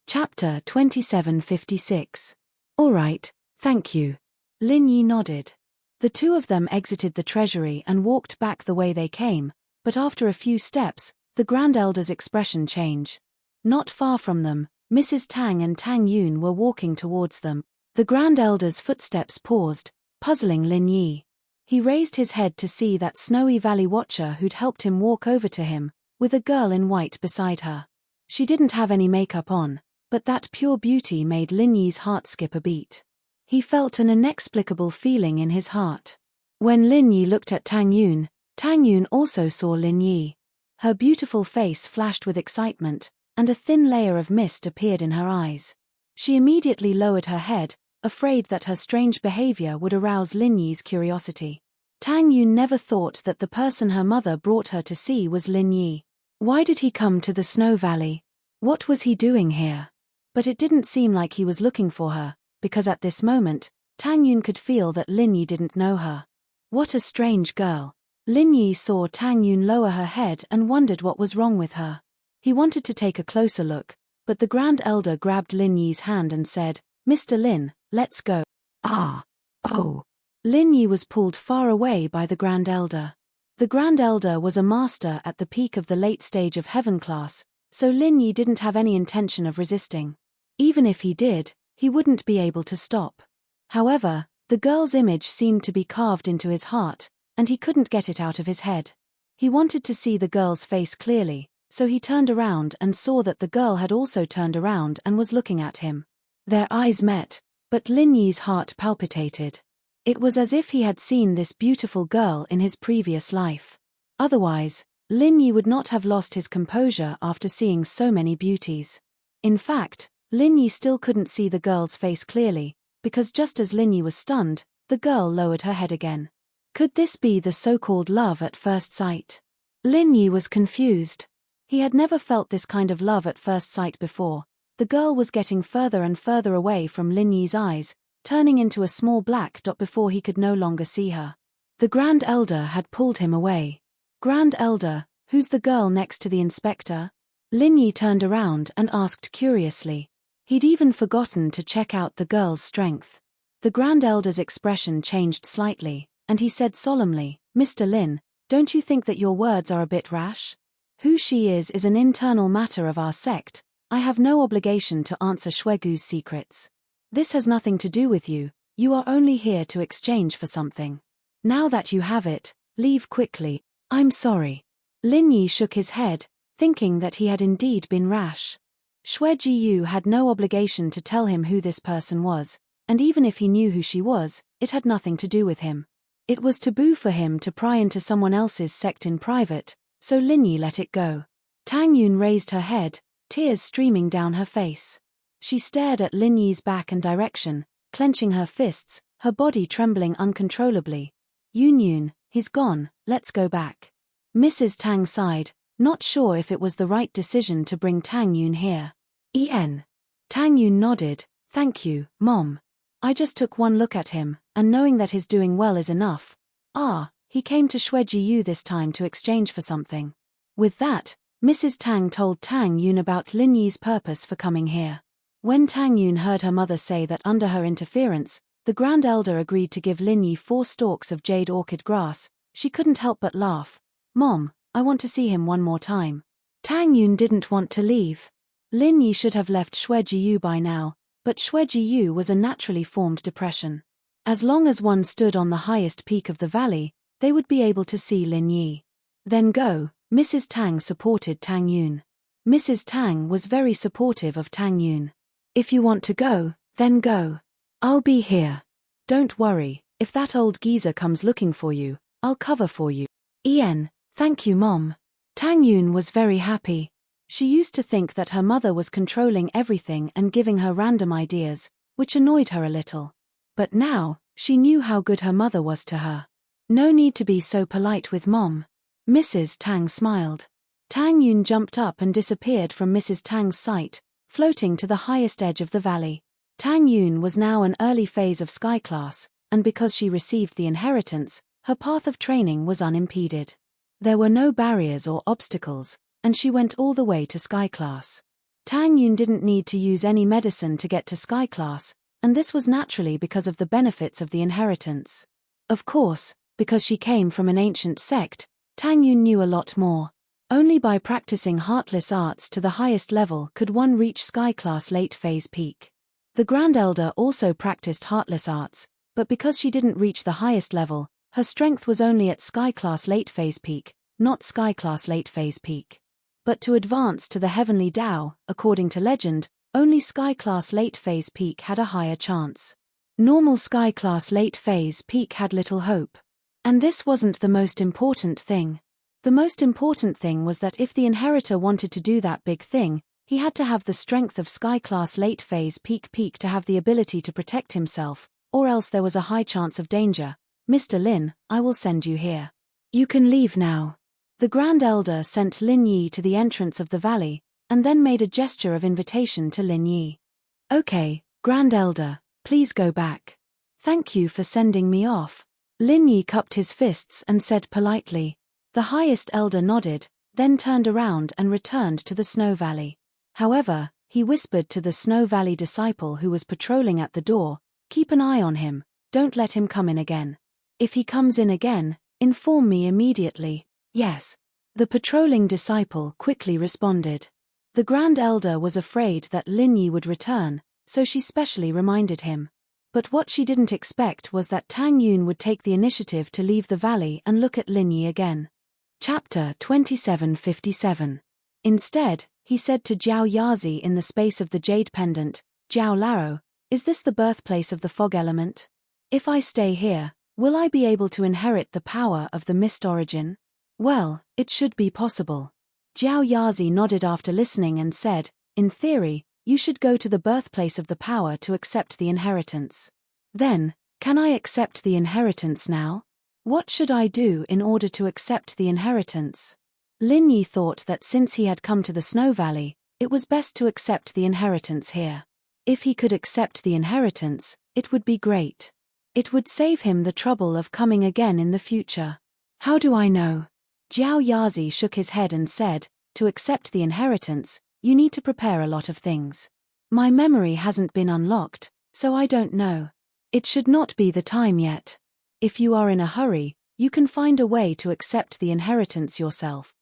Chapter 2756. All right, thank you. Lin Yi nodded. The two of them exited the treasury and walked back the way they came, but after a few steps, the Grand Elder's expression changed. Not far from them, Mrs. Tang and Tang Yun were walking towards them. The Grand Elder's footsteps paused, puzzling Lin Yi. He raised his head to see that snowy valley watcher who'd helped him walk over to him, with a girl in white beside her. She didn't have any makeup on, but that pure beauty made Lin Yi's heart skip a beat. He felt an inexplicable feeling in his heart. When Lin Yi looked at Tang Yun also saw Lin Yi. Her beautiful face flashed with excitement, and a thin layer of mist appeared in her eyes. She immediately lowered her head, afraid that her strange behavior would arouse Lin Yi's curiosity. Tang Yun never thought that the person her mother brought her to see was Lin Yi. Why did he come to the Snow Valley? What was he doing here? But it didn't seem like he was looking for her, because at this moment, Tang Yun could feel that Lin Yi didn't know her. What a strange girl. Lin Yi saw Tang Yun lower her head and wondered what was wrong with her. He wanted to take a closer look, but the Grand Elder grabbed Lin Yi's hand and said, "Mr. Lin, let's go." Oh. Lin Yi was pulled far away by the Grand Elder. The Grand Elder was a master at the peak of the late stage of heaven class, so Lin Yi didn't have any intention of resisting. Even if he did, he wouldn't be able to stop. However, the girl's image seemed to be carved into his heart, and he couldn't get it out of his head. He wanted to see the girl's face clearly, so he turned around and saw that the girl had also turned around and was looking at him. Their eyes met, but Lin Yi's heart palpitated. It was as if he had seen this beautiful girl in his previous life. Otherwise, Lin Yi would not have lost his composure after seeing so many beauties. In fact, Lin Yi still couldn't see the girl's face clearly, because just as Lin Yi was stunned, the girl lowered her head again. Could this be the so-called love at first sight? Lin Yi was confused. He had never felt this kind of love at first sight before. The girl was getting further and further away from Lin Yi's eyes, turning into a small black dot before he could no longer see her. The Grand Elder had pulled him away. "Grand Elder, who's the girl next to the inspector?" Lin Yi turned around and asked curiously. He'd even forgotten to check out the girl's strength. The Grand Elder's expression changed slightly, and he said solemnly, "Mr. Lin, don't you think that your words are a bit rash? Who she is an internal matter of our sect. I have no obligation to answer Shuegu's secrets. This has nothing to do with you, you are only here to exchange for something. Now that you have it, leave quickly." "I'm sorry." Lin Yi shook his head, thinking that he had indeed been rash. Shuegu had no obligation to tell him who this person was, and even if he knew who she was, it had nothing to do with him. It was taboo for him to pry into someone else's sect in private, so Lin Yi let it go. Tang Yun raised her head, tears streaming down her face. She stared at Lin Yi's back and direction, clenching her fists, her body trembling uncontrollably. Yun, he's gone, let's go back." Mrs. Tang sighed, not sure if it was the right decision to bring Tang Yun here. Tang Yun nodded, "Thank you, Mom. I just took one look at him, and knowing that he's doing well is enough. He came to Shuegu this time to exchange for something." With that, Mrs. Tang told Tang Yun about Lin Yi's purpose for coming here. When Tang Yun heard her mother say that under her interference, the Grand Elder agreed to give Lin Yi 4 stalks of jade orchid grass, she couldn't help but laugh. "Mom, I want to see him one more time." Tang Yun didn't want to leave. Lin Yi should have left Shuegu by now, but Shuegu was a naturally formed depression. As long as one stood on the highest peak of the valley, they would be able to see Lin Yi. "Then go," Mrs. Tang supported Tang Yun. Mrs. Tang was very supportive of Tang Yun. "If you want to go, then go. I'll be here. Don't worry, if that old geezer comes looking for you, I'll cover for you." Thank you, Mom. Tang Yun was very happy. She used to think that her mother was controlling everything and giving her random ideas, which annoyed her a little. But now, she knew how good her mother was to her. No need to be so polite with Mom. Mrs. Tang smiled. Tang Yun jumped up and disappeared from Mrs. Tang's sight, floating to the highest edge of the valley. Tang Yun was now an early phase of Sky Class, and because she received the inheritance, her path of training was unimpeded. There were no barriers or obstacles, and she went all the way to Sky Class. Tang Yun didn't need to use any medicine to get to sky class, and this was naturally because of the benefits of the inheritance. Of course, because she came from an ancient sect, Tang Yun knew a lot more. Only by practicing heartless arts to the highest level could one reach sky class late phase peak. The Grand Elder also practiced heartless arts, but because she didn't reach the highest level, her strength was only at sky class late phase peak, not sky class late phase peak. But to advance to the heavenly Tao, according to legend, only sky class late phase peak had a higher chance. Normal sky class late phase peak had little hope. And this wasn't the most important thing. The most important thing was that if the inheritor wanted to do that big thing, he had to have the strength of sky class late phase peak to have the ability to protect himself, or else there was a high chance of danger. Mr. Lin, I will send you here. You can leave now. The Grand Elder sent Lin Yi to the entrance of the valley, and then made a gesture of invitation to Lin Yi. Okay, Grand Elder, please go back. Thank you for sending me off. Lin Yi cupped his fists and said politely. The highest elder nodded, then turned around and returned to the Snow Valley. However, he whispered to the Snow Valley disciple who was patrolling at the door, keep an eye on him, don't let him come in again. If he comes in again, inform me immediately. Yes. The patrolling disciple quickly responded. The Grand Elder was afraid that Lin Yi would return, so she specially reminded him. But what she didn't expect was that Tang Yun would take the initiative to leave the valley and look at Lin Yi again. Chapter 2757. Instead, he said to Jiao Yazi in the space of the jade pendant, Jiao Lao, is this the birthplace of the fog element? If I stay here, will I be able to inherit the power of the mist origin? Well, it should be possible. Jiao Yazi nodded after listening and said, in theory, you should go to the birthplace of the power to accept the inheritance. Then, can I accept the inheritance now? What should I do in order to accept the inheritance? Lin Yi thought that since he had come to the Snow Valley, it was best to accept the inheritance here. If he could accept the inheritance, it would be great. It would save him the trouble of coming again in the future. How do I know? Jiao Yazi shook his head and said, to accept the inheritance, you need to prepare a lot of things. My memory hasn't been unlocked, so I don't know. It should not be the time yet. If you are in a hurry, you can find a way to accept the inheritance yourself.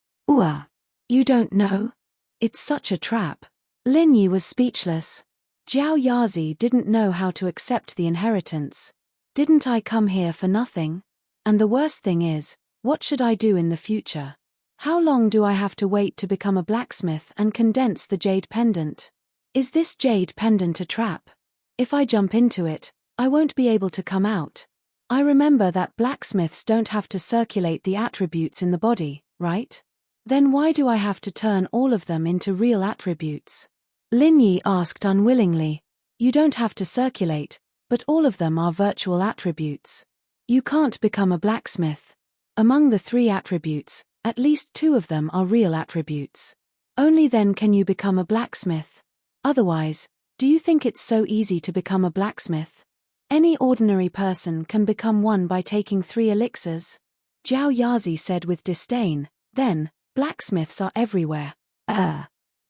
You don't know? It's such a trap. Lin Yi was speechless. Jiao Yazi didn't know how to accept the inheritance. Didn't I come here for nothing? And the worst thing is, what should I do in the future? How long do I have to wait to become a blacksmith and condense the jade pendant? Is this jade pendant a trap? If I jump into it, I won't be able to come out. I remember that blacksmiths don't have to circulate the attributes in the body, right? Then why do I have to turn all of them into real attributes? Lin Yi asked unwillingly. You don't have to circulate, but all of them are virtual attributes. You can't become a blacksmith. Among the 3 attributes, at least 2 of them are real attributes. Only then can you become a blacksmith. Otherwise, do you think it's so easy to become a blacksmith? Any ordinary person can become one by taking 3 elixirs. Jiao Yazi said with disdain, then, blacksmiths are everywhere.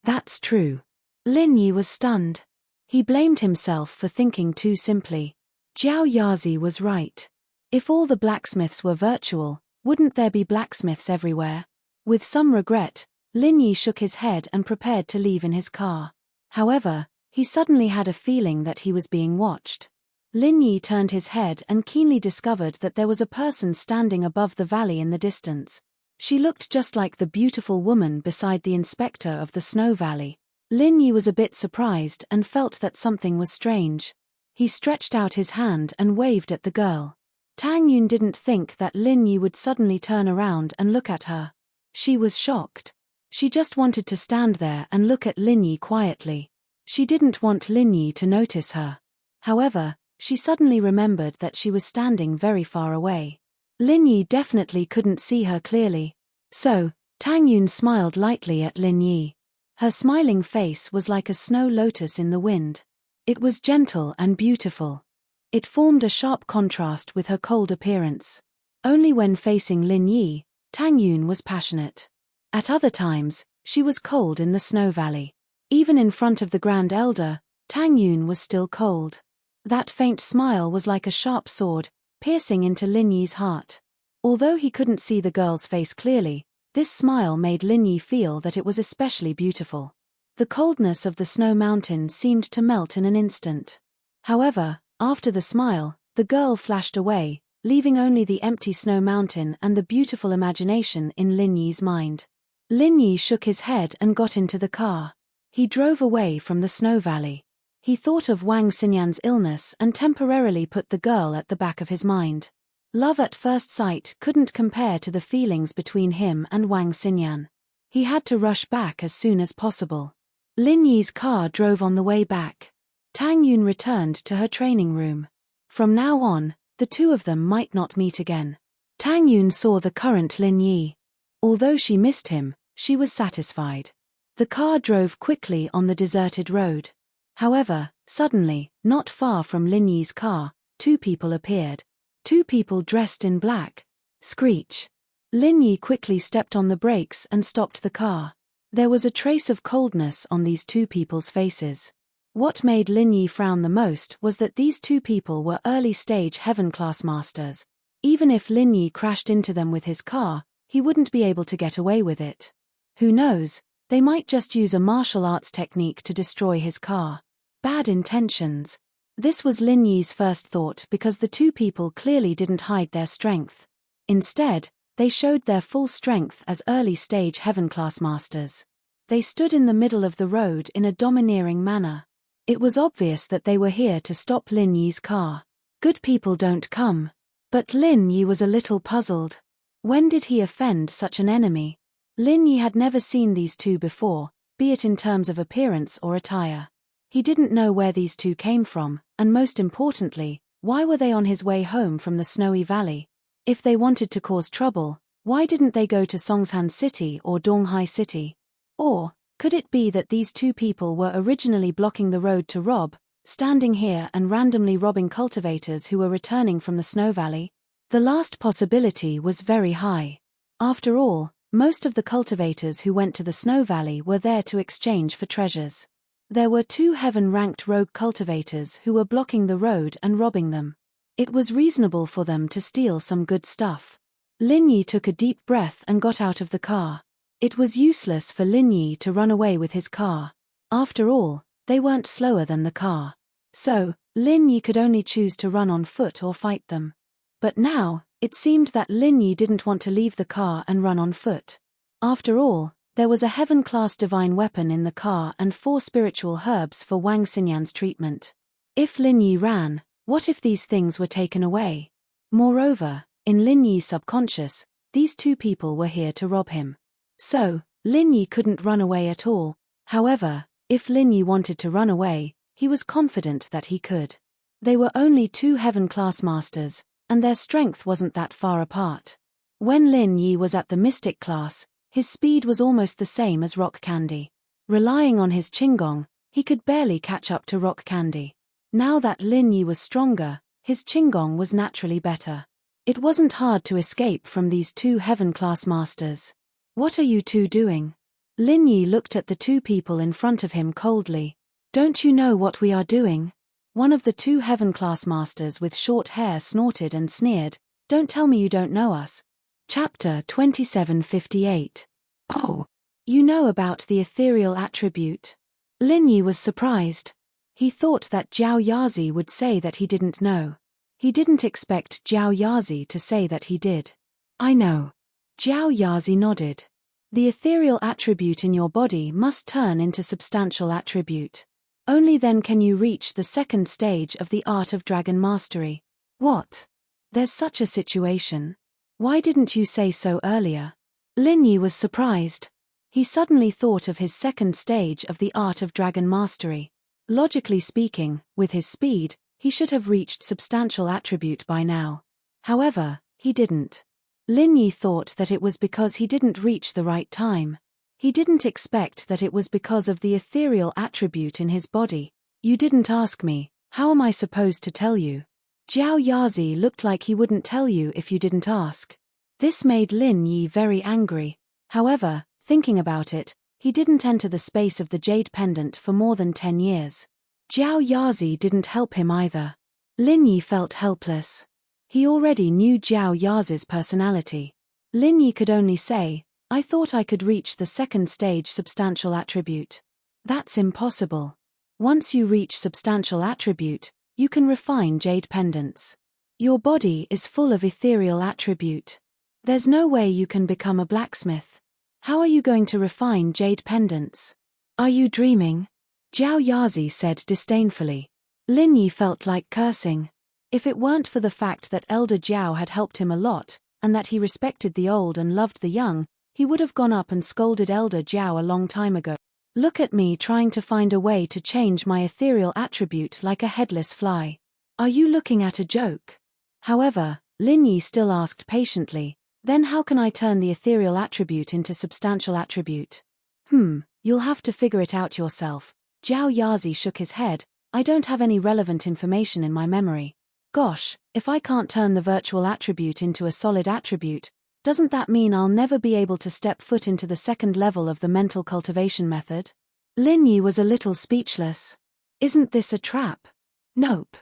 That's true. Lin Yi was stunned. He blamed himself for thinking too simply. Jiao Yazi was right. If all the blacksmiths were virtual, wouldn't there be blacksmiths everywhere? With some regret, Lin Yi shook his head and prepared to leave in his car. However, he suddenly had a feeling that he was being watched. Lin Yi turned his head and keenly discovered that there was a person standing above the valley in the distance. She looked just like the beautiful woman beside the inspector of the Snow Valley. Lin Yi was a bit surprised and felt that something was strange. He stretched out his hand and waved at the girl. Tang Yun didn't think that Lin Yi would suddenly turn around and look at her. She was shocked. She just wanted to stand there and look at Lin Yi quietly. She didn't want Lin Yi to notice her. However, she suddenly remembered that she was standing very far away. Lin Yi definitely couldn't see her clearly. So, Tang Yun smiled lightly at Lin Yi. Her smiling face was like a snow lotus in the wind. It was gentle and beautiful. It formed a sharp contrast with her cold appearance. Only when facing Lin Yi, Tang Yun was passionate. At other times, she was cold in the Snow Valley. Even in front of the Grand Elder, Tang Yun was still cold. That faint smile was like a sharp sword, piercing into Lin Yi's heart. Although he couldn't see the girl's face clearly, this smile made Lin Yi feel that it was especially beautiful. The coldness of the snow mountain seemed to melt in an instant. However, after the smile, the girl flashed away, leaving only the empty snow mountain and the beautiful imagination in Lin Yi's mind. Lin Yi shook his head and got into the car. He drove away from the snow valley. He thought of Wang Xinyan's illness and temporarily put the girl at the back of his mind. Love at first sight couldn't compare to the feelings between him and Wang Xinyan. He had to rush back as soon as possible. Lin Yi's car drove on the way back. Tang Yun returned to her training room. From now on, the two of them might not meet again. Tang Yun saw the current Lin Yi. Although she missed him, she was satisfied. The car drove quickly on the deserted road. However, suddenly, not far from Lin Yi's car, two people appeared. Two people dressed in black. Screech. Lin Yi quickly stepped on the brakes and stopped the car. There was a trace of coldness on these two people's faces. What made Lin Yi frown the most was that these two people were early-stage heaven-class masters. Even if Lin Yi crashed into them with his car, he wouldn't be able to get away with it. Who knows, they might just use a martial arts technique to destroy his car. Bad intentions. This was Lin Yi's first thought because the two people clearly didn't hide their strength. Instead, they showed their full strength as early-stage heaven-class masters. They stood in the middle of the road in a domineering manner. It was obvious that they were here to stop Lin Yi's car. Good people don't come. But Lin Yi was a little puzzled. When did he offend such an enemy? Lin Yi had never seen these two before, be it in terms of appearance or attire. He didn't know where these two came from, and most importantly, why were they on his way home from the snowy valley? If they wanted to cause trouble, why didn't they go to Songshan City or Donghai City? Or, could it be that these two people were originally blocking the road to rob, standing here and randomly robbing cultivators who were returning from the snow valley? The last possibility was very high. After all, most of the cultivators who went to the snow valley were there to exchange for treasures. There were two heaven-ranked rogue cultivators who were blocking the road and robbing them. It was reasonable for them to steal some good stuff. Lin Yi took a deep breath and got out of the car. It was useless for Lin Yi to run away with his car. After all, they weren't slower than the car. So, Lin Yi could only choose to run on foot or fight them. But now, it seemed that Lin Yi didn't want to leave the car and run on foot. After all, there was a heaven-class divine weapon in the car and 4 spiritual herbs for Wang Xinyan's treatment. If Lin Yi ran, what if these things were taken away? Moreover, in Lin Yi's subconscious, these two people were here to rob him. So, Lin Yi couldn't run away at all. However, if Lin Yi wanted to run away, he was confident that he could. They were only 2 heaven-class masters, and their strength wasn't that far apart. When Lin Yi was at the mystic class, his speed was almost the same as Rock Candy. Relying on his Qinggong, he could barely catch up to Rock Candy. Now that Lin Yi was stronger, his Qinggong was naturally better. It wasn't hard to escape from these 2 heaven-class masters. What are you two doing? Lin Yi looked at the 2 people in front of him coldly. Don't you know what we are doing? One of the 2 heaven-class masters with short hair snorted and sneered. Don't tell me you don't know us. Chapter 2758. Oh, you know about the ethereal attribute? Lin Yi was surprised. He thought that Jiao Yazi would say that he didn't know. He didn't expect Jiao Yazi to say that he did. I know. Jiao Yazi nodded. The ethereal attribute in your body must turn into substantial attribute. Only then can you reach the 2nd stage of the art of dragon mastery. What? There's such a situation. Why didn't you say so earlier? Lin Yi was surprised. He suddenly thought of his 2nd stage of the art of dragon mastery. Logically speaking, with his speed, he should have reached substantial attribute by now. However, he didn't. Lin Yi thought that it was because he didn't reach the right time. He didn't expect that it was because of the ethereal attribute in his body. You didn't ask me, how am I supposed to tell you? Jiao Yazi looked like he wouldn't tell you if you didn't ask. This made Lin Yi very angry. However, thinking about it, He didn't enter the space of the jade pendant for more than 10 years. Jiao Yazi didn't help him either. Lin Yi felt helpless. He already knew Jiao Yazi's personality. Lin Yi could only say, "I thought I could reach the second stage substantial attribute." That's impossible. Once you reach substantial attribute, you can refine jade pendants. Your body is full of ethereal attribute. There's no way you can become a blacksmith. How are you going to refine jade pendants? Are you dreaming? Jiao Yazi said disdainfully. Lin Yi felt like cursing. If it weren't for the fact that Elder Jiao had helped him a lot, and that he respected the old and loved the young, he would have gone up and scolded Elder Jiao a long time ago. Look at me trying to find a way to change my ethereal attribute like a headless fly. Are you looking at a joke? However, Lin Yi still asked patiently, then how can I turn the ethereal attribute into substantial attribute? You'll have to figure it out yourself. Jiao Yazi shook his head. I don't have any relevant information in my memory. Gosh, if I can't turn the virtual attribute into a solid attribute, doesn't that mean I'll never be able to step foot into the second level of the mental cultivation method? Lin Yi was a little speechless. Isn't this a trap? Nope.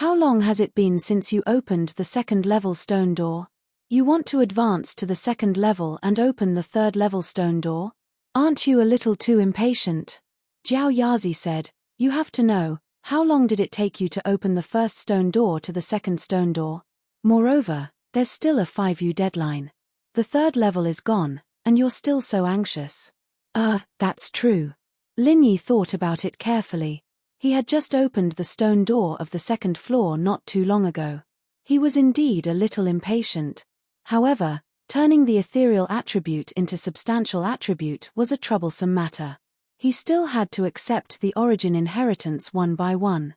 How long has it been since you opened the second level stone door? You want to advance to the second level and open the third level stone door? Aren't you a little too impatient? Jiao Yazi said, you have to know, how long did it take you to open the first stone door to the second stone door? Moreover, there's still a 5U deadline. The third level is gone, and you're still so anxious. That's true. Lin Yi thought about it carefully. He had just opened the stone door of the second floor not too long ago. He was indeed a little impatient. However, turning the ethereal attribute into substantial attribute was a troublesome matter. He still had to accept the origin inheritance one by one.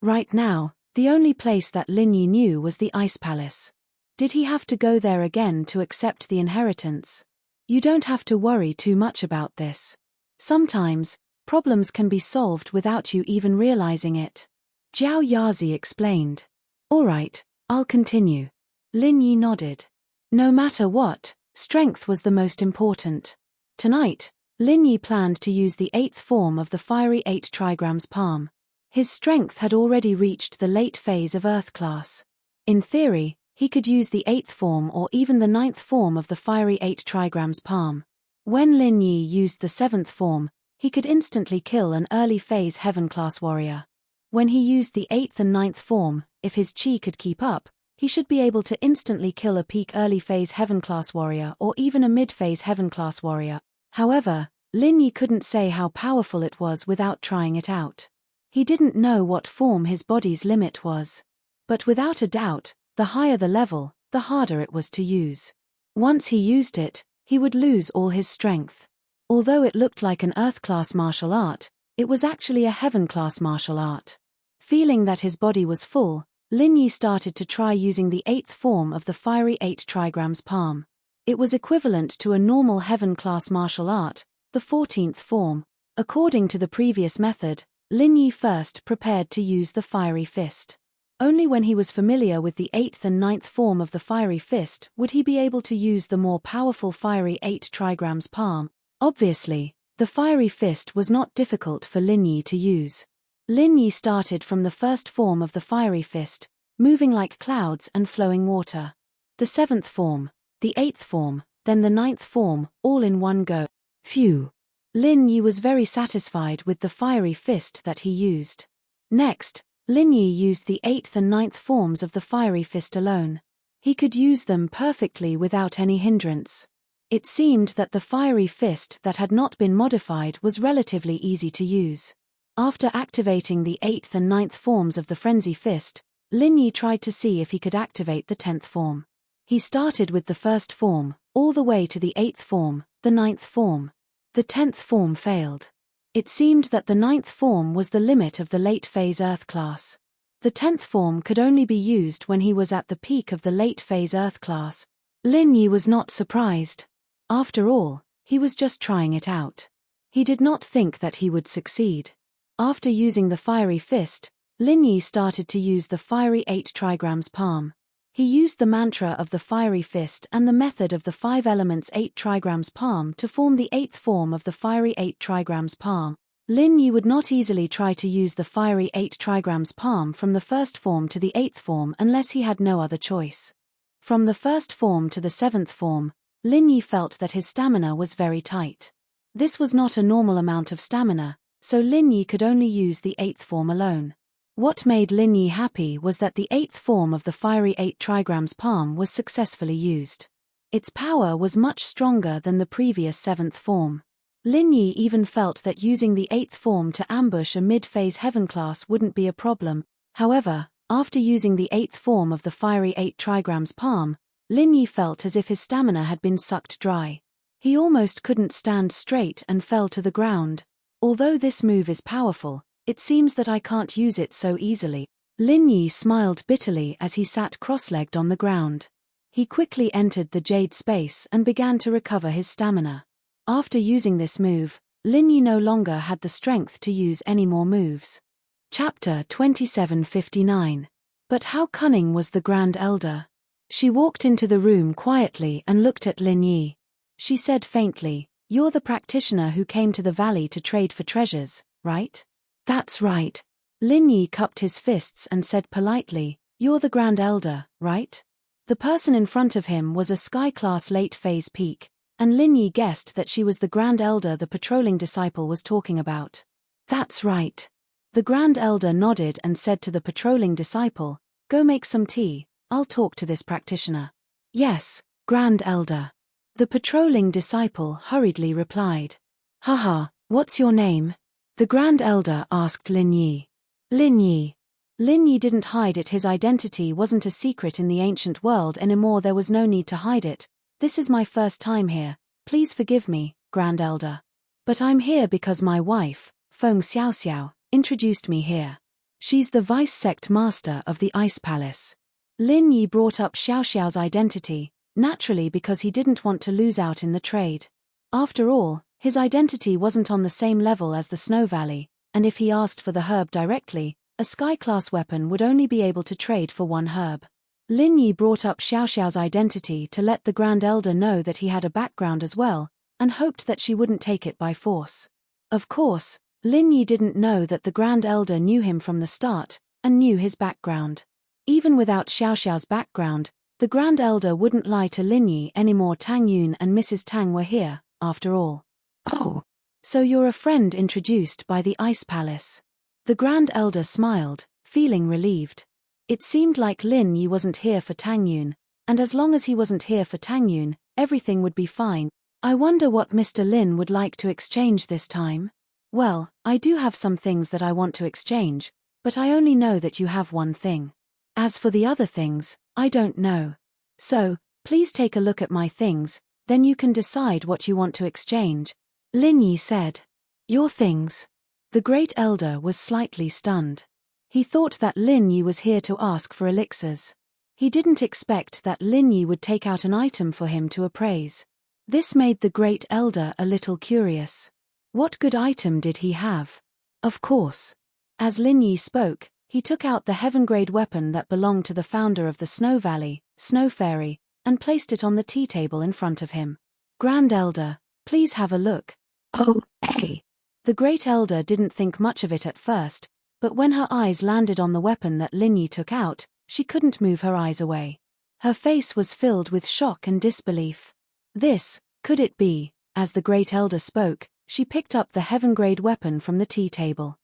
Right now, the only place that Lin Yi knew was the Ice Palace. Did he have to go there again to accept the inheritance? You don't have to worry too much about this. Sometimes, problems can be solved without you even realizing it. Jiao Yazi explained. All right, I'll continue. Lin Yi nodded. No matter what, strength was the most important. Tonight, Lin Yi planned to use the 8th form of the fiery 8 trigrams palm. His strength had already reached the late phase of Earth class. In theory, he could use the 8th form or even the 9th form of the fiery 8 trigrams palm. When Lin Yi used the 7th form, he could instantly kill an early phase heaven class warrior. When he used the 8th and 9th form, if his chi could keep up, he should be able to instantly kill a peak early phase heaven class warrior or even a mid phase heaven class warrior. However, Lin Yi couldn't say how powerful it was without trying it out. He didn't know what form his body's limit was. But without a doubt, the higher the level, the harder it was to use. Once he used it, he would lose all his strength. Although it looked like an Earth-class martial art, it was actually a Heaven-class martial art. Feeling that his body was full, Lin Yi started to try using the 8th form of the fiery 8 trigrams palm. It was equivalent to a normal Heaven-class martial art, the 14th form. According to the previous method, Lin Yi first prepared to use the fiery fist. Only when he was familiar with the 8th and 9th form of the fiery fist would he be able to use the more powerful fiery 8 trigrams palm. Obviously, the fiery fist was not difficult for Lin Yi to use. Lin Yi started from the first form of the fiery fist, moving like clouds and flowing water. The 7th form, the 8th form, then the 9th form, all in one go. Phew! Lin Yi was very satisfied with the fiery fist that he used. Next, Lin Yi used the 8th and 9th forms of the fiery fist alone. He could use them perfectly without any hindrance. It seemed that the fiery fist that had not been modified was relatively easy to use. After activating the 8th and 9th forms of the frenzy fist, Lin Yi tried to see if he could activate the 10th form. He started with the first form, all the way to the 8th form, the 9th form. The 10th form failed. It seemed that the 9th form was the limit of the late phase Earth class. The 10th form could only be used when he was at the peak of the late phase Earth class. Lin Yi was not surprised. After all, he was just trying it out. He did not think that he would succeed. After using the fiery fist, Lin Yi started to use the fiery 8 trigrams palm. He used the mantra of the fiery fist and the method of the 5 elements 8 trigrams palm to form the 8th form of the fiery 8 trigrams palm. Lin Yi would not easily try to use the fiery 8 trigrams palm from the 1st form to the 8th form unless he had no other choice. From the 1st form to the 7th form, Lin Yi felt that his stamina was very tight. This was not a normal amount of stamina, so Lin Yi could only use the 8th form alone. What made Lin Yi happy was that the 8th form of the fiery 8 trigrams palm was successfully used. Its power was much stronger than the previous 7th form. Lin Yi even felt that using the 8th form to ambush a mid-phase heaven class wouldn't be a problem. However, after using the 8th form of the fiery 8 trigrams palm, Lin Yi felt as if his stamina had been sucked dry. He almost couldn't stand straight and fell to the ground. Although this move is powerful, it seems that I can't use it so easily. Lin Yi smiled bitterly as he sat cross-legged on the ground. He quickly entered the jade space and began to recover his stamina. After using this move, Lin Yi no longer had the strength to use any more moves. Chapter 2759. But how cunning was the Grand Elder? She walked into the room quietly and looked at Lin Yi. She said faintly, "You're the practitioner who came to the valley to trade for treasures, right?" "That's right." Lin Yi cupped his fists and said politely, "You're the Grand Elder, right?" The person in front of him was a sky-class late-phase peak, and Lin Yi guessed that she was the Grand Elder the patrolling disciple was talking about. "That's right." The Grand Elder nodded and said to the patrolling disciple, "Go make some tea, I'll talk to this practitioner." "Yes, Grand Elder." The patrolling disciple hurriedly replied. "Haha, what's your name?" The Grand Elder asked Lin Yi. "Lin Yi." Lin Yi didn't hide it. His identity wasn't a secret in the ancient world anymore. There was no need to hide it. "This is my first time here, please forgive me, Grand Elder. But I'm here because my wife, Feng Xiaoxiao, introduced me here. She's the vice sect master of the Ice Palace." Lin Yi brought up Xiaoxiao's identity, naturally because he didn't want to lose out in the trade. After all, his identity wasn't on the same level as the Snow Valley, and if he asked for the herb directly, a sky-class weapon would only be able to trade for 1 herb. Lin Yi brought up Xiaoxiao's identity to let the Grand Elder know that he had a background as well, and hoped that she wouldn't take it by force. Of course, Lin Yi didn't know that the Grand Elder knew him from the start, and knew his background. Even without Xiaoxiao's background, the Grand Elder wouldn't lie to Lin Yi anymore. Tang Yun and Mrs. Tang were here, after all. "Oh, so you're a friend introduced by the Ice Palace." The Grand Elder smiled, feeling relieved. It seemed like Lin Yi wasn't here for Tang Yun, and as long as he wasn't here for Tang Yun, everything would be fine. "I wonder what Mr. Lin would like to exchange this time?" "Well, I do have some things that I want to exchange, but I only know that you have one thing. As for the other things, I don't know. So, please take a look at my things, then you can decide what you want to exchange," Lin Yi said. "Your things?" The Great Elder was slightly stunned. He thought that Lin Yi was here to ask for elixirs. He didn't expect that Lin Yi would take out an item for him to appraise. This made the Great Elder a little curious. What good item did he have? Of course. As Lin Yi spoke, he took out the heaven-grade weapon that belonged to the founder of the Snow Valley, Snow Fairy, and placed it on the tea table in front of him. "Grand Elder, please have a look." "Oh, hey." The Great Elder didn't think much of it at first, but when her eyes landed on the weapon that Lin Yi took out, she couldn't move her eyes away. Her face was filled with shock and disbelief. This, could it be? As the Great Elder spoke, she picked up the heaven-grade weapon from the tea table.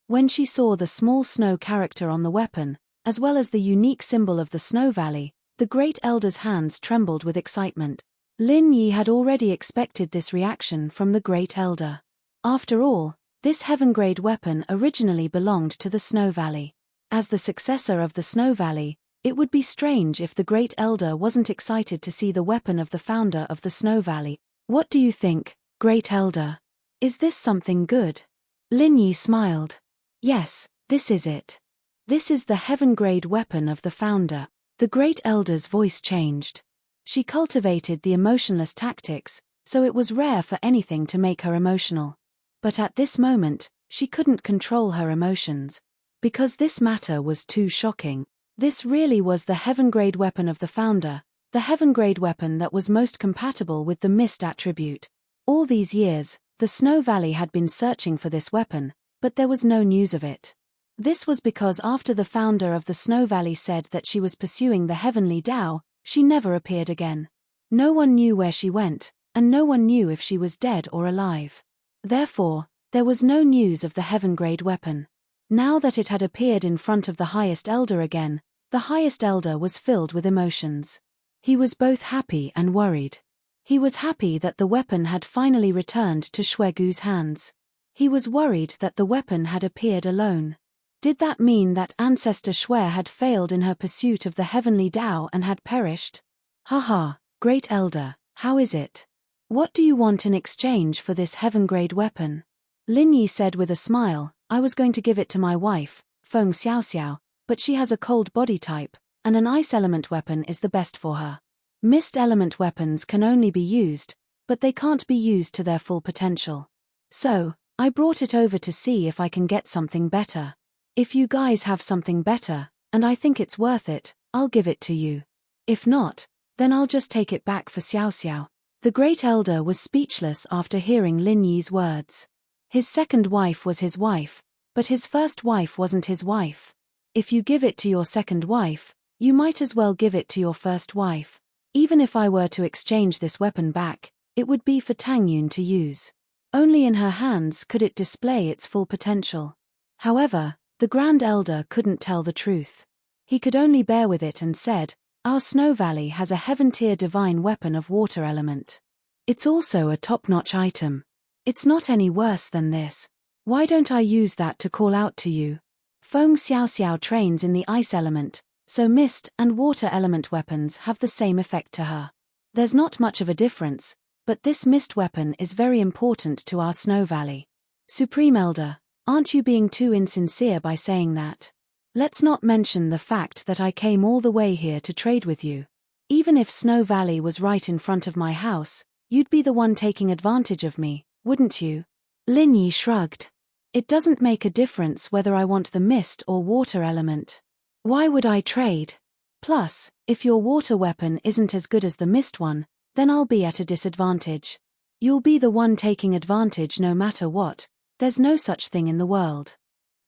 When she saw the small snow character on the weapon, as well as the unique symbol of the Snow Valley, the Great Elder's hands trembled with excitement. Lin Yi had already expected this reaction from the Great Elder. After all, this heaven-grade weapon originally belonged to the Snow Valley. As the successor of the Snow Valley, it would be strange if the Great Elder wasn't excited to see the weapon of the founder of the Snow Valley. "What do you think, Great Elder? Is this something good?" Lin Yi smiled. "Yes, this is it. This is the heaven-grade weapon of the founder." The Great Elder's voice changed. She cultivated the emotionless tactics, so it was rare for anything to make her emotional. But at this moment, she couldn't control her emotions. Because this matter was too shocking. This really was the heaven-grade weapon of the founder, the heaven-grade weapon that was most compatible with the mist attribute. All these years, the Snow Valley had been searching for this weapon, but there was no news of it. This was because after the founder of the Snow Valley said that she was pursuing the heavenly Tao, she never appeared again. No one knew where she went, and no one knew if she was dead or alive. Therefore, there was no news of the heaven-grade weapon. Now that it had appeared in front of the highest elder again, the highest elder was filled with emotions. He was both happy and worried. He was happy that the weapon had finally returned to Shuegu's hands. He was worried that the weapon had appeared alone. Did that mean that Ancestor Shui had failed in her pursuit of the heavenly Tao and had perished? Haha, Great Elder, how is it? What do you want in exchange for this heaven-grade weapon? Lin Yi said with a smile, I was going to give it to my wife, Feng Xiaoxiao, but she has a cold body type, and an ice element weapon is the best for her. Mist element weapons can only be used, but they can't be used to their full potential. So, I brought it over to see if I can get something better. If you guys have something better, and I think it's worth it, I'll give it to you. If not, then I'll just take it back for Xiao Xiao. The Great Elder was speechless after hearing Lin Yi's words. His second wife was his wife, but his first wife wasn't his wife. If you give it to your second wife, you might as well give it to your first wife. Even if I were to exchange this weapon back, it would be for Tang Yun to use. Only in her hands could it display its full potential. However, the Grand Elder couldn't tell the truth. He could only bear with it and said, Our Snow Valley has a heaven-tier divine weapon of water element. It's also a top-notch item. It's not any worse than this. Why don't I use that to call out to you? Feng Xiaoxiao trains in the ice element, so mist and water element weapons have the same effect to her. There's not much of a difference, but this mist weapon is very important to our Snow Valley. Supreme Elder, aren't you being too insincere by saying that? Let's not mention the fact that I came all the way here to trade with you. Even if Snow Valley was right in front of my house, you'd be the one taking advantage of me, wouldn't you? Lin Yi shrugged. It doesn't make a difference whether I want the mist or water element. Why would I trade? Plus, if your water weapon isn't as good as the mist one, then I'll be at a disadvantage. You'll be the one taking advantage no matter what. There's no such thing in the world.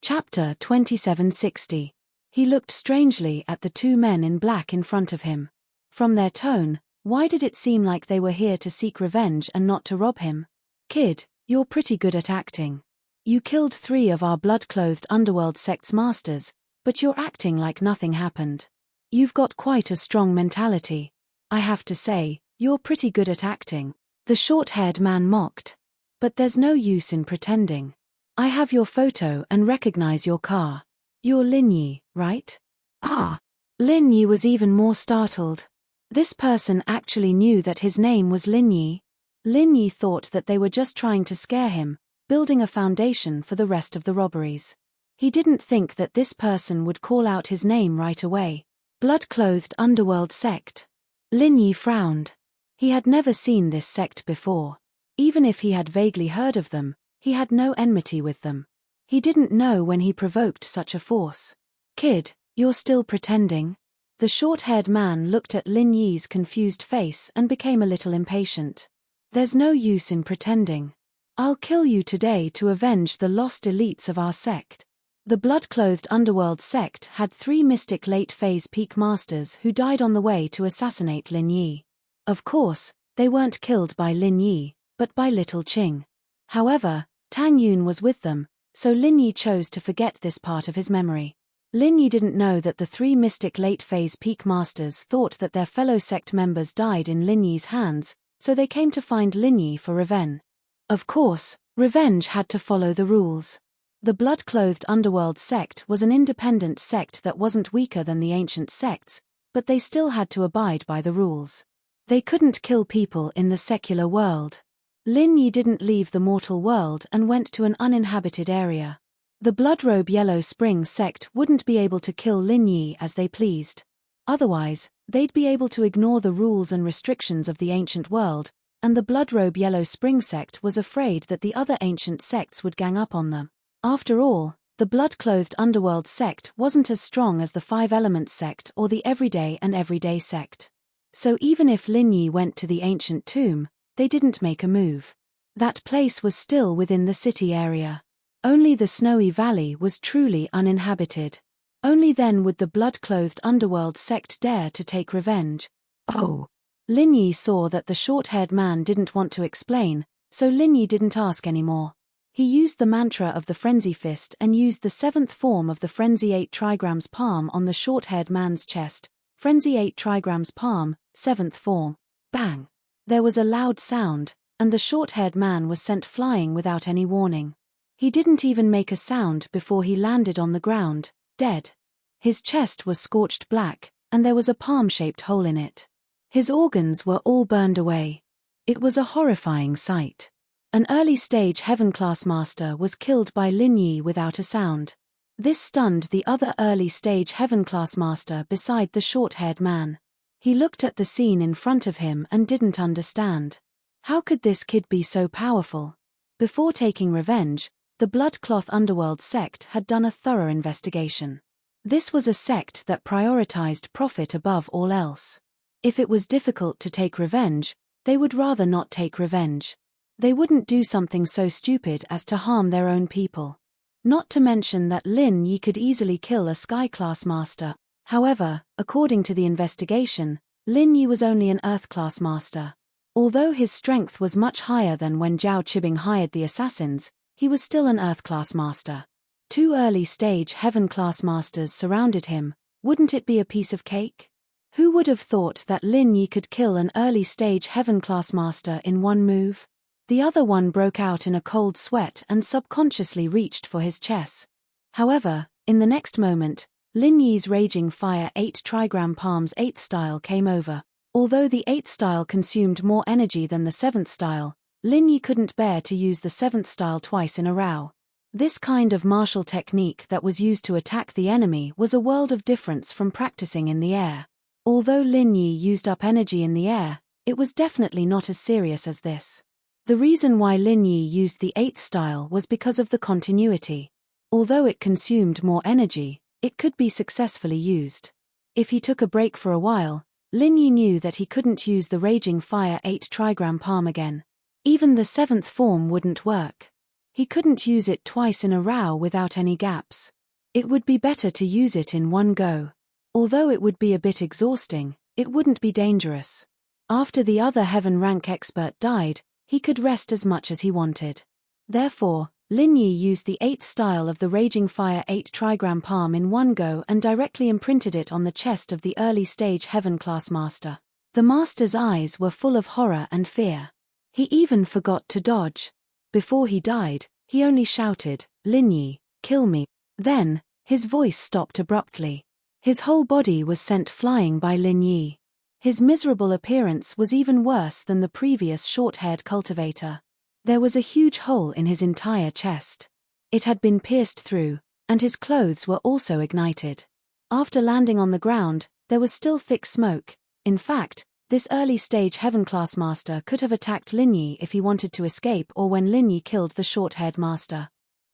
Chapter 2760. He looked strangely at the two men in black in front of him. From their tone, why did it seem like they were here to seek revenge and not to rob him? Kid, you're pretty good at acting. You killed 3 of our blood-clothed underworld sect's masters, but you're acting like nothing happened. You've got quite a strong mentality. I have to say, you're pretty good at acting. The short-haired man mocked. But there's no use in pretending. I have your photo and recognize your car. You're Lin Yi, right? Ah! Lin Yi was even more startled. This person actually knew that his name was Lin Yi. Lin Yi thought that they were just trying to scare him, building a foundation for the rest of the robberies. He didn't think that this person would call out his name right away. Blood-clothed underworld sect. Lin Yi frowned. He had never seen this sect before. Even if he had vaguely heard of them, he had no enmity with them. He didn't know when he provoked such a force. Kid, you're still pretending? The short-haired man looked at Lin Yi's confused face and became a little impatient. There's no use in pretending. I'll kill you today to avenge the lost elites of our sect. The blood-clothed underworld sect had 3 mystic late-phase peak masters who died on the way to assassinate Lin Yi. Of course, they weren't killed by Lin Yi, but by Little Qing. However, Tang Yun was with them, so Lin Yi chose to forget this part of his memory. Lin Yi didn't know that the 3 mystic late-phase peak masters thought that their fellow sect members died in Lin Yi's hands, so they came to find Lin Yi for revenge. Of course, revenge had to follow the rules. The blood-clothed underworld sect was an independent sect that wasn't weaker than the ancient sects, but they still had to abide by the rules. They couldn't kill people in the secular world. Lin Yi didn't leave the mortal world and went to an uninhabited area. The Bloodrobe Yellow Spring sect wouldn't be able to kill Lin Yi as they pleased. Otherwise, they'd be able to ignore the rules and restrictions of the ancient world, and the Bloodrobe Yellow Spring sect was afraid that the other ancient sects would gang up on them. After all, the blood-clothed underworld sect wasn't as strong as the Five Elements sect or the Everyday and Everyday sect. So even if Lin Yi went to the ancient tomb, they didn't make a move. That place was still within the city area. Only the snowy valley was truly uninhabited. Only then would the blood-clothed underworld sect dare to take revenge. Oh! Lin Yi saw that the short-haired man didn't want to explain, so Lin Yi didn't ask anymore. He used the mantra of the Frenzy Fist and used the seventh form of the Frenzy 8 trigrams palm on the short-haired man's chest. Frenzy 8 trigrams palm, seventh form. Bang! There was a loud sound, and the short-haired man was sent flying without any warning. He didn't even make a sound before he landed on the ground, dead. His chest was scorched black, and there was a palm-shaped hole in it. His organs were all burned away. It was a horrifying sight. An early-stage Heaven-class master was killed by Lin Yi without a sound. This stunned the other early-stage Heaven-class master beside the short-haired man. He looked at the scene in front of him and didn't understand. How could this kid be so powerful? Before taking revenge, the Bloodcloth Underworld sect had done a thorough investigation. This was a sect that prioritized profit above all else. If it was difficult to take revenge, they would rather not take revenge. They wouldn't do something so stupid as to harm their own people. Not to mention that Lin Yi could easily kill a Sky-class master. However, according to the investigation, Lin Yi was only an Earth-class master. Although his strength was much higher than when Zhao Qibing hired the assassins, he was still an Earth-class master. 2 early-stage Heaven-class masters surrounded him. Wouldn't it be a piece of cake? Who would have thought that Lin Yi could kill an early-stage Heaven-class master in one move? The other one broke out in a cold sweat and subconsciously reached for his chest. However, in the next moment, Lin Yi's Raging Fire 8 trigram palm's 8th style came over. Although the 8th style consumed more energy than the 7th style, Lin Yi couldn't bear to use the 7th style twice in a row. This kind of martial technique that was used to attack the enemy was a world of difference from practicing in the air. Although Lin Yi used up energy in the air, it was definitely not as serious as this. The reason why Lin Yi used the 8th style was because of the continuity. Although it consumed more energy, it could be successfully used. If he took a break for a while, Lin Yi knew that he couldn't use the Raging Fire 8 trigram palm again. Even the 7th form wouldn't work. He couldn't use it twice in a row without any gaps. It would be better to use it in one go. Although it would be a bit exhausting, it wouldn't be dangerous. After the other Heaven rank expert died, he could rest as much as he wanted. Therefore, Lin Yi used the 8th style of the Raging Fire 8 trigram palm in one go and directly imprinted it on the chest of the early-stage Heaven-class master. The master's eyes were full of horror and fear. He even forgot to dodge. Before he died, he only shouted, "Lin Yi, kill me." Then, his voice stopped abruptly. His whole body was sent flying by Lin Yi. His miserable appearance was even worse than the previous short-haired cultivator. There was a huge hole in his entire chest. It had been pierced through, and his clothes were also ignited. After landing on the ground, there was still thick smoke. In fact, this early-stage Heaven-class master could have attacked Lin Yi if he wanted to escape or when Lin Yi killed the short-haired master.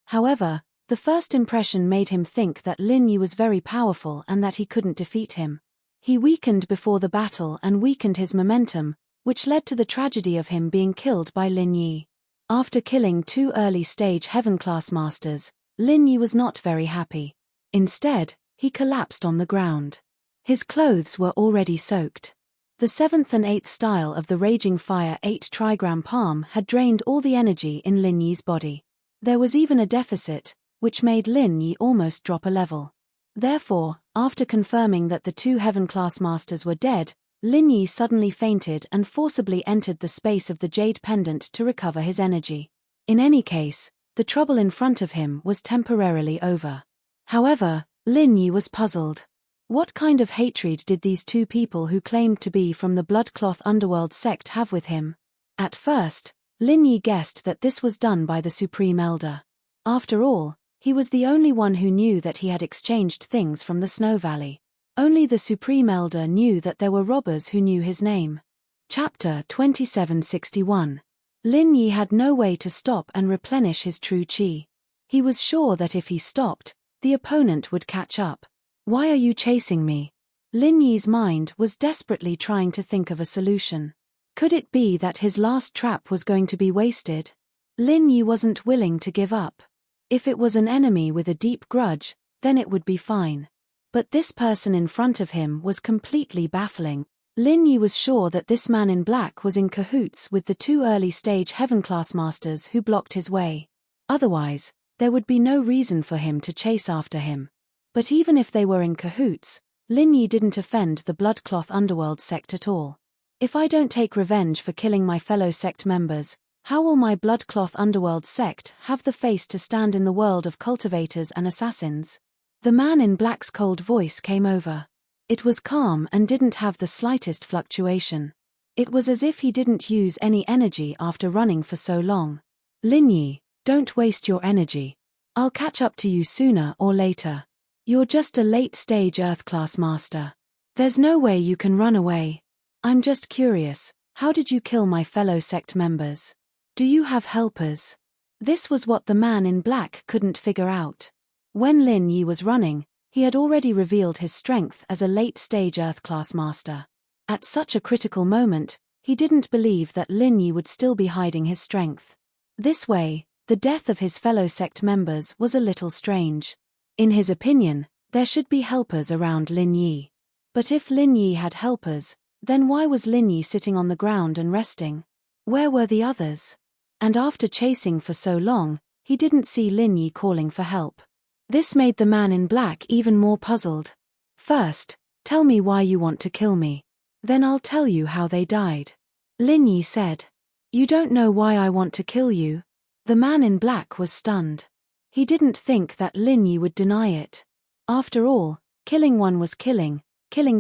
However, the first impression made him think that Lin Yi was very powerful and that he couldn't defeat him. He weakened before the battle and weakened his momentum, which led to the tragedy of him being killed by Lin Yi. After killing 2 early-stage Heaven-class masters, Lin Yi was not very happy. Instead, he collapsed on the ground. His clothes were already soaked. The 7th and 8th style of the Raging Fire 8 trigram palm had drained all the energy in Lin Yi's body. There was even a deficit, which made Lin Yi almost drop a level. Therefore, after confirming that the 2 Heaven-class masters were dead, Lin Yi suddenly fainted and forcibly entered the space of the jade pendant to recover his energy. In any case, the trouble in front of him was temporarily over. However, Lin Yi was puzzled. What kind of hatred did these 2 people who claimed to be from the Bloodcloth Underworld sect have with him? At first, Lin Yi guessed that this was done by the Supreme Elder. After all, he was the only one who knew that he had exchanged things from the Snow Valley. Only the Supreme Elder knew that there were robbers who knew his name. Chapter 2761. Lin Yi had no way to stop and replenish his true qi. He was sure that if he stopped, the opponent would catch up. Why are you chasing me? Lin Yi's mind was desperately trying to think of a solution. Could it be that his last trap was going to be wasted? Lin Yi wasn't willing to give up. If it was an enemy with a deep grudge, then it would be fine. But this person in front of him was completely baffling. Lin Yi was sure that this man in black was in cahoots with the two early-stage heaven-class masters who blocked his way. Otherwise, there would be no reason for him to chase after him. But even if they were in cahoots, Lin Yi didn't offend the Bloodcloth Underworld sect at all. If I don't take revenge for killing my fellow sect members, how will my Bloodcloth Underworld sect have the face to stand in the world of cultivators and assassins? The man in black's cold voice came over. It was calm and didn't have the slightest fluctuation. It was as if he didn't use any energy after running for so long. Lin Yi, don't waste your energy. I'll catch up to you sooner or later. You're just a late-stage Earth-class master. There's no way you can run away. I'm just curious, how did you kill my fellow sect members? Do you have helpers? This was what the man in black couldn't figure out. When Lin Yi was running, he had already revealed his strength as a late-stage Earth-class master. At such a critical moment, he didn't believe that Lin Yi would still be hiding his strength. This way, the death of his fellow sect members was a little strange. In his opinion, there should be helpers around Lin Yi. But if Lin Yi had helpers, then why was Lin Yi sitting on the ground and resting? Where were the others? And after chasing for so long, he didn't see Lin Yi calling for help. This made the man in black even more puzzled. First, tell me why you want to kill me. Then I'll tell you how they died. Lin Yi said. You don't know why I want to kill you? The man in black was stunned. He didn't think that Lin Yi would deny it. After all, killing one was killing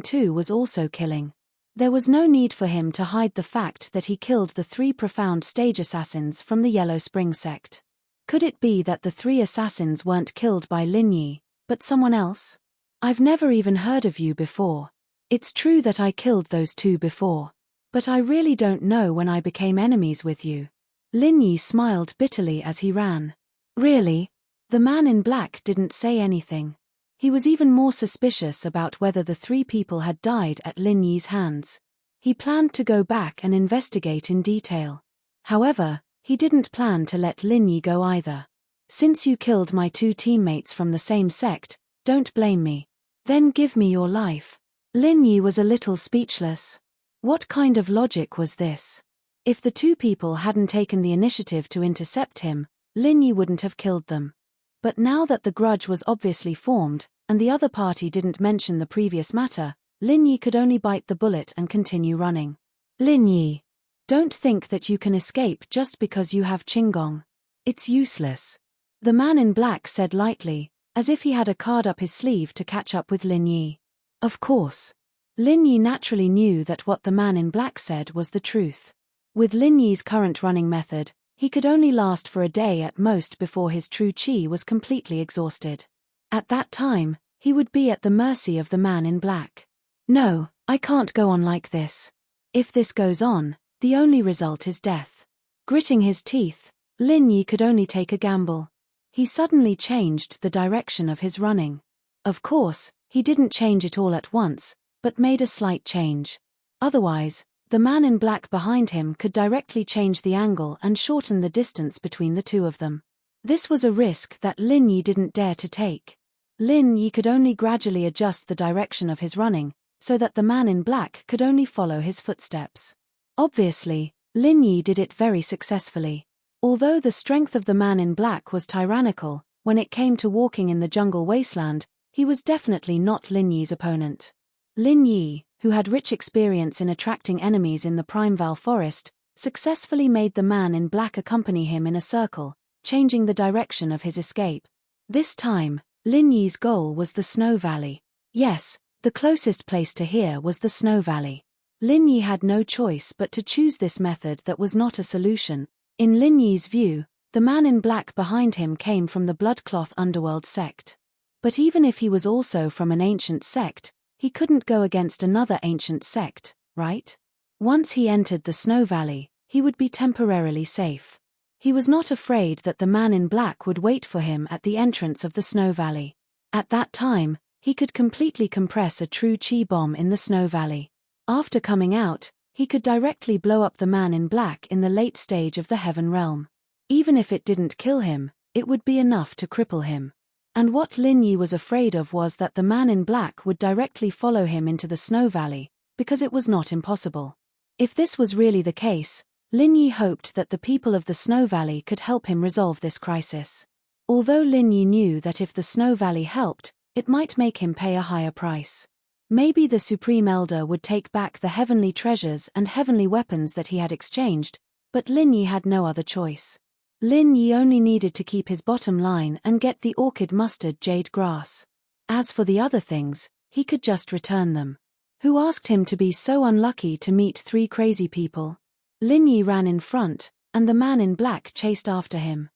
two was also killing. There was no need for him to hide the fact that he killed the 3 profound stage assassins from the Yellow Spring sect. Could it be that the 3 assassins weren't killed by Lin Yi, but someone else? I've never even heard of you before. It's true that I killed those 2 before. But I really don't know when I became enemies with you. Lin Yi smiled bitterly as he ran. Really? The man in black didn't say anything. He was even more suspicious about whether the 3 people had died at Lin Yi's hands. He planned to go back and investigate in detail. However, he didn't plan to let Lin Yi go either. Since you killed my 2 teammates from the same sect, don't blame me. Then give me your life. Lin Yi was a little speechless. What kind of logic was this? If the 2 people hadn't taken the initiative to intercept him, Lin Yi wouldn't have killed them. But now that the grudge was obviously formed, and the other party didn't mention the previous matter, Lin Yi could only bite the bullet and continue running. Lin Yi, don't think that you can escape just because you have Qinggong. It's useless. The man in black said lightly, as if he had a card up his sleeve to catch up with Lin Yi. Of course. Lin Yi naturally knew that what the man in black said was the truth. With Lin Yi's current running method, he could only last for a day at most before his true qi was completely exhausted. At that time, he would be at the mercy of the man in black. No, I can't go on like this. If this goes on, the only result is death. Gritting his teeth, Lin Yi could only take a gamble. He suddenly changed the direction of his running. Of course, he didn't change it all at once, but made a slight change. Otherwise, the man in black behind him could directly change the angle and shorten the distance between the 2 of them. This was a risk that Lin Yi didn't dare to take. Lin Yi could only gradually adjust the direction of his running, so that the man in black could only follow his footsteps. Obviously, Lin Yi did it very successfully. Although the strength of the man in black was tyrannical, when it came to walking in the jungle wasteland, he was definitely not Lin Yi's opponent. Lin Yi, who had rich experience in attracting enemies in the Primeval Forest, successfully made the man in black accompany him in a circle, changing the direction of his escape. This time, Lin Yi's goal was the Snow Valley. Yes, the closest place to here was the Snow Valley. Lin Yi had no choice but to choose this method that was not a solution. In Lin Yi's view, the man in black behind him came from the Bloodcloth Underworld sect. But even if he was also from an ancient sect, he couldn't go against another ancient sect, right? Once he entered the Snow Valley, he would be temporarily safe. He was not afraid that the man in black would wait for him at the entrance of the snow valley. At that time, he could completely compress a true chi bomb in the snow valley. After coming out, he could directly blow up the man in black in the late stage of the heaven realm. Even if it didn't kill him, it would be enough to cripple him. And what Lin Yi was afraid of was that the man in black would directly follow him into the snow valley, because it was not impossible. If this was really the case, Lin Yi hoped that the people of the snow valley could help him resolve this crisis. Although Lin Yi knew that if the snow valley helped, it might make him pay a higher price. Maybe the Supreme Elder would take back the heavenly treasures and heavenly weapons that he had exchanged, but Lin Yi had no other choice. Lin Yi only needed to keep his bottom line and get the orchid mustard jade grass. As for the other things, he could just return them. Who asked him to be so unlucky to meet 3 crazy people? Lin Yi ran in front, and the man in black chased after him.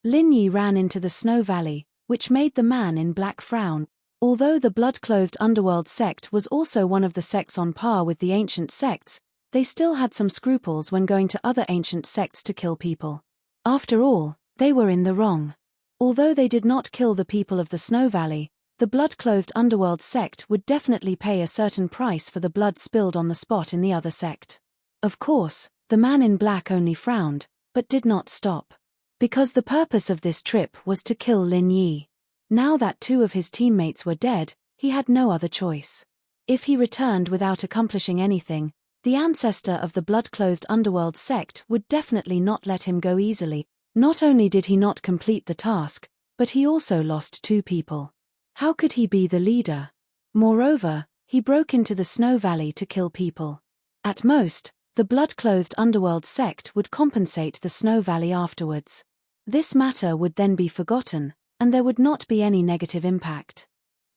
Lin Yi ran into the snow valley, which made the man in black frown. Although the blood-clothed underworld sect was also one of the sects on par with the ancient sects, they still had some scruples when going to other ancient sects to kill people. After all, they were in the wrong. Although they did not kill the people of the Snow Valley, the blood-clothed underworld sect would definitely pay a certain price for the blood spilled on the spot in the other sect. Of course, the man in black only frowned, but did not stop. Because the purpose of this trip was to kill Lin Yi. Now that 2 of his teammates were dead, he had no other choice. If he returned without accomplishing anything, the ancestor of the blood-clothed underworld sect would definitely not let him go easily. Not only did he not complete the task, but he also lost 2 people. How could he be the leader? Moreover, he broke into the Snow Valley to kill people. At most, the blood-clothed underworld sect would compensate the Snow Valley afterwards. This matter would then be forgotten, and there would not be any negative impact.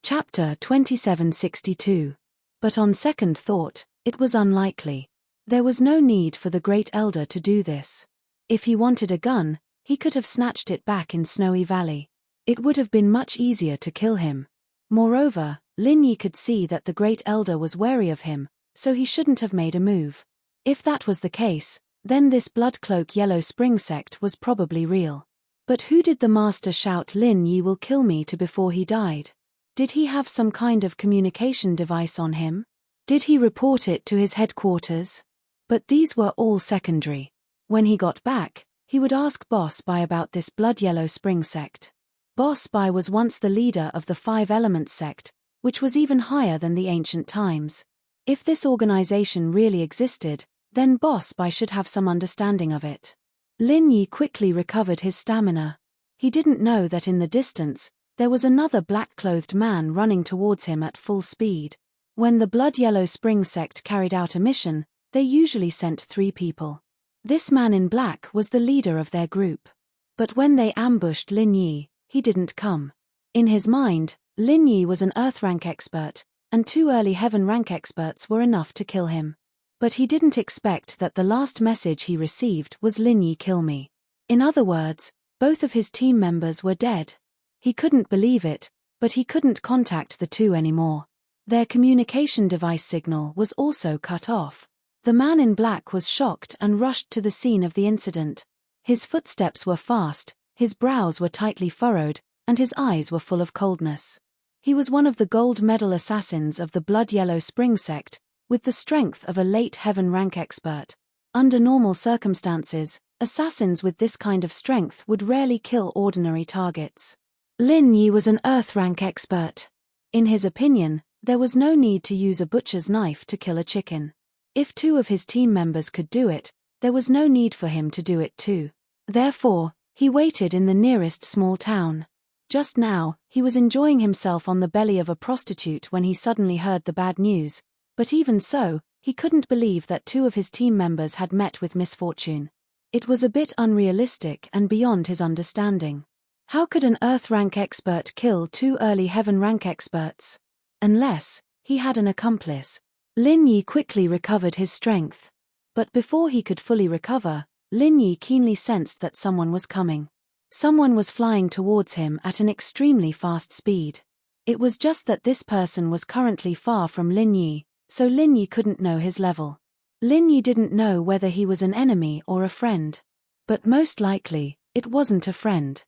Chapter 2762. But on second thought, it was unlikely. There was no need for the Great Elder to do this. If he wanted a gun, he could have snatched it back in Snowy Valley. It would have been much easier to kill him. Moreover, Lin Yi could see that the Great Elder was wary of him, so he shouldn't have made a move. If that was the case, then this Bloodcloak Yellow Spring sect was probably real. But who did the master shout "Lin Yi will kill me" to before he died? Did he have some kind of communication device on him? Did he report it to his headquarters? But these were all secondary. When he got back, he would ask Boss Bai about this Blood Yellow Spring sect. Boss Bai was once the leader of the 5 Elements sect, which was even higher than the ancient times. If this organization really existed, then Boss Bai should have some understanding of it. Lin Yi quickly recovered his stamina. He didn't know that in the distance, there was another black-clothed man running towards him at full speed. When the Blood Yellow Spring sect carried out a mission, they usually sent 3 people. This man in black was the leader of their group. But when they ambushed Lin Yi, he didn't come. In his mind, Lin Yi was an Earth rank expert, and 2 early Heaven rank experts were enough to kill him. But he didn't expect that the last message he received was "Lin Yi kill me." In other words, both of his team members were dead. He couldn't believe it, but he couldn't contact the 2 anymore. Their communication device signal was also cut off. The man in black was shocked and rushed to the scene of the incident. His footsteps were fast, his brows were tightly furrowed, and his eyes were full of coldness. He was one of the gold medal assassins of the Blood Yellow Spring sect, with the strength of a late Heaven rank expert. Under normal circumstances, assassins with this kind of strength would rarely kill ordinary targets. Lin Yi was an Earth rank expert. In his opinion, there was no need to use a butcher's knife to kill a chicken. If 2 of his team members could do it, there was no need for him to do it too. Therefore, he waited in the nearest small town. Just now, he was enjoying himself on the belly of a prostitute when he suddenly heard the bad news, but even so, he couldn't believe that 2 of his team members had met with misfortune. It was a bit unrealistic and beyond his understanding. How could an Earth rank expert kill 2 early Heaven rank experts? Unless he had an accomplice. Lin Yi quickly recovered his strength. But before he could fully recover, Lin Yi keenly sensed that someone was coming. Someone was flying towards him at an extremely fast speed. It was just that this person was currently far from Lin Yi, so Lin Yi couldn't know his level. Lin Yi didn't know whether he was an enemy or a friend. But most likely, it wasn't a friend.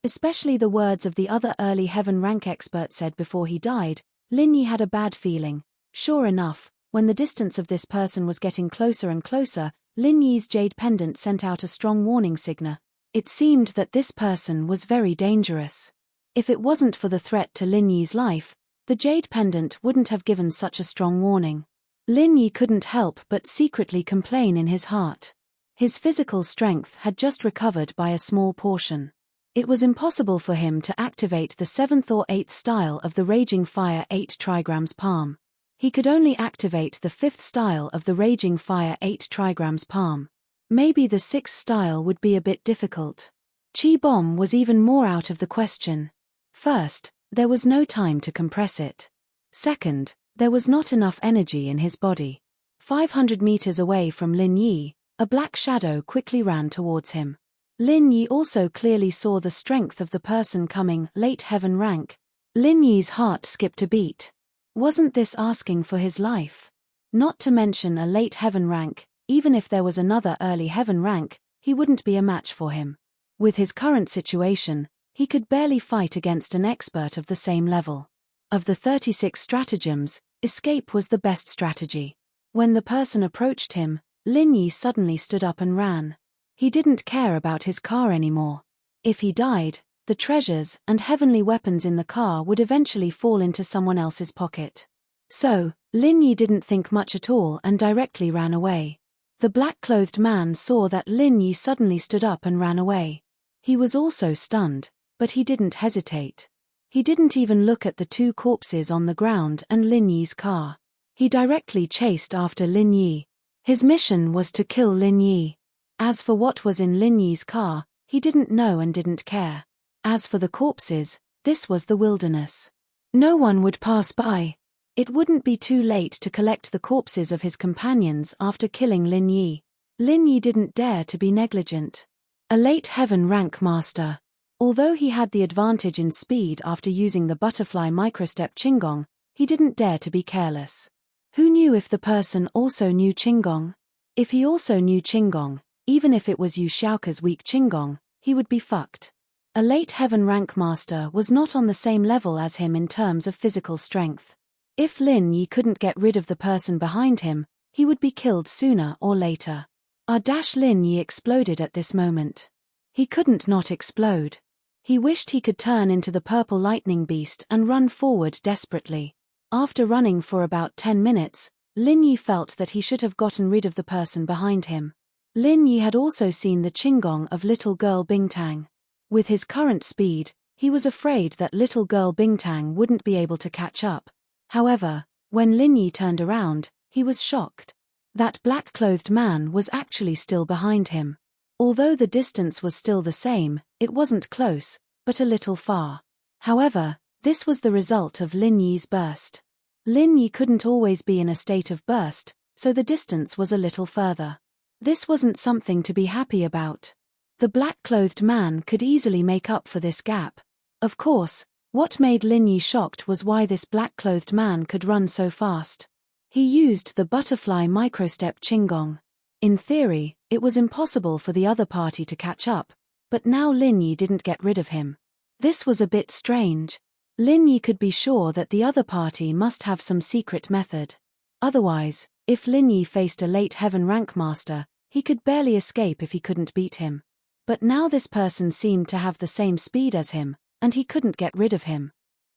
Especially the words of the other early heaven rank expert said before he died. Lin Yi had a bad feeling. Sure enough, when the distance of this person was getting closer and closer, Lin Yi's jade pendant sent out a strong warning signal. It seemed that this person was very dangerous. If it wasn't for the threat to Lin Yi's life, the jade pendant wouldn't have given such a strong warning. Lin Yi couldn't help but secretly complain in his heart. His physical strength had just recovered by a small portion. It was impossible for him to activate the 7th or 8th style of the Raging Fire 8 trigrams palm. He could only activate the 5th style of the Raging Fire 8 trigrams palm. Maybe the 6th style would be a bit difficult. Chi bomb was even more out of the question. First, there was no time to compress it. Second, there was not enough energy in his body. 500 meters away from Lin Yi, a black shadow quickly ran towards him. Lin Yi also clearly saw the strength of the person coming, late heaven rank. Lin Yi's heart skipped a beat. Wasn't this asking for his life? Not to mention a late heaven rank, even if there was another early heaven rank, he wouldn't be a match for him. With his current situation, he could barely fight against an expert of the same level. Of the 36 stratagems, escape was the best strategy. When the person approached him, Lin Yi suddenly stood up and ran. He didn't care about his car anymore. If he died, the treasures and heavenly weapons in the car would eventually fall into someone else's pocket. So, Lin Yi didn't think much at all and directly ran away. The black-clothed man saw that Lin Yi suddenly stood up and ran away. He was also stunned, but he didn't hesitate. He didn't even look at the 2 corpses on the ground and Lin Yi's car. He directly chased after Lin Yi. His mission was to kill Lin Yi. As for what was in Lin Yi's car, he didn't know and didn't care. As for the corpses, this was the wilderness. No one would pass by. It wouldn't be too late to collect the corpses of his companions after killing Lin Yi. Lin Yi didn't dare to be negligent. A late heaven rank master. Although he had the advantage in speed after using the butterfly microstep Qinggong, he didn't dare to be careless. Who knew if the person also knew Qinggong? If he also knew Qinggong, even if it was Yu Xiaoke's weak Qinggong, he would be fucked. A late heaven rank master was not on the same level as him in terms of physical strength. If Lin Yi couldn't get rid of the person behind him, he would be killed sooner or later. Lin Yi exploded at this moment. He couldn't not explode. He wished he could turn into the purple lightning beast and run forward desperately. After running for about 10 minutes, Lin Yi felt that he should have gotten rid of the person behind him. Lin Yi had also seen the Qinggong of little girl Bingtang. With his current speed, he was afraid that little girl Bingtang wouldn't be able to catch up. However, when Lin Yi turned around, he was shocked. That black-clothed man was actually still behind him. Although the distance was still the same, it wasn't close, but a little far. However, this was the result of Lin Yi's burst. Lin Yi couldn't always be in a state of burst, so the distance was a little further. This wasn't something to be happy about. The black-clothed man could easily make up for this gap. Of course, what made Lin Yi shocked was why this black-clothed man could run so fast. He used the butterfly microstep Qinggong. In theory, it was impossible for the other party to catch up, but now Lin Yi didn't get rid of him. This was a bit strange. Lin Yi could be sure that the other party must have some secret method. Otherwise, if Lin Yi faced a late heaven rank master, he could barely escape if he couldn't beat him. But now this person seemed to have the same speed as him, and he couldn't get rid of him.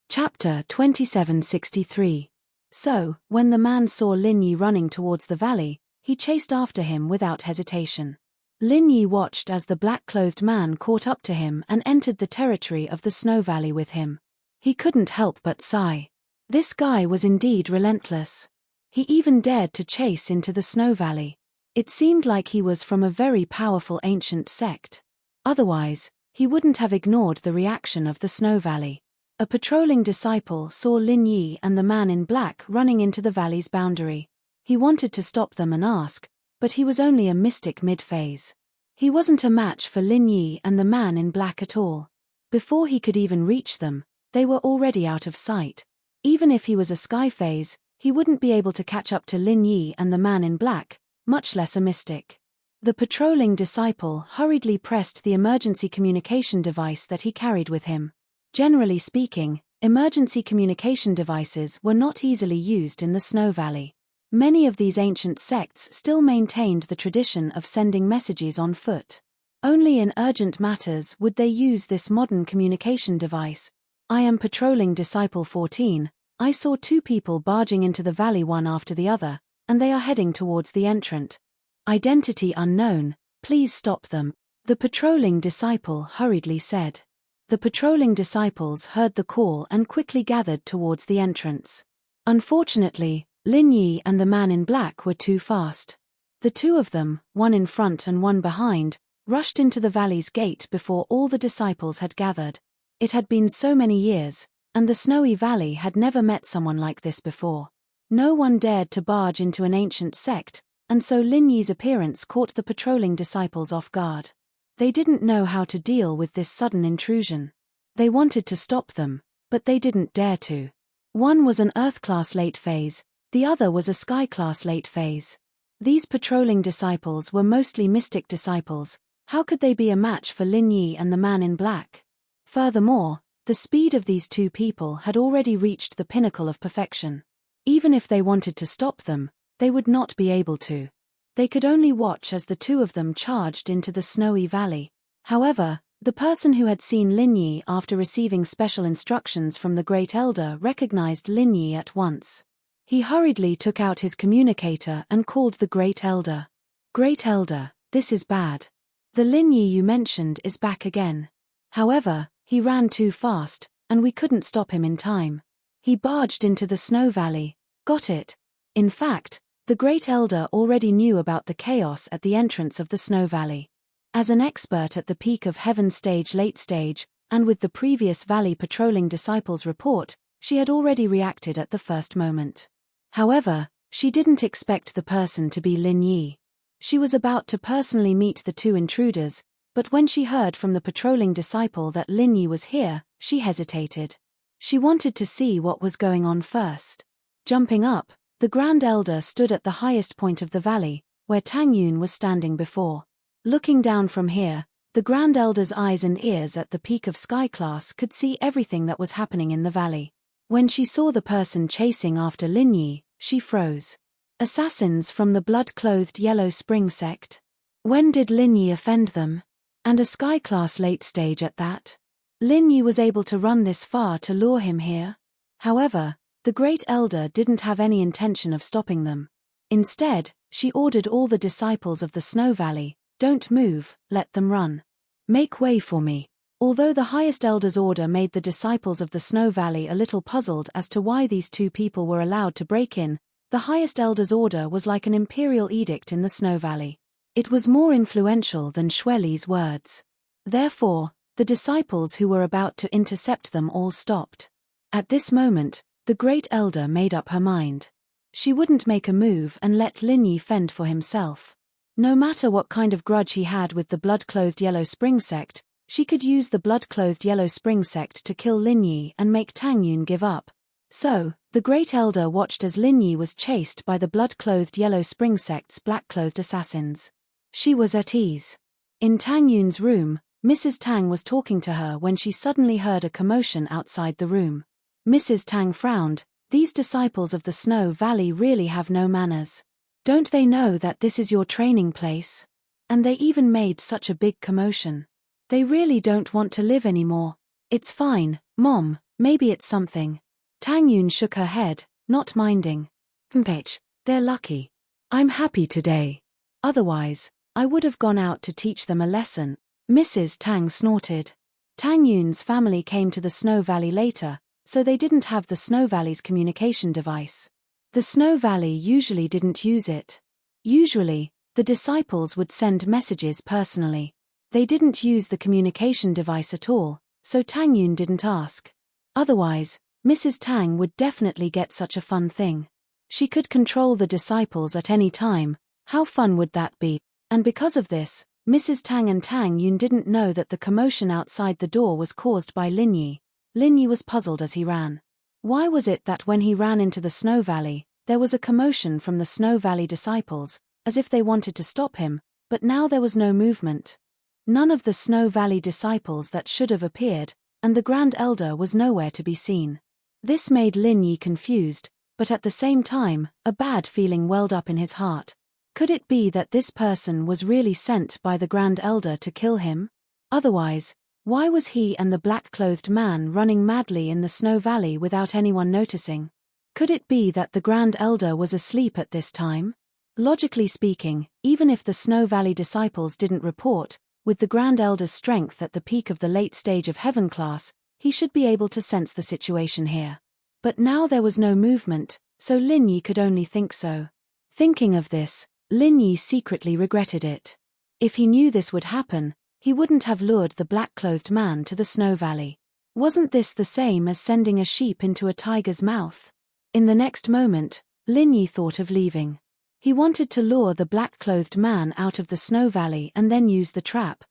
Chapter 2763. So, when the man saw Lin Yi running towards the valley, he chased after him without hesitation. Lin Yi watched as the black-clothed man caught up to him and entered the territory of the snow valley with him. He couldn't help but sigh. This guy was indeed relentless. He even dared to chase into the snow valley. It seemed like he was from a very powerful ancient sect. Otherwise, he wouldn't have ignored the reaction of the snow valley. A patrolling disciple saw Lin Yi and the man in black running into the valley's boundary. He wanted to stop them and ask, but he was only a mystic mid-phase. He wasn't a match for Lin Yi and the man in black at all. Before he could even reach them, they were already out of sight. Even if he was a sky phase, he wouldn't be able to catch up to Lin Yi and the man in black, much less a mystic. The patrolling disciple hurriedly pressed the emergency communication device that he carried with him. Generally speaking, emergency communication devices were not easily used in the Snow Valley. Many of these ancient sects still maintained the tradition of sending messages on foot. Only in urgent matters would they use this modern communication device. I am patrolling Disciple 14. I saw two people barging into the valley one after the other, and they are heading towards the entrant. Identity unknown, please stop them, the patrolling disciple hurriedly said. The patrolling disciples heard the call and quickly gathered towards the entrance. Unfortunately, Lin Yi and the man in black were too fast. The two of them, one in front and one behind, rushed into the valley's gate before all the disciples had gathered. It had been so many years, and the snowy valley had never met someone like this before. No one dared to barge into an ancient sect, and so Lin Yi's appearance caught the patrolling disciples off guard. They didn't know how to deal with this sudden intrusion. They wanted to stop them, but they didn't dare to. One was an Earth-class late phase, the other was a Sky-class late phase. These patrolling disciples were mostly mystic disciples. How could they be a match for Lin Yi and the man in black? Furthermore, the speed of these two people had already reached the pinnacle of perfection. Even if they wanted to stop them, they would not be able to. They could only watch as the two of them charged into the snowy valley. However, the person who had seen Lin Yi after receiving special instructions from the Great Elder recognized Lin Yi at once. He hurriedly took out his communicator and called the Great Elder. Great Elder, this is bad. The Lin Yi you mentioned is back again. However, he ran too fast, and we couldn't stop him in time. He barged into the Snow Valley. Got it. In fact, the Great Elder already knew about the chaos at the entrance of the Snow Valley. As an expert at the peak of Heaven stage late stage, and with the previous Valley patrolling disciples report, she had already reacted at the first moment. However, she didn't expect the person to be Lin Yi. She was about to personally meet the two intruders, but when she heard from the patrolling disciple that Lin Yi was here, she hesitated. She wanted to see what was going on first. Jumping up, the Grand Elder stood at the highest point of the valley, where Tang Yun was standing before. Looking down from here, the Grand Elder's eyes and ears at the peak of Sky Class could see everything that was happening in the valley. When she saw the person chasing after Lin Yi, she froze. Assassins from the blood-clothed Yellow Spring sect. When did Lin Yi offend them? And a Sky Class late stage at that? Lin Yi was able to run this far to lure him here? However, the Great Elder didn't have any intention of stopping them. Instead, she ordered all the disciples of the Snow Valley, don't move, let them run. Make way for me. Although the highest Elder's order made the disciples of the Snow Valley a little puzzled as to why these two people were allowed to break in, the highest Elder's order was like an imperial edict in the Snow Valley. It was more influential than Xueli's words. Therefore, the disciples who were about to intercept them all stopped. At this moment, the Great Elder made up her mind. She wouldn't make a move and let Lin Yi fend for himself. No matter what kind of grudge he had with the blood-clothed Yellow Spring sect, she could use the blood-clothed Yellow Spring sect to kill Lin Yi and make Tang Yun give up. So, the Great Elder watched as Lin Yi was chased by the blood-clothed Yellow Spring sect's black-clothed assassins. She was at ease. In Tang Yun's room, Mrs. Tang was talking to her when she suddenly heard a commotion outside the room. Mrs. Tang frowned. These disciples of the Snow Valley really have no manners. Don't they know that this is your training place? And they even made such a big commotion. They really don't want to live anymore. It's fine, Mom, maybe it's something. Tang Yun shook her head, not minding. Mpech, they're lucky. I'm happy today. Otherwise, I would have gone out to teach them a lesson. Mrs. Tang snorted. Tang Yun's family came to the Snow Valley later, so they didn't have the Snow Valley's communication device. The Snow Valley usually didn't use it. Usually, the disciples would send messages personally. They didn't use the communication device at all, so Tang Yun didn't ask. Otherwise, Mrs. Tang would definitely get such a fun thing. She could control the disciples at any time. How fun would that be? And because of this, Mrs. Tang and Tang Yun didn't know that the commotion outside the door was caused by Lin Yi. Lin Yi was puzzled as he ran. Why was it that when he ran into the Snow Valley, there was a commotion from the Snow Valley disciples, as if they wanted to stop him, But now there was no movement. None of the Snow Valley disciples that should have appeared, and the Grand Elder was nowhere to be seen. This made Lin Yi confused, but at the same time, a bad feeling welled up in his heart. Could it be that this person was really sent by the Grand Elder to kill him? Otherwise, why was he and the black-clothed man running madly in the Snow Valley without anyone noticing? Could it be that the Grand Elder was asleep at this time? Logically speaking, even if the Snow Valley disciples didn't report, with the Grand Elder's strength at the peak of the late stage of heaven class, he should be able to sense the situation here. But now there was no movement, so Lin Yi could only think so. Thinking of this, Lin Yi secretly regretted it. If he knew this would happen, he wouldn't have lured the black-clothed man to the Snow Valley. Wasn't this the same as sending a sheep into a tiger's mouth? In the next moment, Lin Yi thought of leaving. He wanted to lure the black-clothed man out of the Snow Valley and then use the trap.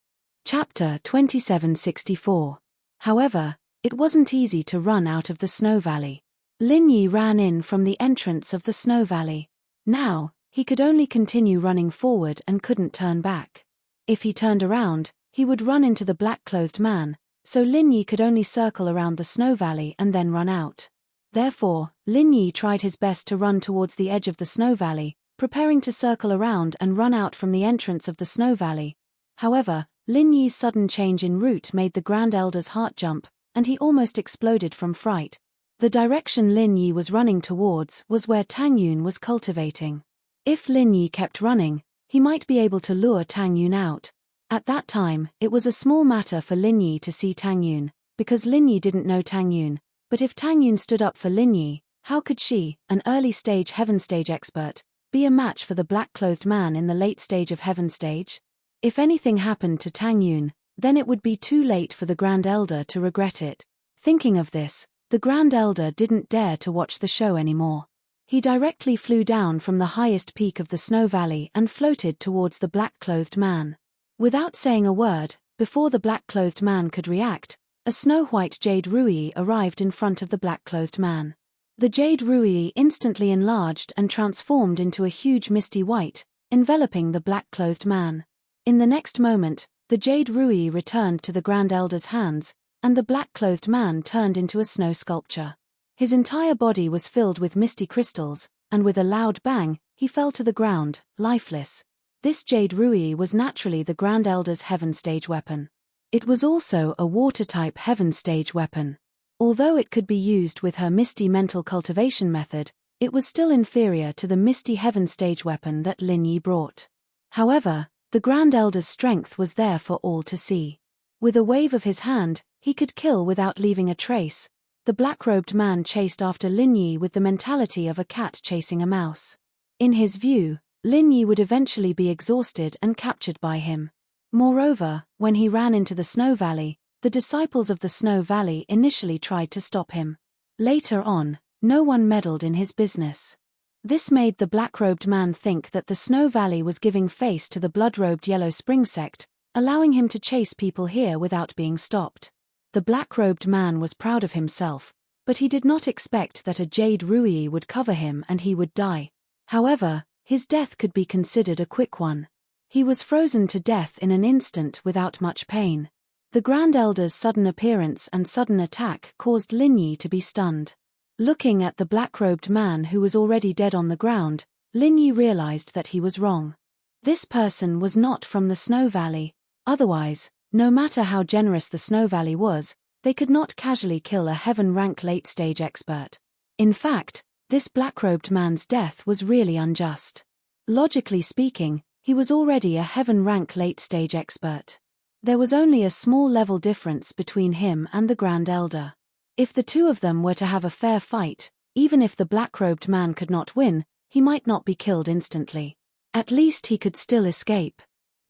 Chapter 2764. However, it wasn't easy to run out of the Snow Valley. Lin Yi ran in from the entrance of the Snow Valley. Now, he could only continue running forward and couldn't turn back. If he turned around, he would run into the black-clothed man, so Lin Yi could only circle around the Snow Valley and then run out. Therefore, Lin Yi tried his best to run towards the edge of the Snow Valley, preparing to circle around and run out from the entrance of the Snow Valley. However, Lin Yi's sudden change in route made the Grand Elder's heart jump, and he almost exploded from fright. The direction Lin Yi was running towards was where Tang Yun was cultivating. If Lin Yi kept running, he might be able to lure Tang Yun out. At that time, it was a small matter for Lin Yi to see Tang Yun, because Lin Yi didn't know Tang Yun. But if Tang Yun stood up for Lin Yi, how could she, an early-stage heaven stage expert, be a match for the black-clothed man in the late stage of heaven stage? If anything happened to Tang Yun, then it would be too late for the Grand Elder to regret it. Thinking of this, the Grand Elder didn't dare to watch the show anymore. He directly flew down from the highest peak of the Snow Valley and floated towards the black-clothed man. Without saying a word, before the black-clothed man could react, a snow-white jade ruyi arrived in front of the black-clothed man. The jade ruyi instantly enlarged and transformed into a huge misty white, enveloping the black-clothed man. In the next moment, the jade ruyi returned to the Grand Elder's hands, and the black-clothed man turned into a snow sculpture. His entire body was filled with misty crystals, and with a loud bang, he fell to the ground, lifeless. This jade ruyi was naturally the Grand Elder's heaven stage weapon. It was also a water-type heaven stage weapon. Although it could be used with her misty mental cultivation method, it was still inferior to the misty heaven stage weapon that Lin Yi brought. However, the Grand Elder's strength was there for all to see. With a wave of his hand, he could kill without leaving a trace. The black-robed man chased after Lin Yi with the mentality of a cat chasing a mouse. In his view, Lin Yi would eventually be exhausted and captured by him. Moreover, when he ran into the Snow Valley, the disciples of the Snow Valley initially tried to stop him. Later on, no one meddled in his business. This made the black-robed man think that the Snow Valley was giving face to the blood-robed Yellow Spring sect, allowing him to chase people here without being stopped. The black-robed man was proud of himself, but he did not expect that a jade ruyi would cover him and he would die. However, his death could be considered a quick one. He was frozen to death in an instant without much pain. The Grand Elder's sudden appearance and sudden attack caused Lin Yi to be stunned. Looking at the black-robed man who was already dead on the ground, Lin Yi realized that he was wrong. This person was not from the Snow Valley. Otherwise, no matter how generous the Snow Valley was, they could not casually kill a heaven-rank late-stage expert. In fact, this black-robed man's death was really unjust. Logically speaking, he was already a heaven-rank late-stage expert. There was only a small level difference between him and the Grand Elder. If the two of them were to have a fair fight, even if the black-robed man could not win, he might not be killed instantly. At least he could still escape.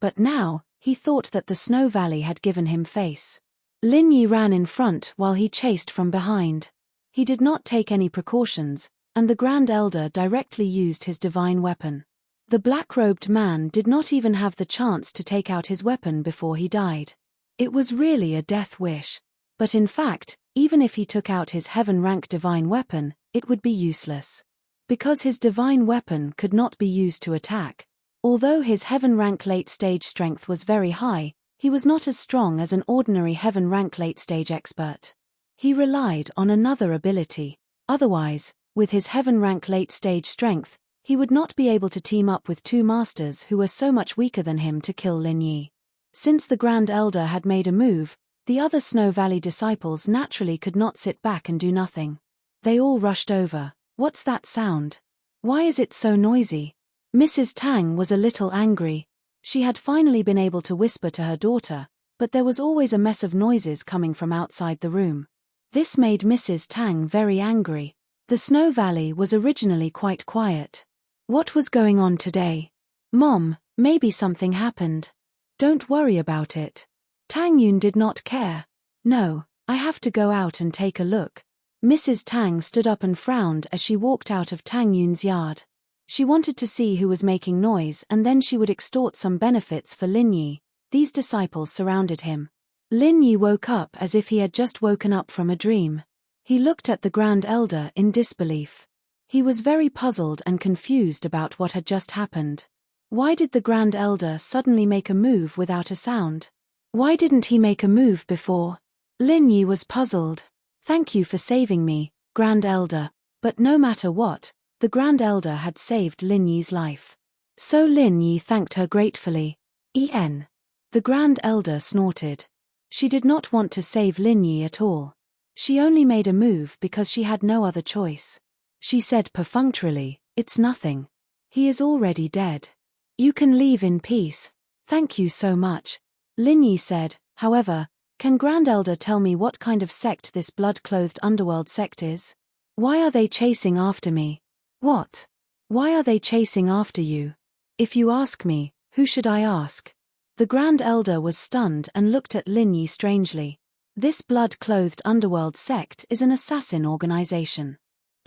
But now, he thought that the Snow Valley had given him face. Lin Yi ran in front while he chased from behind. He did not take any precautions, and the Grand Elder directly used his divine weapon. The black-robed man did not even have the chance to take out his weapon before he died. It was really a death wish. But in fact, even if he took out his heaven-rank divine weapon, it would be useless. Because his divine weapon could not be used to attack. Although his heaven rank late stage strength was very high, he was not as strong as an ordinary heaven rank late stage expert. He relied on another ability. Otherwise, with his heaven rank late stage strength, he would not be able to team up with two masters who were so much weaker than him to kill Lin Yi. Since the Grand Elder had made a move, the other Snow Valley disciples naturally could not sit back and do nothing. They all rushed over. What's that sound? Why is it so noisy? Mrs. Tang was a little angry. She had finally been able to whisper to her daughter, but there was always a mess of noises coming from outside the room. This made Mrs. Tang very angry. The Snow Valley was originally quite quiet. What was going on today? Mom, maybe something happened. Don't worry about it. Tang Yun did not care. No, I have to go out and take a look. Mrs. Tang stood up and frowned as she walked out of Tang Yun's yard. She wanted to see who was making noise and then she would extort some benefits for Lin Yi. These disciples surrounded him. Lin Yi woke up as if he had just woken up from a dream. He looked at the Grand Elder in disbelief. He was very puzzled and confused about what had just happened. Why did the Grand Elder suddenly make a move without a sound? Why didn't he make a move before? Lin Yi was puzzled. Thank you for saving me, Grand Elder. But no matter what, the Grand Elder had saved Lin Yi's life. So Lin Yi thanked her gratefully. The Grand Elder snorted. She did not want to save Lin Yi at all. She only made a move because she had no other choice. She said perfunctorily, "It's nothing. He is already dead. You can leave in peace. Thank you so much." Lin Yi said, "However, can Grand Elder tell me what kind of sect this blood-clothed underworld sect is? Why are they chasing after me?" "What? Why are they chasing after you? If you ask me, who should I ask?" The Grand Elder was stunned and looked at Lin Yi strangely. This blood-clothed underworld sect is an assassin organization.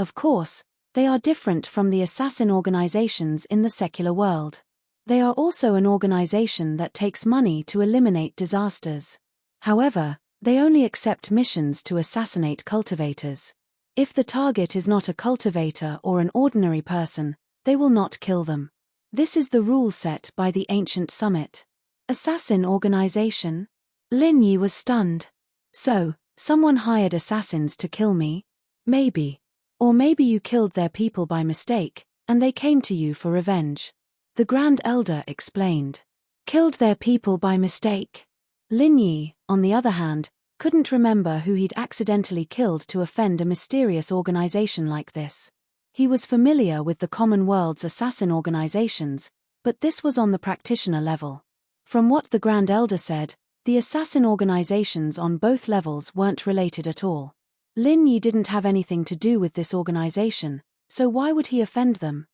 Of course, they are different from the assassin organizations in the secular world. They are also an organization that takes money to eliminate disasters. However, they only accept missions to assassinate cultivators. If the target is not a cultivator or an ordinary person, they will not kill them. This is the rule set by the Ancient Summit. Assassin organization? Lin Yi was stunned. So, someone hired assassins to kill me? Maybe. Or maybe you killed their people by mistake, and they came to you for revenge. The Grand Elder explained. Killed their people by mistake. Lin Yi, on the other hand, couldn't remember who he'd accidentally killed to offend a mysterious organization like this. He was familiar with the common world's assassin organizations, but this was on the practitioner level. From what the Grand Elder said, the assassin organizations on both levels weren't related at all. Lin Yi didn't have anything to do with this organization, so why would he offend them?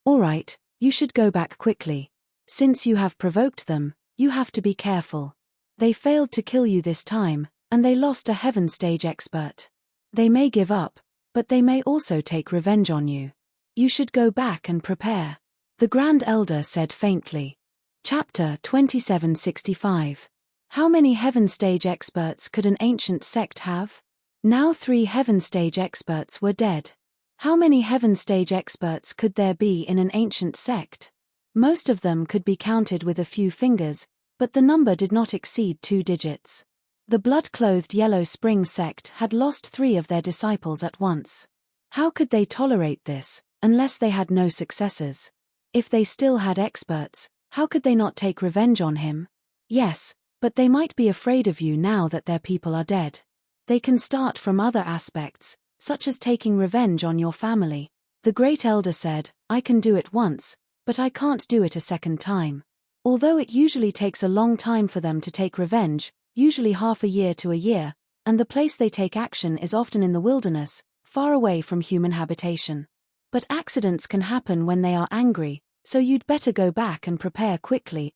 Alright, you should go back quickly. Since you have provoked them, you have to be careful. They failed to kill you this time, and they lost a heaven stage expert. They may give up, but they may also take revenge on you. You should go back and prepare. The Grand Elder said faintly. Chapter 2765. How many heaven stage experts could an ancient sect have? Now 3 heaven stage experts were dead. How many heaven stage experts could there be in an ancient sect? Most of them could be counted with a few fingers, but the number did not exceed 2 digits. The blood-clothed Yellow Spring sect had lost 3 of their disciples at once. How could they tolerate this, unless they had no successors? If they still had experts, how could they not take revenge on him? Yes, but they might be afraid of you now that their people are dead. They can start from other aspects, such as taking revenge on your family. The Great Elder said, I can do it once, but I can't do it a second time. Although it usually takes a long time for them to take revenge, usually half a year to a year, and the place they take action is often in the wilderness, far away from human habitation. But accidents can happen when they are angry, so you'd better go back and prepare quickly.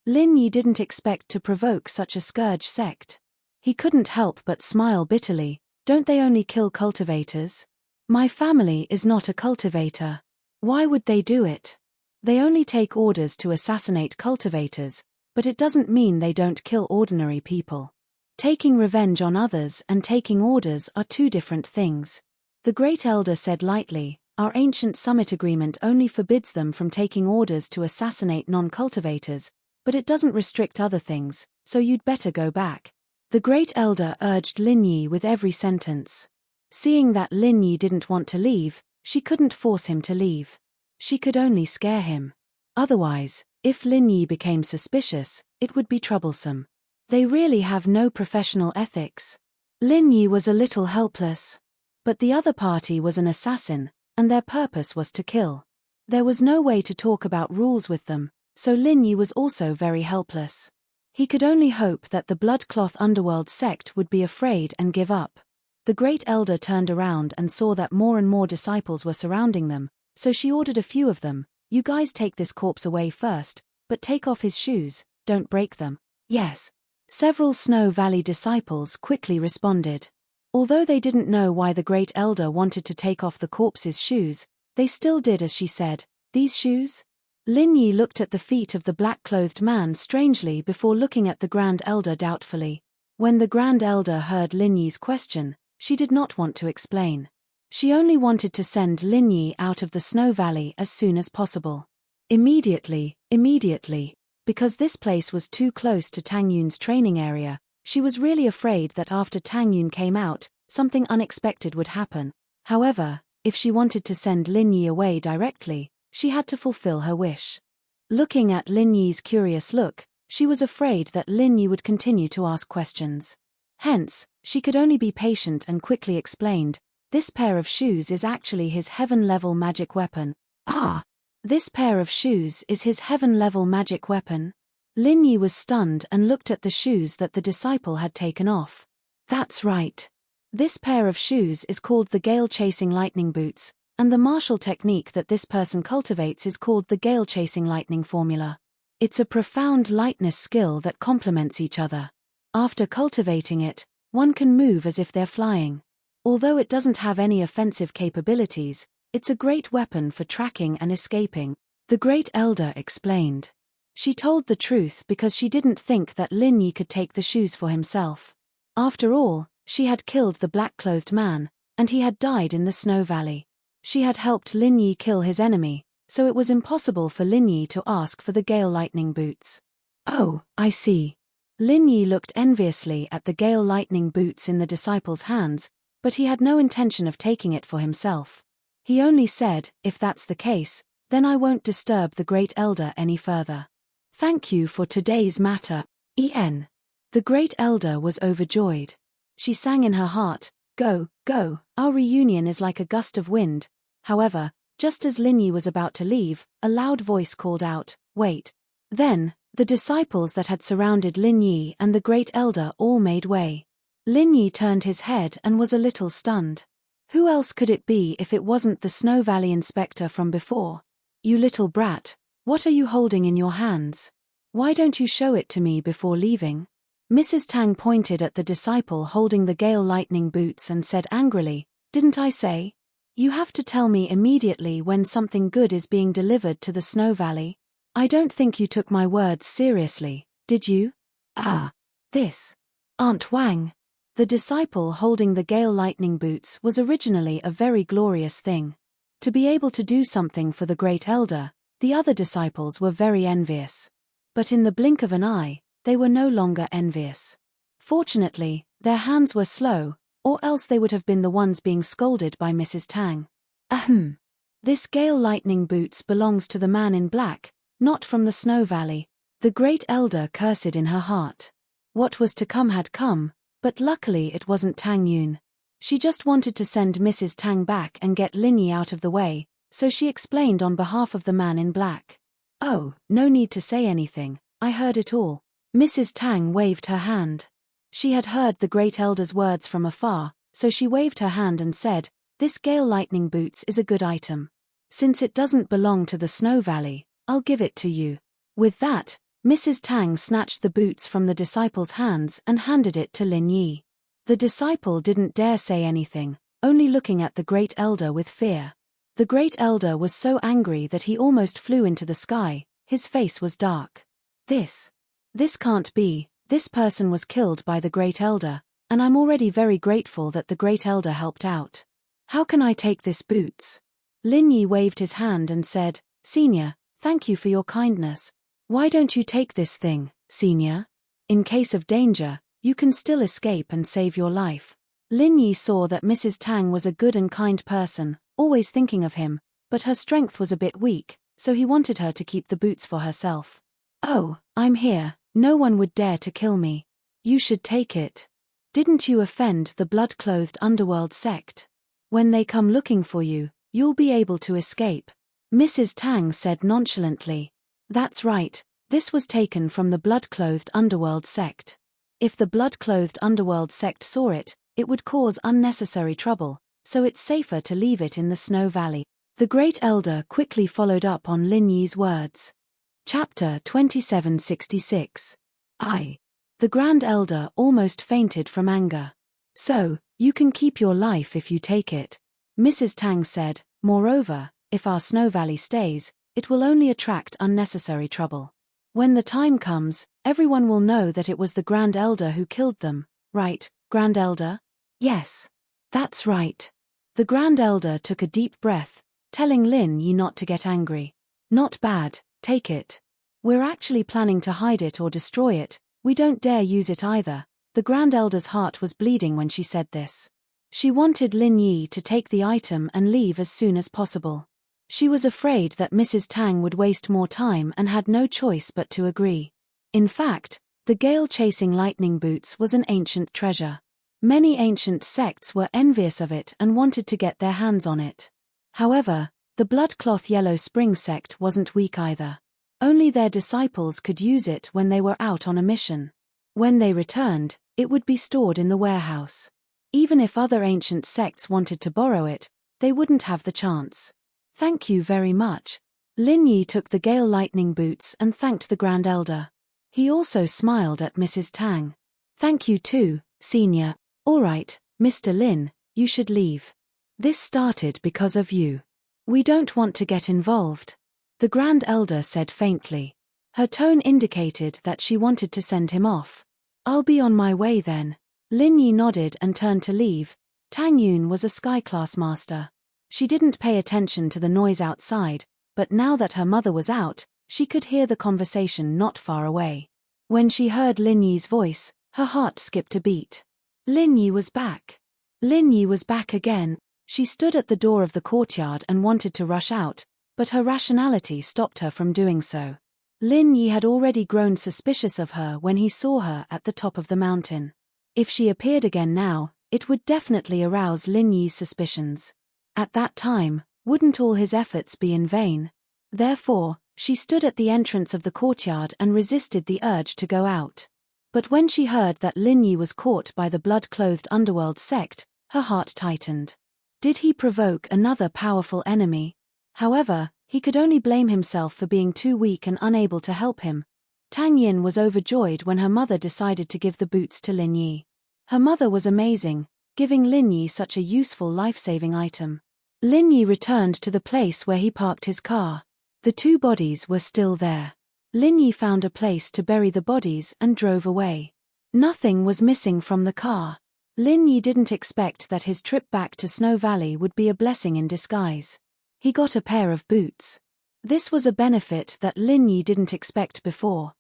Lin Yi didn't expect to provoke such a scourge sect. He couldn't help but smile bitterly. Don't they only kill cultivators? My family is not a cultivator. Why would they do it? They only take orders to assassinate cultivators, but it doesn't mean they don't kill ordinary people. Taking revenge on others and taking orders are 2 different things. The Great Elder said lightly, Our ancient summit agreement only forbids them from taking orders to assassinate non-cultivators, but it doesn't restrict other things, so you'd better go back. The Great Elder urged Lin Yi with every sentence. Seeing that Lin Yi didn't want to leave, she couldn't force him to leave. She could only scare him. Otherwise, if Lin Yi became suspicious, it would be troublesome. They really have no professional ethics. Lin Yi was a little helpless. But the other party was an assassin, and their purpose was to kill. There was no way to talk about rules with them, so Lin Yi was also very helpless. He could only hope that the Bloodcloth Underworld sect would be afraid and give up. The Great Elder turned around and saw that more and more disciples were surrounding them, so she ordered a few of them, "You guys take this corpse away first, but take off his shoes, don't break them." "Yes." Several Snow Valley disciples quickly responded. Although they didn't know why the Great Elder wanted to take off the corpse's shoes, they still did as she said. "These shoes?" Lin Yi looked at the feet of the black-clothed man strangely before looking at the Grand Elder doubtfully. When the Grand Elder heard Lin Yi's question, she did not want to explain. She only wanted to send Lin Yi out of the Snow Valley as soon as possible. Immediately, because this place was too close to Tang Yun's training area. She was really afraid that after Tang Yun came out, something unexpected would happen. However, if she wanted to send Lin Yi away directly, she had to fulfill her wish. Looking at Lin Yi's curious look, she was afraid that Lin Yi would continue to ask questions. Hence, she could only be patient and quickly explained, "This pair of shoes is actually his heaven-level magic weapon." "Ah! This pair of shoes is his heaven-level magic weapon?" Lin Yi was stunned and looked at the shoes that the disciple had taken off. "That's right. This pair of shoes is called the Gale-Chasing Lightning Boots, and the martial technique that this person cultivates is called the Gale-Chasing Lightning Formula. It's a profound lightness skill that complements each other. After cultivating it, one can move as if they're flying. Although it doesn't have any offensive capabilities, it's a great weapon for tracking and escaping," the Great Elder explained. She told the truth because she didn't think that Lin Yi could take the shoes for himself. After all, she had killed the black-clothed man, and he had died in the Snow Valley. She had helped Lin Yi kill his enemy, so it was impossible for Lin Yi to ask for the Gale Lightning Boots. "Oh, I see." Lin Yi looked enviously at the Gale Lightning Boots in the disciple's hands, but he had no intention of taking it for himself. He only said, "If that's the case, then I won't disturb the Great Elder any further. Thank you for today's matter, En." The Great Elder was overjoyed. She sang in her heart, "Go, go, our reunion is like a gust of wind." However, just as Lin Yi was about to leave, a loud voice called out, "Wait." Then, the disciples that had surrounded Lin Yi and the Great Elder all made way. Lin Yi turned his head and was a little stunned. Who else could it be if it wasn't the Snow Valley inspector from before? "You little brat, what are you holding in your hands? Why don't you show it to me before leaving?" Mrs. Tang pointed at the disciple holding the Gale Lightning Boots and said angrily, "Didn't I say? You have to tell me immediately when something good is being delivered to the Snow Valley. I don't think you took my words seriously, did you?" "Ah, this. Aunt Wang." The disciple holding the Gale Lightning Boots was originally a very glorious thing. To be able to do something for the Great Elder, the other disciples were very envious. But in the blink of an eye, they were no longer envious. Fortunately, their hands were slow, or else they would have been the ones being scolded by Mrs. Tang. "Ahem. This Gale Lightning Boots belongs to the man in black, not from the Snow Valley." The Great Elder cursed in her heart. What was to come had come, but luckily it wasn't Tang Yun. She just wanted to send Mrs. Tang back and get Lin Yi out of the way, so she explained on behalf of the man in black. "Oh, no need to say anything, I heard it all." Mrs. Tang waved her hand. She had heard the Great Elder's words from afar, so she waved her hand and said, "This Gale Lightning Boots is a good item. Since it doesn't belong to the Snow Valley, I'll give it to you." With that, Mrs. Tang snatched the boots from the disciple's hands and handed it to Lin Yi. The disciple didn't dare say anything, only looking at the Great Elder with fear. The Great Elder was so angry that he almost flew into the sky. His face was dark. This can't be. This person was killed by the Great Elder, and I'm already very grateful that the Great Elder helped out. How can I take this boots?" Lin Yi waved his hand and said, "Senior, thank you for your kindness. Why don't you take this thing, Senior? In case of danger, you can still escape and save your life." Lin Yi saw that Mrs. Tang was a good and kind person, always thinking of him, but her strength was a bit weak, so he wanted her to keep the boots for herself. "Oh, I'm here, no one would dare to kill me. You should take it. Didn't you offend the blood-clothed underworld sect? When they come looking for you, you'll be able to escape," Mrs. Tang said nonchalantly. "That's right, this was taken from the blood-clothed underworld sect. If the blood-clothed underworld sect saw it, it would cause unnecessary trouble, so it's safer to leave it in the Snow Valley." The Great Elder quickly followed up on Lin Yi's words. Chapter 2766. The Grand Elder almost fainted from anger. "So, you can keep your life if you take it," Mrs. Tang said. "Moreover, if our Snow Valley stays, it will only attract unnecessary trouble. When the time comes, everyone will know that it was the Grand Elder who killed them, right, Grand Elder?" "Yes. That's right." The Grand Elder took a deep breath, telling Lin Yi not to get angry. "Not bad, take it. We're actually planning to hide it or destroy it, we don't dare use it either." The Grand Elder's heart was bleeding when she said this. She wanted Lin Yi to take the item and leave as soon as possible. She was afraid that Mrs. Tang would waste more time and had no choice but to agree. In fact, the gale-chasing lightning boots was an ancient treasure. Many ancient sects were envious of it and wanted to get their hands on it. However, the Bloodcloth Yellow Spring sect wasn't weak either. Only their disciples could use it when they were out on a mission. When they returned, it would be stored in the warehouse. Even if other ancient sects wanted to borrow it, they wouldn't have the chance. "Thank you very much." Lin Yi took the Gale Lightning boots and thanked the Grand Elder. He also smiled at Mrs. Tang. "Thank you too, Senior. All right, Mr. Lin, you should leave. This started because of you. We don't want to get involved," the Grand Elder said faintly. Her tone indicated that she wanted to send him off. "I'll be on my way then." Lin Yi nodded and turned to leave. Tang Yun was a sky-class master. She didn't pay attention to the noise outside, but now that her mother was out, she could hear the conversation not far away. When she heard Lin Yi's voice, her heart skipped a beat. Lin Yi was back. Lin Yi was back again. She stood at the door of the courtyard and wanted to rush out, but her rationality stopped her from doing so. Lin Yi had already grown suspicious of her when he saw her at the top of the mountain. If she appeared again now, it would definitely arouse Lin Yi's suspicions. At that time, wouldn't all his efforts be in vain? Therefore, she stood at the entrance of the courtyard and resisted the urge to go out. But when she heard that Lin Yi was caught by the blood-clothed underworld sect, her heart tightened. Did he provoke another powerful enemy? However, he could only blame himself for being too weak and unable to help him. Tang Yin was overjoyed when her mother decided to give the boots to Lin Yi. Her mother was amazing, giving Lin Yi such a useful life-saving item. Lin Yi returned to the place where he parked his car. The two bodies were still there. Lin Yi found a place to bury the bodies and drove away. Nothing was missing from the car. Lin Yi didn't expect that his trip back to Snow Valley would be a blessing in disguise. He got a pair of boots. This was a benefit that Lin Yi didn't expect before.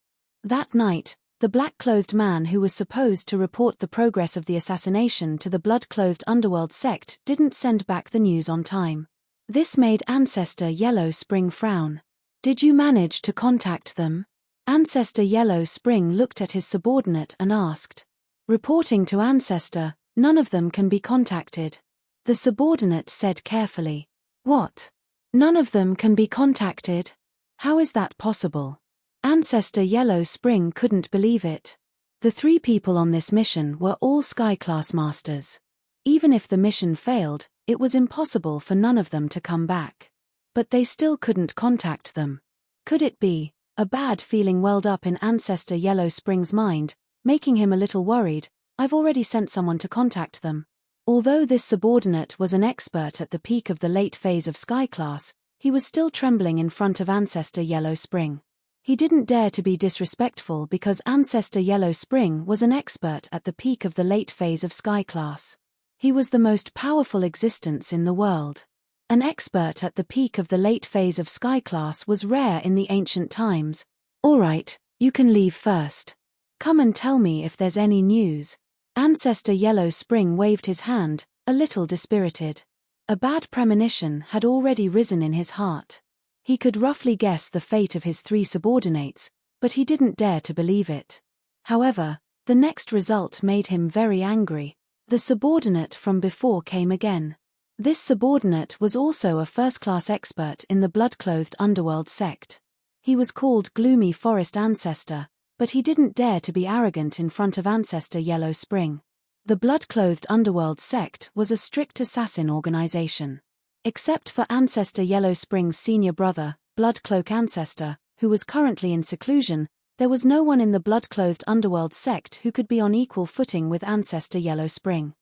That night, the black-clothed man who was supposed to report the progress of the assassination to the blood-clothed underworld sect didn't send back the news on time. This made Ancestor Yellow Spring frown. "Did you manage to contact them?" Ancestor Yellow Spring looked at his subordinate and asked. "Reporting to Ancestor, none of them can be contacted," the subordinate said carefully. "What? None of them can be contacted? How is that possible?" Ancestor Yellow Spring couldn't believe it. The 3 people on this mission were all Sky-class masters. Even if the mission failed, it was impossible for none of them to come back. But they still couldn't contact them. Could it be? A bad feeling welled up in Ancestor Yellow Spring's mind, making him a little worried. "I've already sent someone to contact them." Although this subordinate was an expert at the peak of the late phase of Sky-class, he was still trembling in front of Ancestor Yellow Spring. He didn't dare to be disrespectful because Ancestor Yellow Spring was an expert at the peak of the late phase of Sky-class. He was the most powerful existence in the world. An expert at the peak of the late phase of sky class was rare in the ancient times. All right, you can leave first. Come and tell me if there's any news. Ancestor Yellow Spring waved his hand, a little dispirited. A bad premonition had already risen in his heart. He could roughly guess the fate of his 3 subordinates, but he didn't dare to believe it. However, the next result made him very angry. The subordinate from before came again. This subordinate was also a first-class expert in the blood-clothed underworld sect. He was called Gloomy Forest Ancestor, but he didn't dare to be arrogant in front of Ancestor Yellow Spring. The blood-clothed underworld sect was a strict assassin organization. Except for Ancestor Yellow Spring's senior brother, Bloodcloak Ancestor, who was currently in seclusion, there was no one in the blood-clothed underworld sect who could be on equal footing with Ancestor Yellow Spring.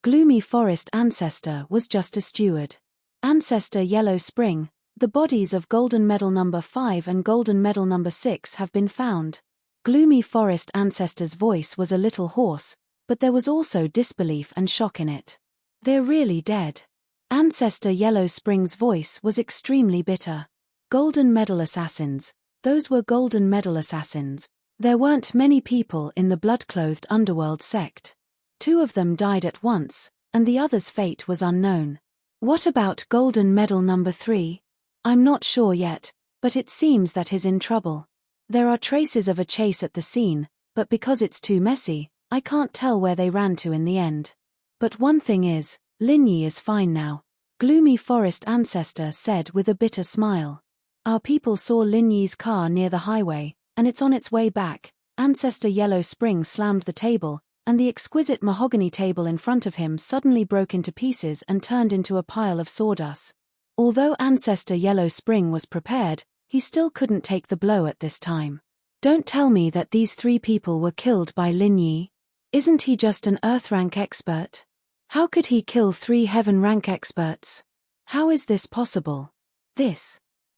Gloomy Forest Ancestor was just a steward. Ancestor Yellow Spring, the bodies of Golden Medal number 5 and Golden Medal number 6 have been found. Gloomy Forest Ancestor's voice was a little hoarse, but there was also disbelief and shock in it. They're really dead. Ancestor Yellow Spring's voice was extremely bitter. Golden Medal assassins. Those were Golden Medal assassins. There weren't many people in the blood-clothed underworld sect. 2 of them died at once, and the other's fate was unknown. What about Golden Medal number 3? I'm not sure yet, but it seems that he's in trouble. There are traces of a chase at the scene, but because it's too messy, I can't tell where they ran to in the end. But one thing is, Lin Yi is fine now. Gloomy Forest Ancestor said with a bitter smile. Our people saw Lin Yi's car near the highway, and it's on its way back. Ancestor Yellow Spring slammed the table, and the exquisite mahogany table in front of him suddenly broke into pieces and turned into a pile of sawdust. Although Ancestor Yellow Spring was prepared, he still couldn't take the blow at this time. Don't tell me that these 3 people were killed by Lin Yi. Isn't he just an Earth rank expert? How could he kill 3 Heaven rank experts? How is this possible?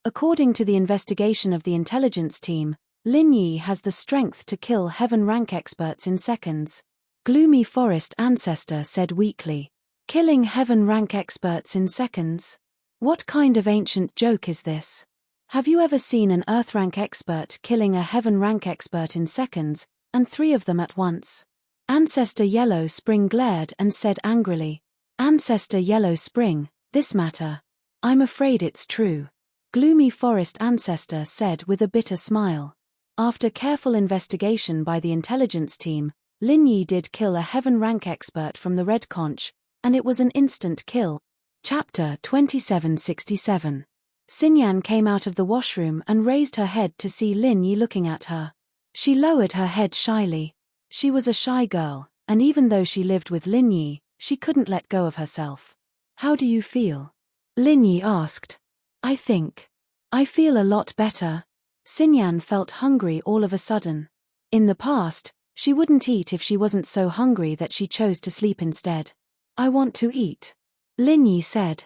According to the investigation of the intelligence team, Lin Yi has the strength to kill Heaven rank experts in seconds. Gloomy Forest Ancestor said weakly. Killing Heaven rank experts in seconds? What kind of ancient joke is this? Have you ever seen an Earth rank expert killing a Heaven rank expert in seconds, and 3 of them at once? Ancestor Yellow Spring glared and said angrily. Ancestor Yellow Spring, this matter. I'm afraid it's true. Gloomy Forest Ancestor said with a bitter smile. After careful investigation by the intelligence team, Lin Yi did kill a Heaven rank expert from the Red Conch, and it was an instant kill. Chapter 2767. Xinyan came out of the washroom and raised her head to see Lin Yi looking at her. She lowered her head shyly. She was a shy girl, and even though she lived with Lin Yi, she couldn't let go of herself. How do you feel? Lin Yi asked. I feel a lot better. Xinyan felt hungry all of a sudden. In the past, she wouldn't eat if she wasn't so hungry that she chose to sleep instead. I want to eat. Lin Yi said.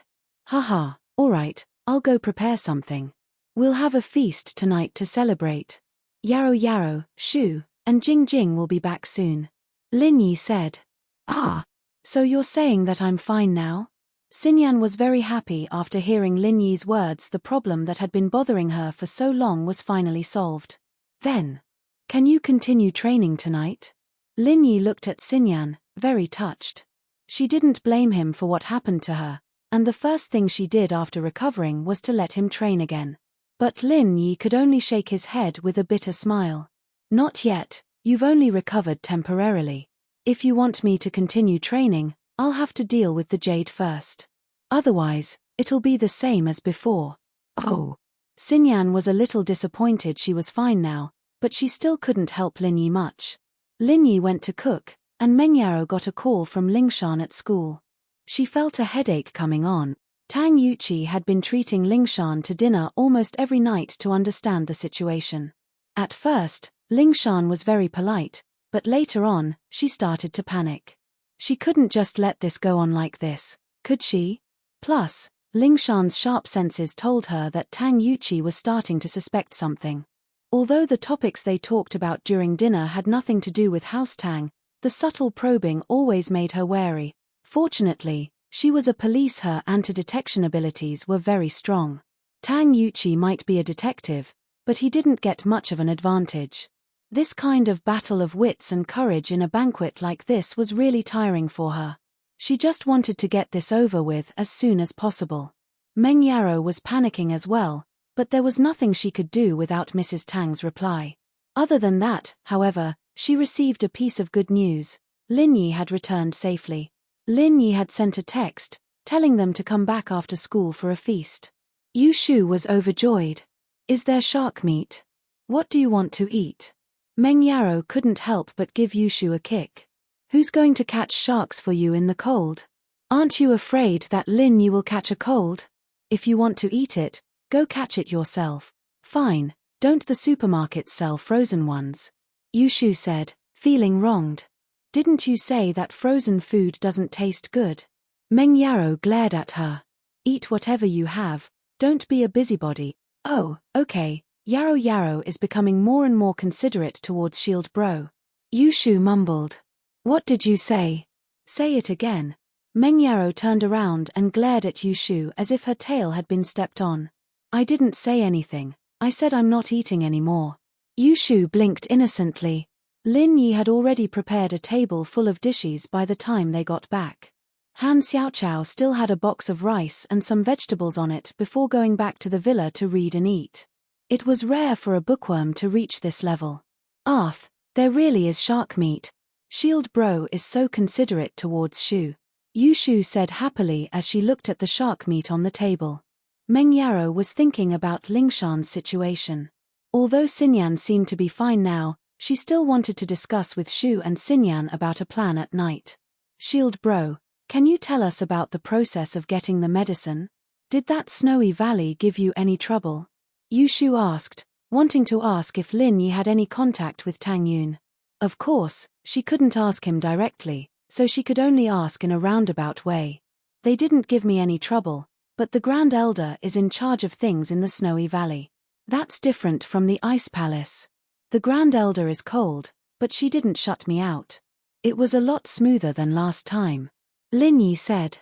Haha, alright, I'll go prepare something. We'll have a feast tonight to celebrate. Yarrow Yarrow, Shu, and Jing Jing will be back soon. Lin Yi said. Ah, so you're saying that I'm fine now? Xinyan was very happy after hearing Lin Yi's words. The problem that had been bothering her for so long was finally solved. Then, can you continue training tonight? Lin Yi looked at Xinyan, very touched. She didn't blame him for what happened to her, and the first thing she did after recovering was to let him train again. But Lin Yi could only shake his head with a bitter smile. Not yet, you've only recovered temporarily. If you want me to continue training, I'll have to deal with the jade first. Otherwise, it'll be the same as before. Oh. Xinyan was a little disappointed she was fine now, but she still couldn't help Lin Yi much. Lin Yi went to cook, and Mengyaro got a call from Lingshan at school. She felt a headache coming on. Tang Yuqi had been treating Lingshan to dinner almost every night to understand the situation. At first, Lingshan was very polite, but later on, she started to panic. She couldn't just let this go on like this, could she? Plus, Lingshan's sharp senses told her that Tang Yuqi was starting to suspect something. Although the topics they talked about during dinner had nothing to do with House Tang, the subtle probing always made her wary. Fortunately, She was a police. Her anti-detection abilities were very strong. Tang Yuqi might be a detective, but he didn't get much of an advantage. This kind of battle of wits and courage in a banquet like this was really tiring for her. She just wanted to get this over with as soon as possible. Meng Yarrow was panicking as well, but there was nothing she could do without Mrs. Tang's reply. Other than that, however, she received a piece of good news. Lin Yi had returned safely. Lin Yi had sent a text, telling them to come back after school for a feast. Yu Shu was overjoyed. Is there shark meat? What do you want to eat? Meng Yarrow couldn't help but give Yu Shu a kick. Who's going to catch sharks for you in the cold? Aren't you afraid that Lin Yi will catch a cold? If you want to eat it, go catch it yourself. Fine, don't the supermarkets sell frozen ones? Yu Shu said, feeling wronged. Didn't you say that frozen food doesn't taste good? Meng Yarrow glared at her. Eat whatever you have, don't be a busybody. Oh, okay, Yarrow is becoming more and more considerate towards Shield Bro. Yu Shu mumbled. What did you say? Say it again. Meng Yarrow turned around and glared at Yu Shu as if her tail had been stepped on. I didn't say anything, I said I'm not eating anymore. Yu Shu blinked innocently. Lin Yi had already prepared a table full of dishes by the time they got back. Han Xiaoqiao still had a box of rice and some vegetables on it before going back to the villa to read and eat. It was rare for a bookworm to reach this level. Arth, there really is shark meat. Shield Bro is so considerate towards Shu. Yu Shu said happily as she looked at the shark meat on the table. Meng Yarrow was thinking about Lingshan's situation. Although Xinyan seemed to be fine now, she still wanted to discuss with Shu and Xinyan about a plan at night. Shield Bro, can you tell us about the process of getting the medicine? Did that snowy valley give you any trouble? Yu Shu asked, wanting to ask if Lin Yi had any contact with Tang Yun. Of course, she couldn't ask him directly, so she could only ask in a roundabout way. They didn't give me any trouble, but the Grand Elder is in charge of things in the snowy valley. That's different from the Ice Palace. The Grand Elder is cold, but she didn't shut me out. It was a lot smoother than last time. Lin Yi said.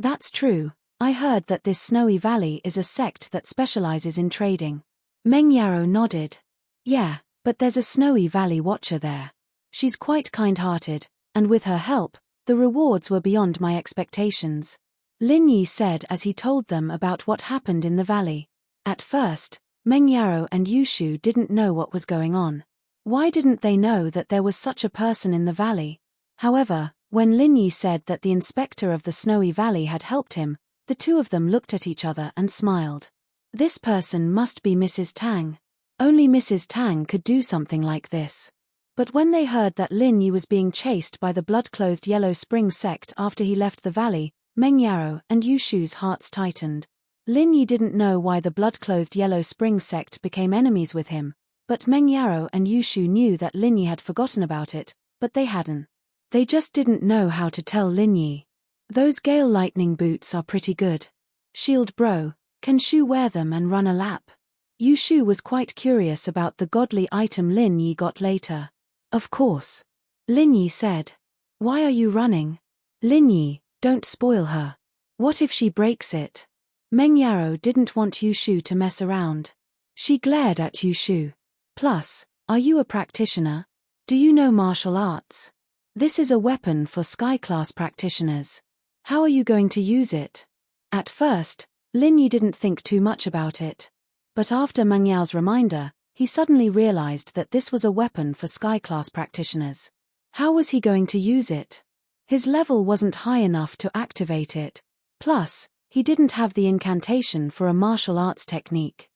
That's true, I heard that this snowy valley is a sect that specializes in trading. Meng Yarrow nodded. Yeah, but there's a snowy valley watcher there. She's quite kind-hearted, and with her help, the rewards were beyond my expectations. Lin Yi said as he told them about what happened in the valley. At first, Meng Yarrow and Yu Shu didn't know what was going on. Why didn't they know that there was such a person in the valley? However, when Lin Yi said that the inspector of the snowy valley had helped him, the two of them looked at each other and smiled. This person must be Mrs. Tang. Only Mrs. Tang could do something like this. But when they heard that Lin Yi was being chased by the blood-clothed Yellow Spring sect after he left the valley, Meng Yarrow and Yu Shu's hearts tightened. Lin Yi didn't know why the blood-clothed Yellow Spring sect became enemies with him, but Meng Yarrow and Yu Shu knew that Lin Yi had forgotten about it, but they hadn't. They just didn't know how to tell Lin Yi. Those Gale Lightning boots are pretty good. Shield Bro, can Shu wear them and run a lap? Yu Shu was quite curious about the godly item Lin Yi got later. Of course. Lin Yi said. Why are you running? Lin Yi, don't spoil her. What if she breaks it? Meng Yarrow didn't want Yu Shu to mess around. She glared at Yu Shu. Plus, are you a practitioner? Do you know martial arts? This is a weapon for Sky-class practitioners. How are you going to use it? At first, Lin Yi didn't think too much about it. But after Meng Yao's reminder, he suddenly realized that this was a weapon for Sky-class practitioners. How was he going to use it? His level wasn't high enough to activate it. Plus, he didn't have the incantation for a martial arts technique.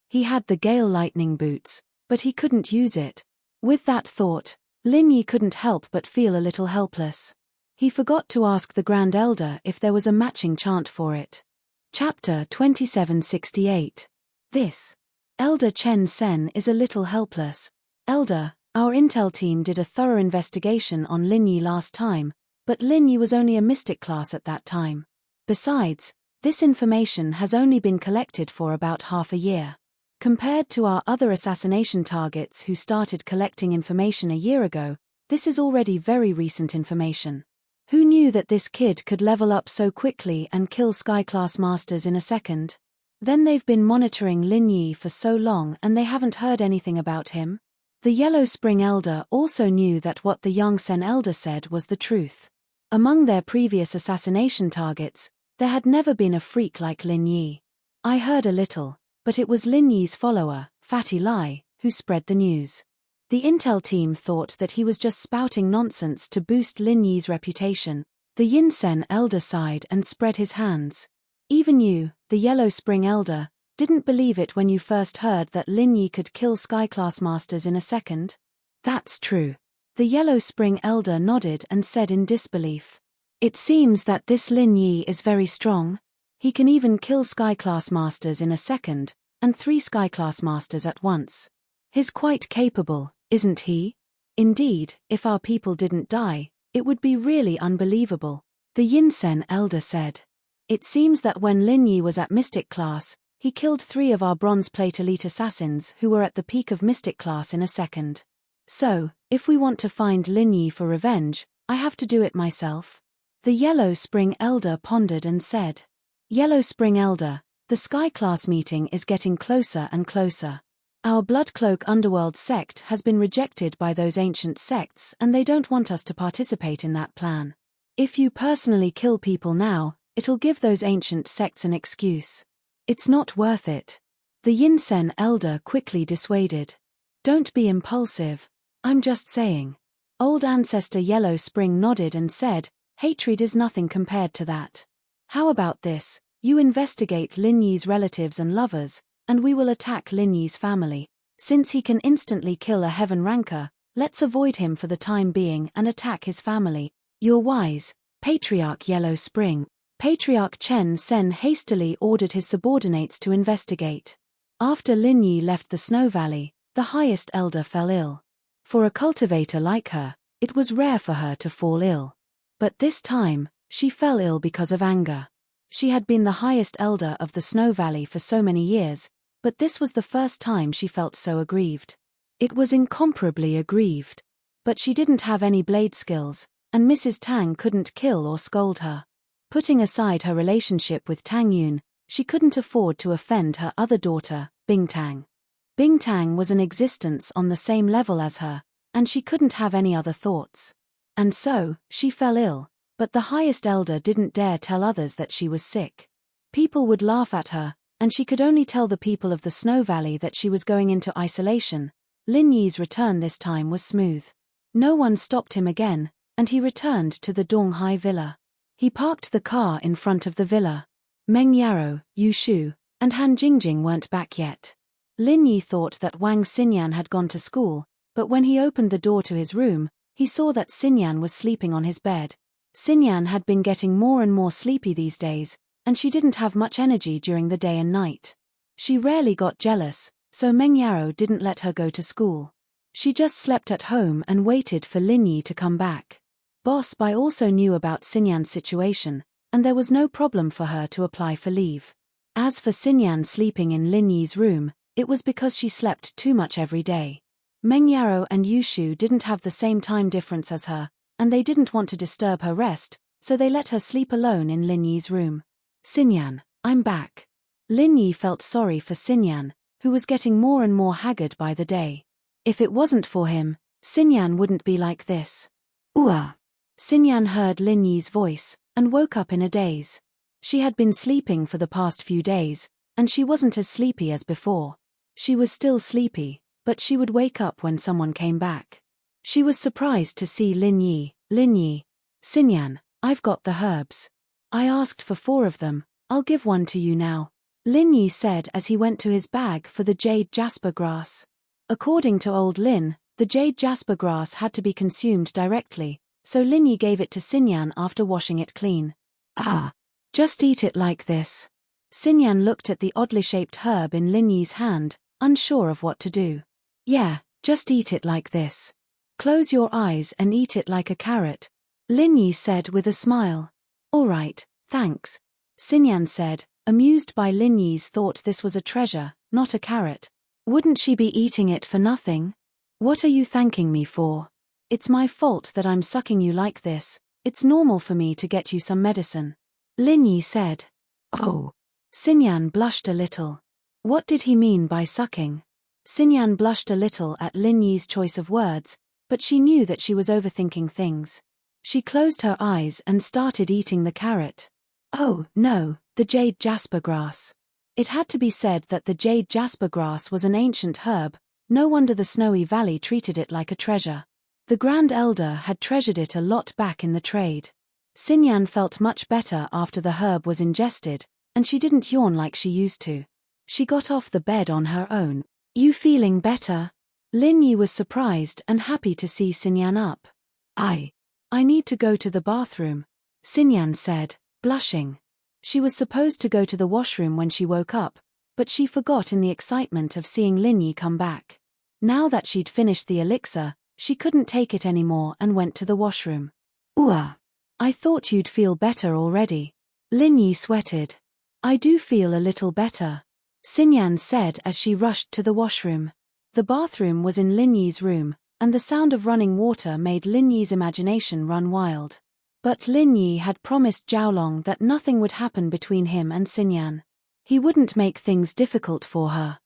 He had the Gale Lightning boots, but he couldn't use it. With that thought, Lin Yi couldn't help but feel a little helpless. He forgot to ask the Grand Elder if there was a matching chant for it. Chapter 2768. This. Elder Chen Sen is a little helpless. Elder, our intel team did a thorough investigation on Lin Yi last time, but Lin Yi was only a mystic class at that time. Besides, this information has only been collected for about half a year. Compared to our other assassination targets who started collecting information a year ago, this is already very recent information. Who knew that this kid could level up so quickly and kill sky-class masters in a second? Then they've been monitoring Lin Yi for so long and they haven't heard anything about him? The Yellow Spring Elder also knew that what the Yangtze Elder said was the truth. Among their previous assassination targets, there had never been a freak like Lin Yi. I heard a little, but it was Lin Yi's follower, Fatty Lai, who spread the news. The intel team thought that he was just spouting nonsense to boost Lin Yi's reputation. The Yinsen Elder sighed and spread his hands. Even you, the Yellow Spring Elder, didn't believe it when you first heard that Lin Yi could kill sky-class masters in a second? That's true. The Yellow Spring Elder nodded and said in disbelief. It seems that this Lin Yi is very strong. He can even kill sky-class masters in a second, and 3 sky-class masters at once. He's quite capable, isn't he? Indeed, if our people didn't die, it would be really unbelievable, the Yinsen Elder said. It seems that when Lin Yi was at Mystic class, he killed 3 of our bronze plate elite assassins who were at the peak of Mystic class in a second. So, if we want to find Lin Yi for revenge, I have to do it myself. The Yellow Spring Elder pondered and said. Yellow Spring Elder, the Sky class meeting is getting closer and closer. Our Bloodcloak Underworld sect has been rejected by those ancient sects and they don't want us to participate in that plan. If you personally kill people now, it'll give those ancient sects an excuse. It's not worth it. The Yinsen Elder quickly dissuaded. Don't be impulsive. I'm just saying. Old Ancestor Yellow Spring nodded and said, hatred is nothing compared to that. How about this? You investigate Lin Yi's relatives and lovers, and we will attack Lin Yi's family. Since he can instantly kill a heaven ranker, let's avoid him for the time being and attack his family. You're wise, Patriarch Yellow Spring. Patriarch Chen Sen hastily ordered his subordinates to investigate. After Lin Yi left the Snow Valley, the highest elder fell ill. For a cultivator like her, it was rare for her to fall ill. But this time, she fell ill because of anger. She had been the highest elder of the Snow Valley for so many years, but this was the first time she felt so aggrieved. It was incomparably aggrieved. But she didn't have any blade skills, and Mrs. Tang couldn't kill or scold her. Putting aside her relationship with Tang Yun, she couldn't afford to offend her other daughter, Bing Tang. Bing Tang was an existence on the same level as her, and she couldn't have any other thoughts. And so, she fell ill, but the highest elder didn't dare tell others that she was sick. People would laugh at her, and she could only tell the people of the Snow Valley that she was going into isolation. Lin Yi's return this time was smooth. No one stopped him again, and he returned to the Donghai villa. He parked the car in front of the villa. Meng Yaro, Yu Shu, and Han Jingjing weren't back yet. Lin Yi thought that Wang Xinyan had gone to school, but when he opened the door to his room, he saw that Xinyan was sleeping on his bed. Xinyan had been getting more and more sleepy these days, and she didn't have much energy during the day and night. She rarely got jealous, so Meng Yaro didn't let her go to school. She just slept at home and waited for Lin Yi to come back. Boss Bai also knew about Xinyan's situation, and there was no problem for her to apply for leave. As for Xinyan sleeping in Lin Yi's room, it was because she slept too much every day. Meng Yaro and Yushu didn't have the same time difference as her, and they didn't want to disturb her rest, so they let her sleep alone in Lin Yi's room. Xinyan, I'm back. Lin Yi felt sorry for Xinyan, who was getting more and more haggard by the day. If it wasn't for him, Xinyan wouldn't be like this. Ooh. Xinyan heard Lin Yi's voice, and woke up in a daze. She had been sleeping for the past few days, and she wasn't as sleepy as before. She was still sleepy, but she would wake up when someone came back. She was surprised to see Lin Yi. Lin Yi. Xinyan, I've got the herbs. I asked for 4 of them, I'll give one to you now. Lin Yi said as he went to his bag for the jade jasper grass. According to old Lin, the jade jasper grass had to be consumed directly, so Lin Yi gave it to Xinyan after washing it clean. Ah, just eat it like this. Xinyan looked at the oddly shaped herb in Lin Yi's hand, unsure of what to do. Yeah, just eat it like this. Close your eyes and eat it like a carrot, Lin Yi said with a smile. All right, thanks, Xinyan said, amused by Lin Yi's thought this was a treasure, not a carrot. Wouldn't she be eating it for nothing? What are you thanking me for? It's my fault that I'm sucking you like this, It's normal for me to get you some medicine. Lin Yi said. Oh. Xinyan blushed a little. What did he mean by sucking? Xinyan blushed a little at Lin Yi's choice of words, but she knew that she was overthinking things. She closed her eyes and started eating the carrot. Oh, no, the jade jasper grass. It had to be said that the jade jasper grass was an ancient herb. No wonder the snowy valley treated it like a treasure. The Grand Elder had treasured it a lot back in the trade. Xinyan felt much better after the herb was ingested, and she didn't yawn like she used to. She got off the bed on her own. You feeling better? Lin Yi was surprised and happy to see Xinyan up. I need to go to the bathroom, Xinyan said, blushing. She was supposed to go to the washroom when she woke up, but she forgot in the excitement of seeing Lin Yi come back. Now that she'd finished the elixir, she couldn't take it anymore and went to the washroom. I thought you'd feel better already. Lin Yi sweated. I do feel a little better, Xinyan said as she rushed to the washroom. The bathroom was in Lin Yi's room, and the sound of running water made Lin Yi's imagination run wild. But Lin Yi had promised Zhaolong that nothing would happen between him and Xinyan. He wouldn't make things difficult for her.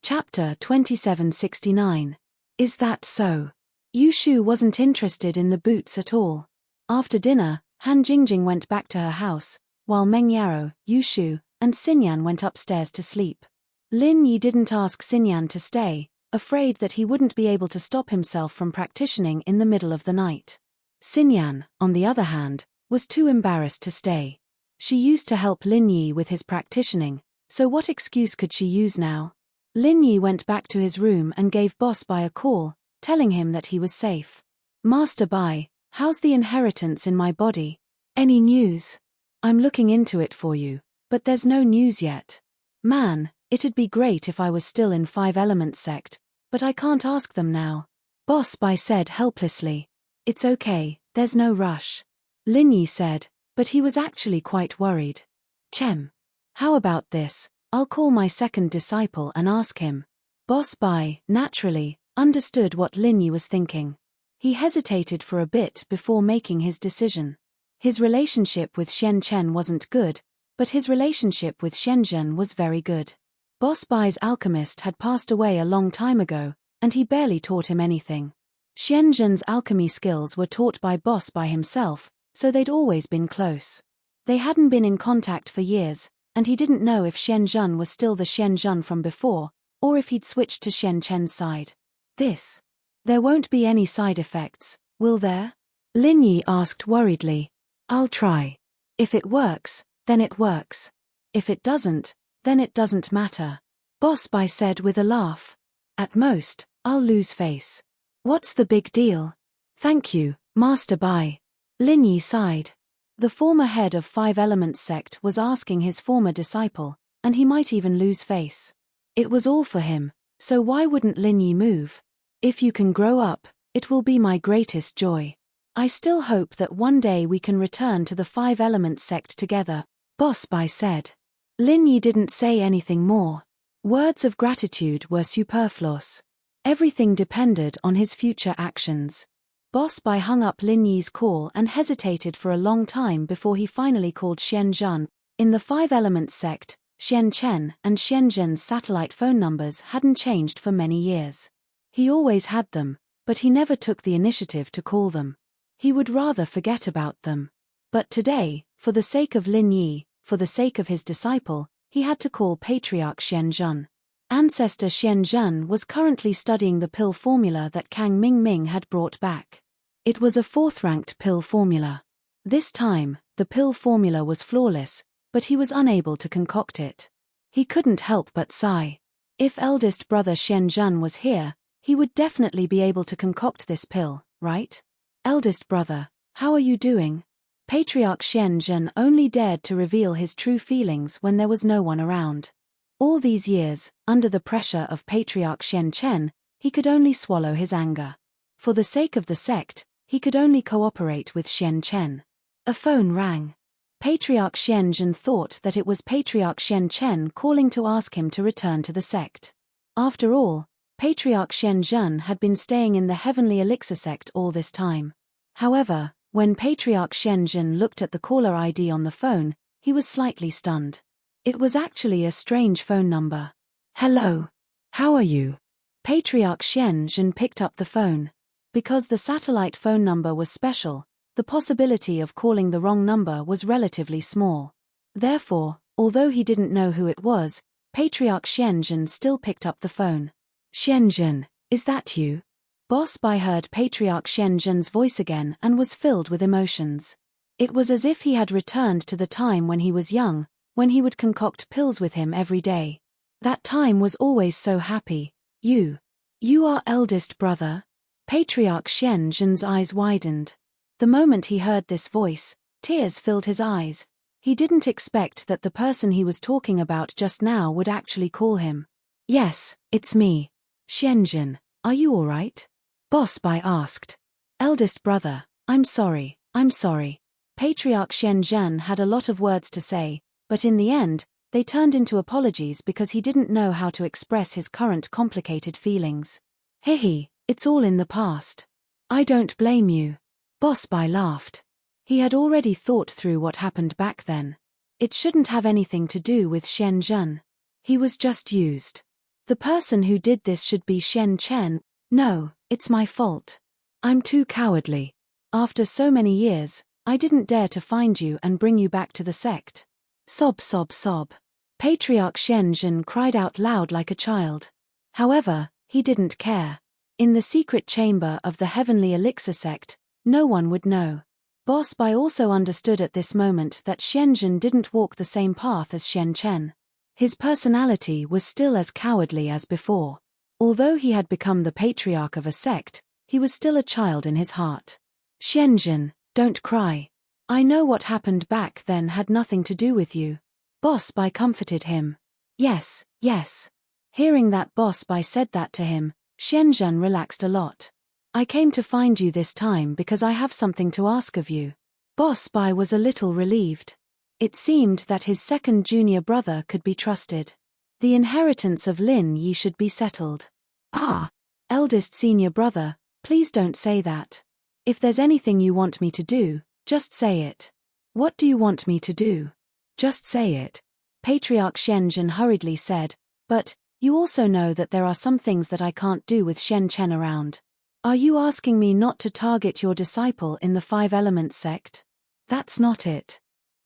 Chapter 2769. Is that so? Yushu wasn't interested in the boots at all. After dinner, Han Jingjing went back to her house, while Meng Yaro, Yushu, and Xinyan went upstairs to sleep. Lin Yi didn't ask Xinyan to stay, afraid that he wouldn't be able to stop himself from practicing in the middle of the night. Xinyan, on the other hand, was too embarrassed to stay. She used to help Lin Yi with his practicing, so what excuse could she use now? Lin Yi went back to his room and gave Boss Bai a call, telling him that he was safe. Master Bai, how's the inheritance in my body? Any news? I'm looking into it for you, but there's no news yet. Man, it'd be great if I was still in Five Elements sect, but I can't ask them now. Boss Bai said helplessly. It's okay, there's no rush. Lin Yi said, but he was actually quite worried. Chem. How about this? I'll call my second disciple and ask him. Boss Bai, naturally, understood what Lin Yi was thinking. He hesitated for a bit before making his decision. His relationship with Shen Chen wasn't good, but his relationship with Shen Zhen was very good. Boss Bai's alchemist had passed away a long time ago, and he barely taught him anything. Shen Zhen's alchemy skills were taught by Boss Bai himself, so they'd always been close. They hadn't been in contact for years, and he didn't know if Shen Zhen was still the Shen Zhen from before, or if he'd switched to Shen Chen's side. There won't be any side effects, will there? Lin Yi asked worriedly. I'll try. If it works, then it works. If it doesn't, then it doesn't matter. Boss Bai said with a laugh. At most, I'll lose face. What's the big deal? Thank you, Master Bai. Lin Yi sighed. The former head of Five Elements sect was asking his former disciple, and he might even lose face. It was all for him, so why wouldn't Lin Yi move? If you can grow up, it will be my greatest joy. I still hope that one day we can return to the Five Elements sect together, Boss Bai said. Lin Yi didn't say anything more. Words of gratitude were superfluous. Everything depended on his future actions. Boss Bai hung up Lin Yi's call and hesitated for a long time before he finally called Shen Zhen. In the Five Elements sect, Shen Chen and Shen Zhen's satellite phone numbers hadn't changed for many years. He always had them, but he never took the initiative to call them. He would rather forget about them. But today, for the sake of Lin Yi, for the sake of his disciple, he had to call Patriarch Shen Zhen. Ancestor Shen Zhen was currently studying the pill formula that Kang Ming had brought back. It was a fourth-ranked pill formula. This time, the pill formula was flawless, but he was unable to concoct it. He couldn't help but sigh. If eldest brother Shen Zhen was here, he would definitely be able to concoct this pill, right? Eldest brother, how are you doing? Patriarch Shen Zhen only dared to reveal his true feelings when there was no one around. All these years, under the pressure of Patriarch Shen Chen, he could only swallow his anger. For the sake of the sect, he could only cooperate with Shen Chen. A phone rang. Patriarch Shen Zhen thought that it was Patriarch Shen Chen calling to ask him to return to the sect. After all, Patriarch Shen Zhen had been staying in the Heavenly Elixir sect all this time. However, When Patriarch Shenzhen looked at the caller ID on the phone, he was slightly stunned. It was actually a strange phone number. Hello. How are you? Patriarch Shenzhen picked up the phone. Because the satellite phone number was special, the possibility of calling the wrong number was relatively small. Therefore, although he didn't know who it was, Patriarch Shenzhen still picked up the phone. Shenzhen, is that you? Boss Bai heard Patriarch Shenzhen's voice again and was filled with emotions. It was as if he had returned to the time when he was young, when he would concoct pills with him every day. That time was always so happy. You are eldest brother? Patriarch Shenzhen's eyes widened. The moment he heard this voice, tears filled his eyes. He didn't expect that the person he was talking about just now would actually call him. Yes, it's me. Shenzhen, are you all right? Boss Bai asked. Eldest brother, I'm sorry. Patriarch Shenzhen had a lot of words to say, but in the end, they turned into apologies because he didn't know how to express his current complicated feelings. Hehe, it's all in the past. I don't blame you. Boss Bai laughed. He had already thought through what happened back then. It shouldn't have anything to do with Shenzhen. He was just used. The person who did this should be Shen Chen. No, it's my fault. I'm too cowardly. After so many years, I didn't dare to find you and bring you back to the sect. Sob. Patriarch Shenzhen cried out loud like a child. However, he didn't care. In the secret chamber of the Heavenly Elixir sect, no one would know. Boss Bai also understood at this moment that Shenzhen didn't walk the same path as Shen Chen. His personality was still as cowardly as before. Although he had become the patriarch of a sect, he was still a child in his heart. Shenzhen, don't cry. I know what happened back then had nothing to do with you. Boss Bai comforted him. Yes. Hearing that Boss Bai said that to him, Shenzhen relaxed a lot. I came to find you this time because I have something to ask of you. Boss Bai was a little relieved. It seemed that his second junior brother could be trusted. The inheritance of Lin Yi should be settled. Eldest senior brother, please don't say that. If there's anything you want me to do, just say it. What do you want me to do? Just say it. Patriarch Shenzhen hurriedly said, but, you also know that there are some things that I can't do with Shen Chen around. Are you asking me not to target your disciple in the Five Elements sect? That's not it.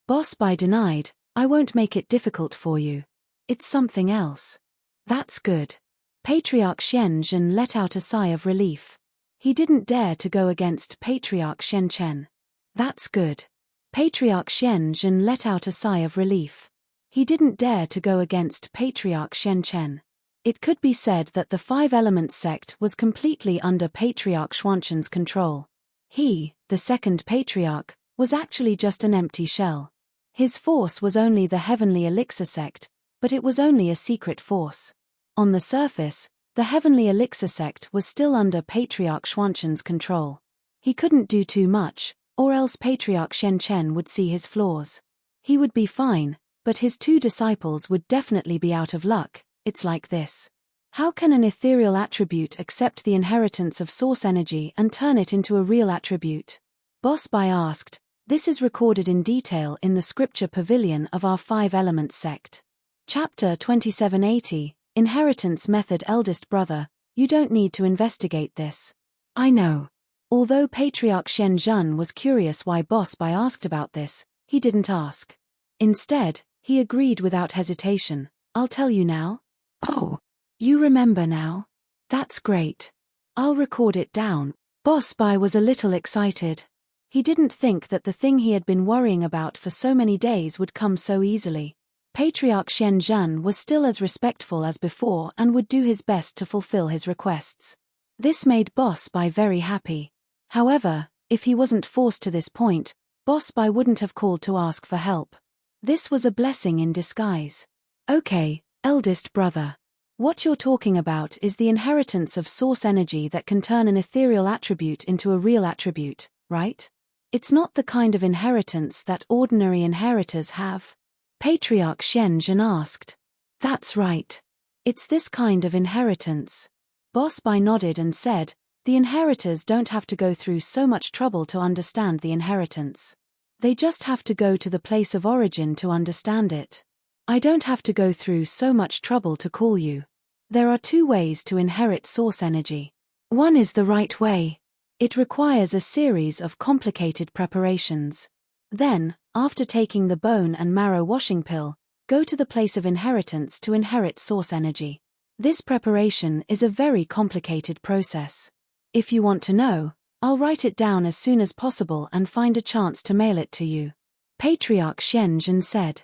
Boss Bai denied, I won't make it difficult for you. It's something else. That's good. Patriarch Shenzhen let out a sigh of relief. He didn't dare to go against Patriarch Shen Chen. That's good. Patriarch Shenzhen let out a sigh of relief. He didn't dare to go against Patriarch Shen Chen. It could be said that the Five Elements sect was completely under Patriarch Xuanzhen's control. He, the second patriarch, was actually just an empty shell. His force was only the Heavenly Elixir sect, but it was only a secret force. On the surface, the Heavenly Elixir sect was still under Patriarch Xuanzhen's control. He couldn't do too much, or else Patriarch Shen Chen would see his flaws. He would be fine, but his two disciples would definitely be out of luck. It's like this. How can an ethereal attribute accept the inheritance of source energy and turn it into a real attribute? Boss Bai asked. This is recorded in detail in the scripture pavilion of our Five Elements sect. Chapter 2780, Inheritance Method. Eldest brother, you don't need to investigate this. I know. Although Patriarch Shenzhen was curious why Boss Bai asked about this, he didn't ask. Instead, he agreed without hesitation. I'll tell you now. Oh, you remember now? That's great. I'll record it down. Boss Bai was a little excited. He didn't think that the thing he had been worrying about for so many days would come so easily. Patriarch Shenzhen was still as respectful as before and would do his best to fulfill his requests. This made Boss Bai very happy. However, if he wasn't forced to this point, Boss Bai wouldn't have called to ask for help. This was a blessing in disguise. Okay, eldest brother. What you're talking about is the inheritance of source energy that can turn an ethereal attribute into a real attribute, right? It's not the kind of inheritance that ordinary inheritors have. Patriarch Shenzhen asked. That's right. It's this kind of inheritance. Boss Bai nodded and said, The inheritors don't have to go through so much trouble to understand the inheritance. They just have to go to the place of origin to understand it. I don't have to go through so much trouble to call you. There are 2 ways to inherit source energy. One is the right way. It requires a series of complicated preparations. Then, after taking the bone and marrow washing pill, go to the place of inheritance to inherit source energy. This preparation is a very complicated process. If you want to know, I'll write it down as soon as possible and find a chance to mail it to you. Patriarch Xianzhen said.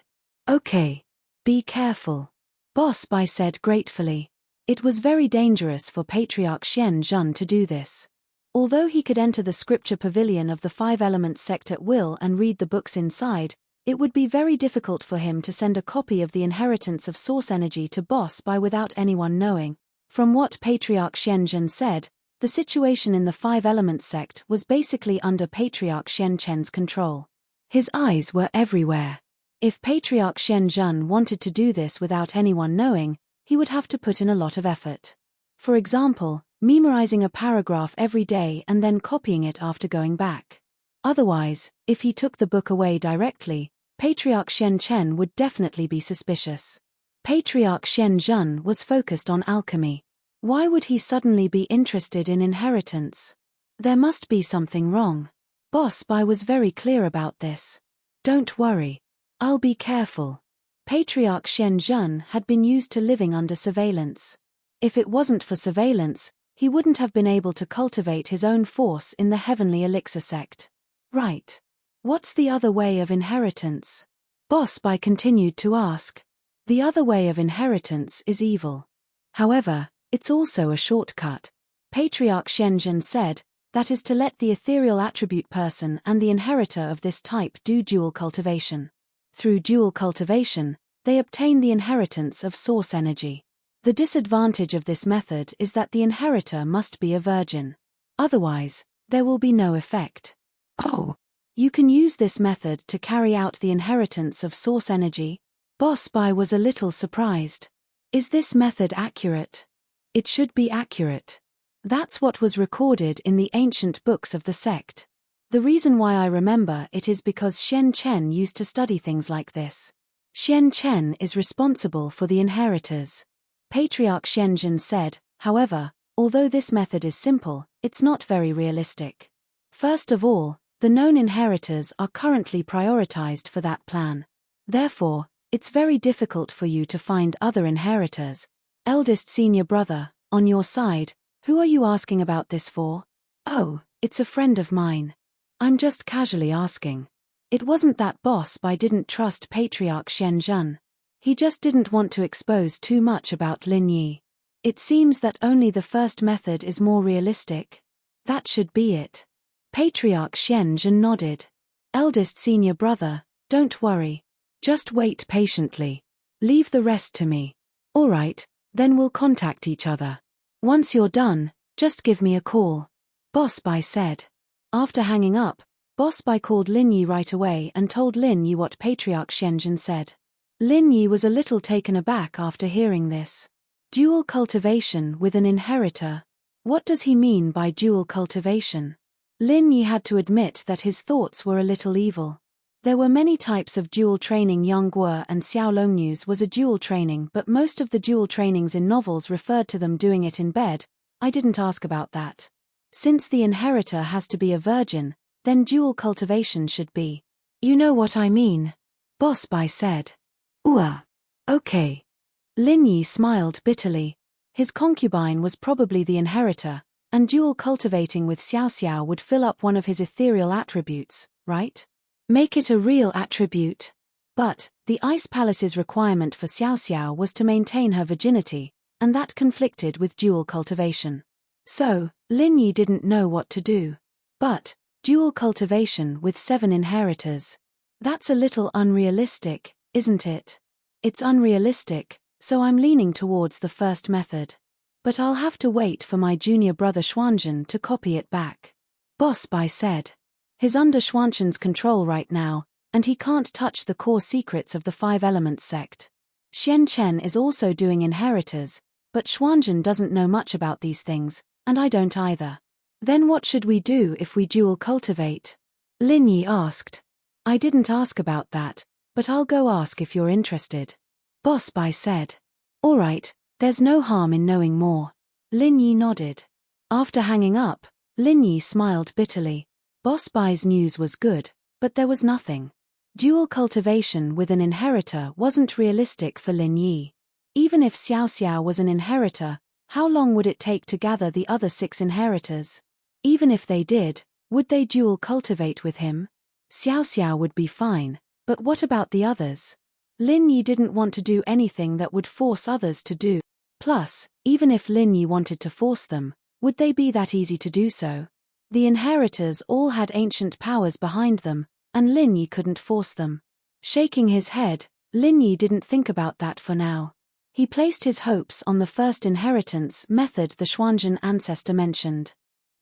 Okay. Be careful. Boss Bai said gratefully. It was very dangerous for Patriarch Xianzhen to do this. Although he could enter the scripture pavilion of the 5 Elements sect at will and read the books inside, it would be very difficult for him to send a copy of the inheritance of source energy to Boss Bai without anyone knowing. From what Patriarch Xianzhen said, the situation in the 5 Elements sect was basically under Patriarch Xianzhen's control. His eyes were everywhere. If Patriarch Xianzhen wanted to do this without anyone knowing, he would have to put in a lot of effort. For example, memorizing a paragraph every day and then copying it after going back. Otherwise, if he took the book away directly, Patriarch Xianzhen would definitely be suspicious. Patriarch Xianzhen was focused on alchemy. Why would he suddenly be interested in inheritance? There must be something wrong. Boss Bai was very clear about this. Don't worry. I'll be careful. Patriarch Xianzhen had been used to living under surveillance. If it wasn't for surveillance, he wouldn't have been able to cultivate his own force in the Heavenly Elixir sect. Right. What's the other way of inheritance? Boss Bai continued to ask. The other way of inheritance is evil. However, it's also a shortcut. Patriarch Xianzhen said, that is to let the ethereal attribute person and the inheritor of this type do dual cultivation. Through dual cultivation, they obtain the inheritance of source energy. The disadvantage of this method is that the inheritor must be a virgin. Otherwise, there will be no effect. Oh. You can use this method to carry out the inheritance of source energy? Boss Bai was a little surprised. Is this method accurate? It should be accurate. That's what was recorded in the ancient books of the sect. The reason why I remember it is because Shen Chen used to study things like this. Shen Chen is responsible for the inheritors. Patriarch Xianzhen said, however, although this method is simple, it's not very realistic. First of all, the known inheritors are currently prioritized for that plan. Therefore, it's very difficult for you to find other inheritors. Eldest senior brother, on your side, who are you asking about this for? Oh, it's a friend of mine. I'm just casually asking. It wasn't that Boss Bai didn't trust Patriarch Xianzhen. He just didn't want to expose too much about Lin Yi. It seems that only the first method is more realistic. That should be it. Patriarch Xianzhen nodded. Eldest senior brother, don't worry. Just wait patiently. Leave the rest to me. All right, then we'll contact each other. Once you're done, just give me a call. Boss Bai said. After hanging up, Boss Bai called Lin Yi right away and told Lin Yi what Patriarch Xianzhen said. Lin Yi was a little taken aback after hearing this. Dual cultivation with an inheritor. What does he mean by dual cultivation? Lin Yi had to admit that his thoughts were a little evil. There were many types of dual training. Yang Guo and Xiao Longnu's was a dual training, but most of the dual trainings in novels referred to them doing it in bed. I didn't ask about that. Since the inheritor has to be a virgin, then dual cultivation should be. You know what I mean? Boss Bai said. Okay. Lin Yi smiled bitterly. His concubine was probably the inheritor, and dual cultivating with Xiao Xiao would fill up one of his ethereal attributes, right? Make it a real attribute. But, the Ice Palace's requirement for Xiao Xiao was to maintain her virginity, and that conflicted with dual cultivation. So, Lin Yi didn't know what to do. But, dual cultivation with 7 inheritors. That's a little unrealistic, isn't it? It's unrealistic, so I'm leaning towards the first method. But I'll have to wait for my junior brother Xuanzhen to copy it back. Boss Bai said. He's under Xuanzhen's control right now, and he can't touch the core secrets of the 5 Elements sect. Xian Chen is also doing inheritors, but Xuanzhen doesn't know much about these things, and I don't either. Then what should we do if we dual cultivate? Lin Yi asked. I didn't ask about that, but I'll go ask if you're interested. Boss Bai said. All right, there's no harm in knowing more. Lin Yi nodded. After hanging up, Lin Yi smiled bitterly. Boss Bai's news was good, but there was nothing. Dual cultivation with an inheritor wasn't realistic for Lin Yi. Even if Xiao Xiao was an inheritor, how long would it take to gather the other 6 inheritors? Even if they did, would they dual cultivate with him? Xiao Xiao would be fine, but what about the others? Lin Yi didn't want to do anything that would force others to do. Plus, even if Lin Yi wanted to force them, would they be that easy to do so? The inheritors all had ancient powers behind them, and Lin Yi couldn't force them. Shaking his head, Lin Yi didn't think about that for now. He placed his hopes on the first inheritance method the Xuanzhen ancestor mentioned.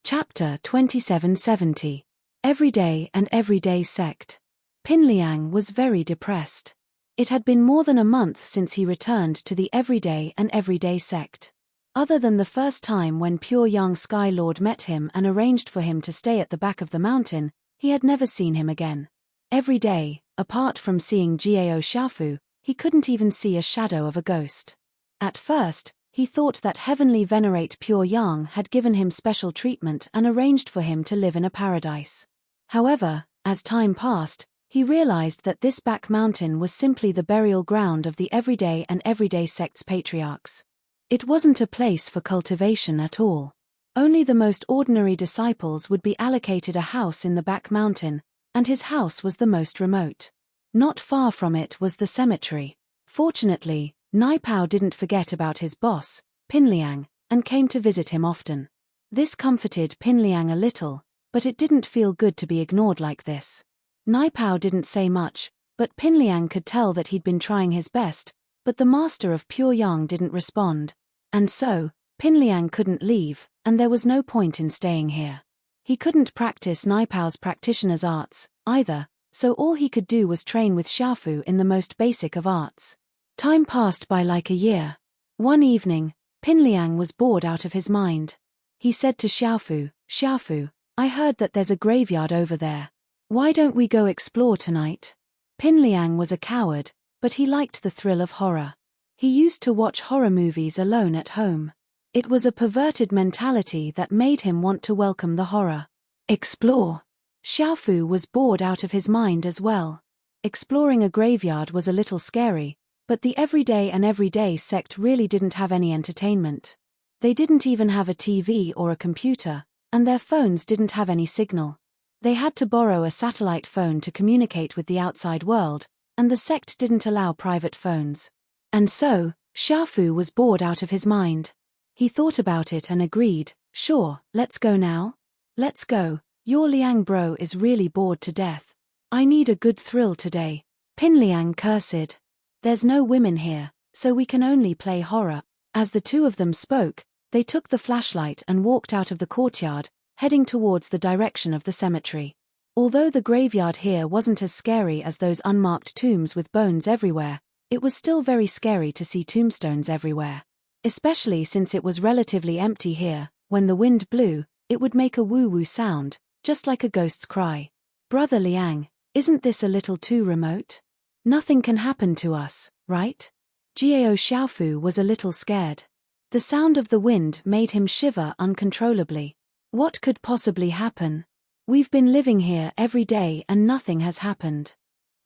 Chapter 2770. Everyday and Everyday Sect. Pinliang was very depressed. It had been more than a month since he returned to the Everyday and Everyday Sect. Other than the first time when Pure Young Sky Lord met him and arranged for him to stay at the back of the mountain, he had never seen him again. Every day, apart from seeing Jiao Xiaofu, he couldn't even see a shadow of a ghost. At first, he thought that Heavenly Venerate Pure Yang had given him special treatment and arranged for him to live in a paradise. However, as time passed, he realized that this back mountain was simply the burial ground of the Everyday and Everyday Sect's patriarchs. It wasn't a place for cultivation at all. Only the most ordinary disciples would be allocated a house in the back mountain, and his house was the most remote. Not far from it was the cemetery. Fortunately, Naipao didn't forget about his boss, Pinliang, and came to visit him often. This comforted Pinliang a little, but it didn't feel good to be ignored like this. Naipao didn't say much, but Pinliang could tell that he'd been trying his best, but the master of Pure Yang didn't respond. And so, Pinliang couldn't leave, and there was no point in staying here. He couldn't practice Naipao's practitioner's arts, either, so all he could do was train with Xiaofu in the most basic of arts. Time passed by like a year. One evening, Pinliang was bored out of his mind. He said to Xiaofu, Xiaofu, I heard that there's a graveyard over there. Why don't we go explore tonight? Pinliang was a coward, but he liked the thrill of horror. He used to watch horror movies alone at home. It was a perverted mentality that made him want to welcome the horror. Explore. Xiaofu was bored out of his mind as well. Exploring a graveyard was a little scary, but the Everyday and Everyday Sect really didn't have any entertainment. They didn't even have a TV or a computer, and their phones didn't have any signal. They had to borrow a satellite phone to communicate with the outside world, and the sect didn't allow private phones. And so, Xiaofu was bored out of his mind. He thought about it and agreed, sure, let's go now. Let's go, your Liang bro is really bored to death. I need a good thrill today. Pinliang cursed. There's no women here, so we can only play horror. As the two of them spoke, they took the flashlight and walked out of the courtyard, heading towards the direction of the cemetery. Although the graveyard here wasn't as scary as those unmarked tombs with bones everywhere, it was still very scary to see tombstones everywhere. Especially since it was relatively empty here. When the wind blew, it would make a woo-woo sound, just like a ghost's cry. Brother Liang, isn't this a little too remote? Nothing can happen to us, right? Jiao Xiaofu was a little scared. The sound of the wind made him shiver uncontrollably. What could possibly happen? We've been living here every day and nothing has happened.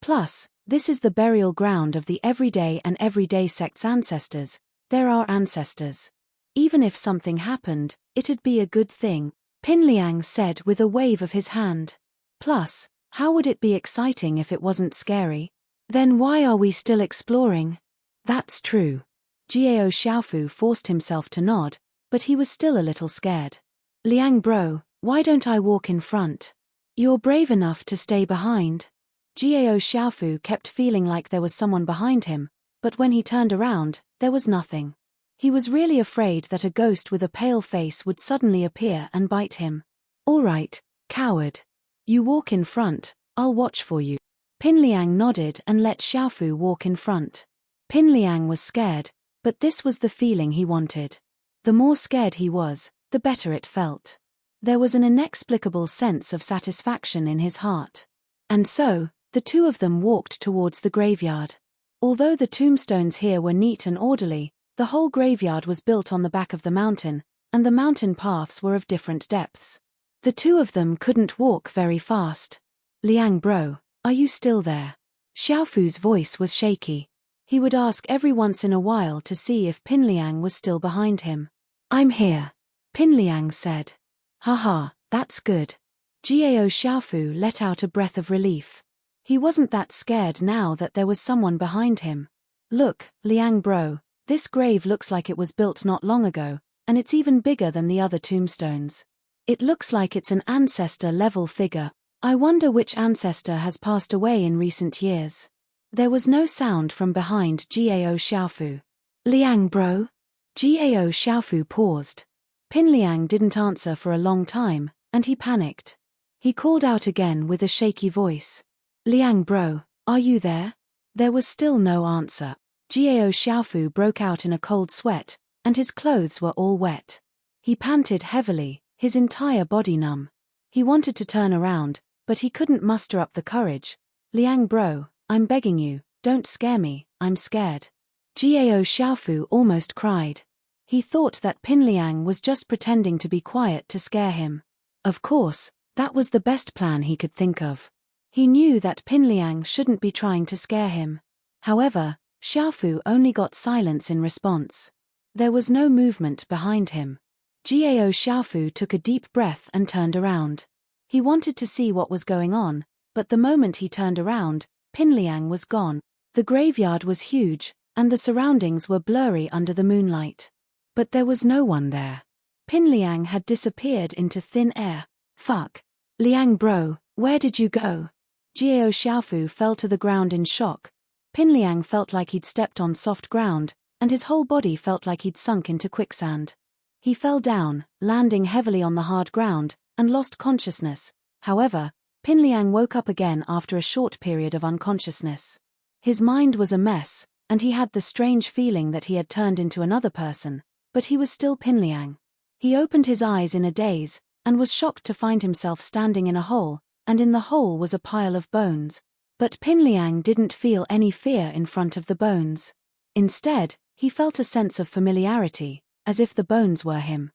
Plus, this is the burial ground of the Everyday and Everyday Sect's ancestors. They're our ancestors. Even if something happened, it'd be a good thing, Pinliang said with a wave of his hand. Plus, how would it be exciting if it wasn't scary? Then why are we still exploring? That's true. Jiao Xiaofu forced himself to nod, but he was still a little scared. Liang bro, why don't I walk in front? You're brave enough to stay behind. Jiao Xiaofu kept feeling like there was someone behind him, but when he turned around, there was nothing. He was really afraid that a ghost with a pale face would suddenly appear and bite him. All right, coward. You walk in front, I'll watch for you. Pinliang nodded and let Xiaofu walk in front. Pinliang was scared, but this was the feeling he wanted. The more scared he was, the better it felt. There was an inexplicable sense of satisfaction in his heart. And so, the two of them walked towards the graveyard. Although the tombstones here were neat and orderly, the whole graveyard was built on the back of the mountain, and the mountain paths were of different depths. The two of them couldn't walk very fast. "Liang bro, are you still there?" Xiaofu's voice was shaky. He would ask every once in a while to see if Pinliang was still behind him. "I'm here," Pinliang said. "Haha, that's good." Gao Xiaofu let out a breath of relief. He wasn't that scared now that there was someone behind him. "Look, Liang bro, this grave looks like it was built not long ago, and it's even bigger than the other tombstones. It looks like it's an ancestor-level figure. I wonder which ancestor has passed away in recent years." There was no sound from behind Gao Xiaofu. "Liang bro?" Gao Xiaofu paused. Pinliang didn't answer for a long time, and he panicked. He called out again with a shaky voice. "Liang bro, are you there?" There was still no answer. Gao Xiaofu broke out in a cold sweat, and his clothes were all wet. He panted heavily, his entire body numb. He wanted to turn around, but he couldn't muster up the courage. "Liang bro, I'm begging you, don't scare me, I'm scared." Gao Xiaofu almost cried. He thought that Pinliang was just pretending to be quiet to scare him. Of course, that was the best plan he could think of. He knew that Pinliang shouldn't be trying to scare him. However, Xiaofu only got silence in response. There was no movement behind him. Gao Xiaofu took a deep breath and turned around. He wanted to see what was going on, but the moment he turned around, Pinliang was gone. The graveyard was huge, and the surroundings were blurry under the moonlight. But there was no one there. Pinliang had disappeared into thin air. "Fuck. Liang bro, where did you go?" Gao Xiaofu fell to the ground in shock. Pinliang felt like he'd stepped on soft ground, and his whole body felt like he'd sunk into quicksand. He fell down, landing heavily on the hard ground, and lost consciousness. However, Pinliang woke up again after a short period of unconsciousness. His mind was a mess, and he had the strange feeling that he had turned into another person, but he was still Pinliang. He opened his eyes in a daze, and was shocked to find himself standing in a hole, and in the hole was a pile of bones. But Pinliang didn't feel any fear in front of the bones. Instead, he felt a sense of familiarity, as if the bones were him.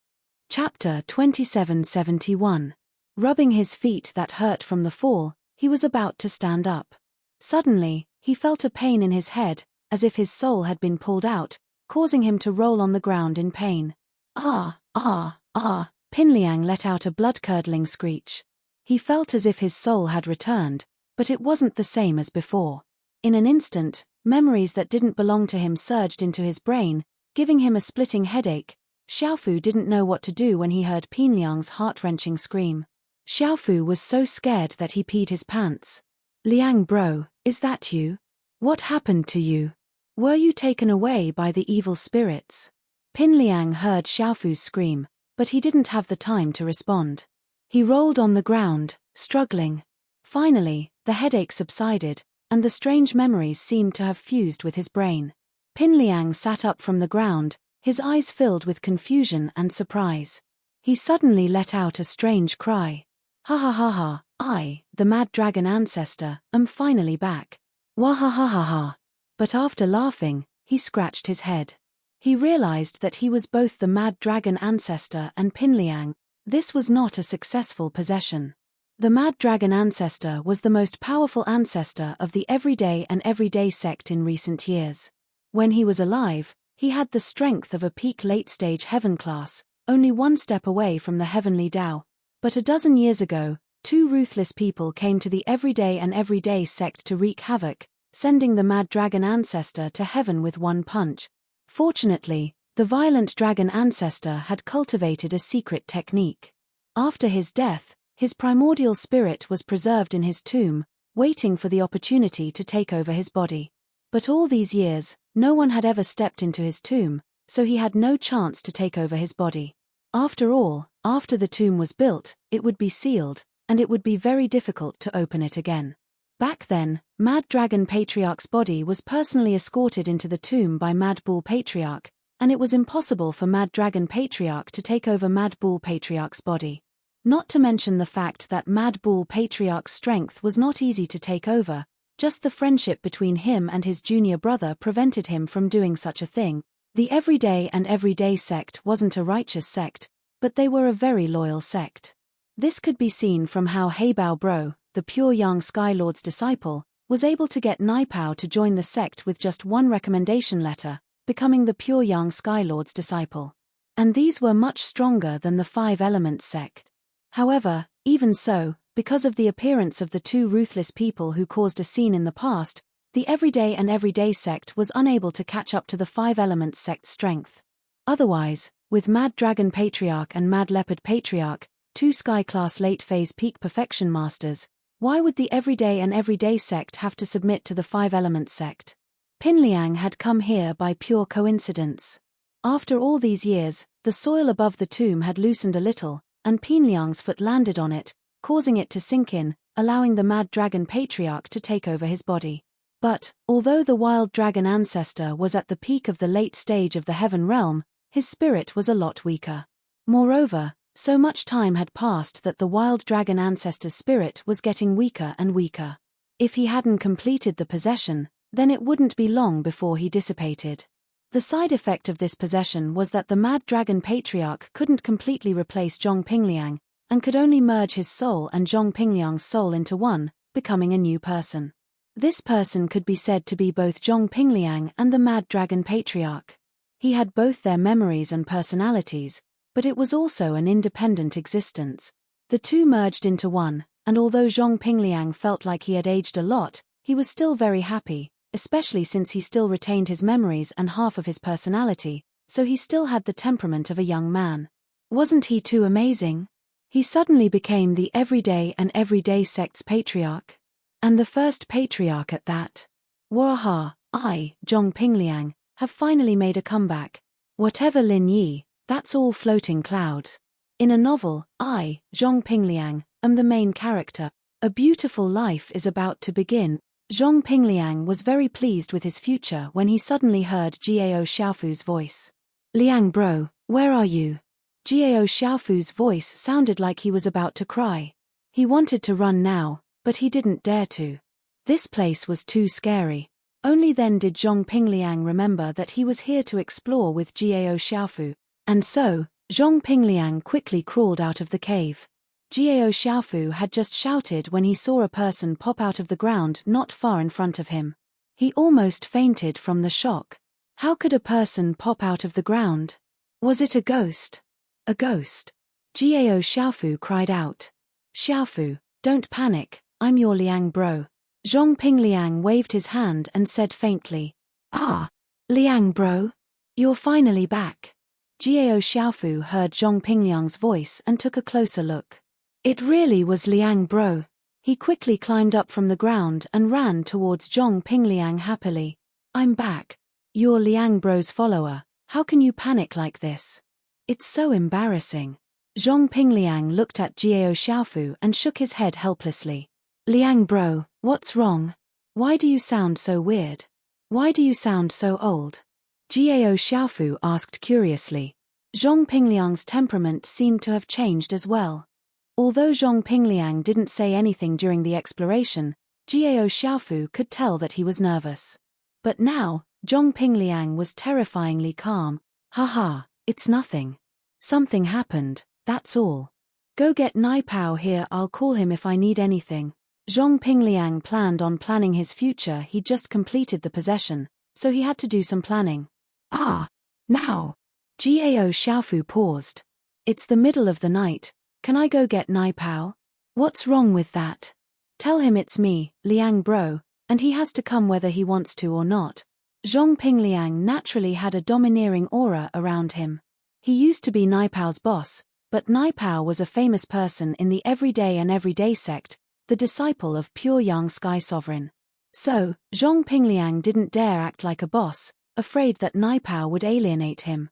Chapter 2771. Rubbing his feet that hurt from the fall, he was about to stand up. Suddenly, he felt a pain in his head, as if his soul had been pulled out, causing him to roll on the ground in pain. "Ah, ah, ah," Pinliang let out a blood-curdling screech. He felt as if his soul had returned, but it wasn't the same as before. In an instant, memories that didn't belong to him surged into his brain, giving him a splitting headache. Xiaofu didn't know what to do when he heard Pinliang's heart-wrenching scream. Xiaofu was so scared that he peed his pants. "Liang bro, is that you? What happened to you? Were you taken away by the evil spirits?" Pinliang heard Xiaofu's scream, but he didn't have the time to respond. He rolled on the ground, struggling. Finally, the headache subsided, and the strange memories seemed to have fused with his brain. Pinliang sat up from the ground, his eyes filled with confusion and surprise. He suddenly let out a strange cry. "Ha ha ha ha, I, the Mad Dragon Ancestor, am finally back. Wah ha ha ha ha." But after laughing, he scratched his head. He realized that he was both the Mad Dragon Ancestor and Pinliang. This was not a successful possession. The Mad Dragon Ancestor was the most powerful ancestor of the Everyday and Everyday sect in recent years. When he was alive, he had the strength of a peak late-stage heaven class, only one step away from the heavenly Tao. But a dozen years ago, two ruthless people came to the Everyday and Everyday sect to wreak havoc, sending the Mad Dragon Ancestor to heaven with one punch. Fortunately, the violent dragon ancestor had cultivated a secret technique. After his death, his primordial spirit was preserved in his tomb, waiting for the opportunity to take over his body. But all these years, no one had ever stepped into his tomb, so he had no chance to take over his body. After all, after the tomb was built, it would be sealed, and it would be very difficult to open it again. Back then, Mad Dragon Patriarch's body was personally escorted into the tomb by Mad Bull Patriarch, and it was impossible for Mad Dragon Patriarch to take over Mad Bull Patriarch's body. Not to mention the fact that Mad Bull Patriarch's strength was not easy to take over, just the friendship between him and his junior brother prevented him from doing such a thing. The Everyday and Everyday sect wasn't a righteous sect, but they were a very loyal sect. This could be seen from how Heibao Bro, the pure young Skylord's disciple, was able to get Naipao to join the sect with just one recommendation letter, becoming the pure young Skylord's disciple. And these were much stronger than the Five Elements sect. However, even so, because of the appearance of the two ruthless people who caused a scene in the past, the Everyday and Everyday sect was unable to catch up to the Five Elements sect's strength. Otherwise, with Mad Dragon Patriarch and Mad Leopard Patriarch, two Sky-class late-phase peak perfection masters, why would the Everyday and Everyday sect have to submit to the Five Elements sect? Pinliang had come here by pure coincidence. After all these years, the soil above the tomb had loosened a little, and Pinliang's foot landed on it, causing it to sink in, allowing the Mad Dragon Patriarch to take over his body. But, although the Wild Dragon Ancestor was at the peak of the late stage of the Heaven Realm, his spirit was a lot weaker. Moreover, so much time had passed that the Wild Dragon Ancestor's spirit was getting weaker and weaker. If he hadn't completed the possession, then it wouldn't be long before he dissipated. The side effect of this possession was that the Mad Dragon Patriarch couldn't completely replace Zhong Pingliang, and could only merge his soul and Zhong Pingliang's soul into one, becoming a new person. This person could be said to be both Zhong Pingliang and the Mad Dragon Patriarch. He had both their memories and personalities, but it was also an independent existence. The two merged into one, and although Zhong Pingliang felt like he had aged a lot, he was still very happy, especially since he still retained his memories and half of his personality, so he still had the temperament of a young man. Wasn't he too amazing? He suddenly became the Everyday and Everyday sect's patriarch. And the first patriarch at that. Waha, I, Zhong Pingliang, have finally made a comeback. Whatever Lin Yi, that's all floating clouds. In a novel, I, Zhong Pingliang, am the main character. A beautiful life is about to begin. Zhong Pingliang was very pleased with his future when he suddenly heard Jiao Xiaofu's voice. Liang bro, where are you? Jiao Xiaofu's voice sounded like he was about to cry. He wanted to run now, but he didn't dare to. This place was too scary. Only then did Zhong Pingliang remember that he was here to explore with Jiao Xiaofu, and so, Zhong Pingliang quickly crawled out of the cave. Jiao Xiaofu had just shouted when he saw a person pop out of the ground not far in front of him. He almost fainted from the shock. How could a person pop out of the ground? Was it a ghost? A ghost? Jiao Xiaofu cried out. Xiaofu, don't panic, I'm your Liang bro. Zhong Pingliang waved his hand and said faintly. Ah, Liang bro? You're finally back. Jiao Xiaofu heard Zhong Pingliang's voice and took a closer look. It really was Liang bro. He quickly climbed up from the ground and ran towards Zhong Pingliang happily. I'm back. You're Liang bro's follower, how can you panic like this? It's so embarrassing. Zhong Pingliang looked at Jiao Xiaofu and shook his head helplessly. Liang bro, what's wrong? Why do you sound so weird? Why do you sound so old? Jiao Xiaofu asked curiously. Zhong Pingliang's temperament seemed to have changed as well. Although Zhong Pingliang didn't say anything during the exploration, Jiao Xiaofu could tell that he was nervous. But now, Zhong Pingliang was terrifyingly calm. Haha, it's nothing. Something happened, that's all. Go get Naipao here, I'll call him if I need anything. Zhong Pingliang planned on planning his future. He'd just completed the possession, so he had to do some planning. Ah, now. Jiao Xiaofu paused. It's the middle of the night, can I go get Naipao? What's wrong with that? Tell him it's me, Liang bro, and he has to come whether he wants to or not. Zhong Pingliang naturally had a domineering aura around him. He used to be Naipao's boss, but Naipao was a famous person in the Everyday and Everyday sect, the disciple of pure young Sky Sovereign. So, Zhong Pingliang didn't dare act like a boss, afraid that Naipao would alienate him.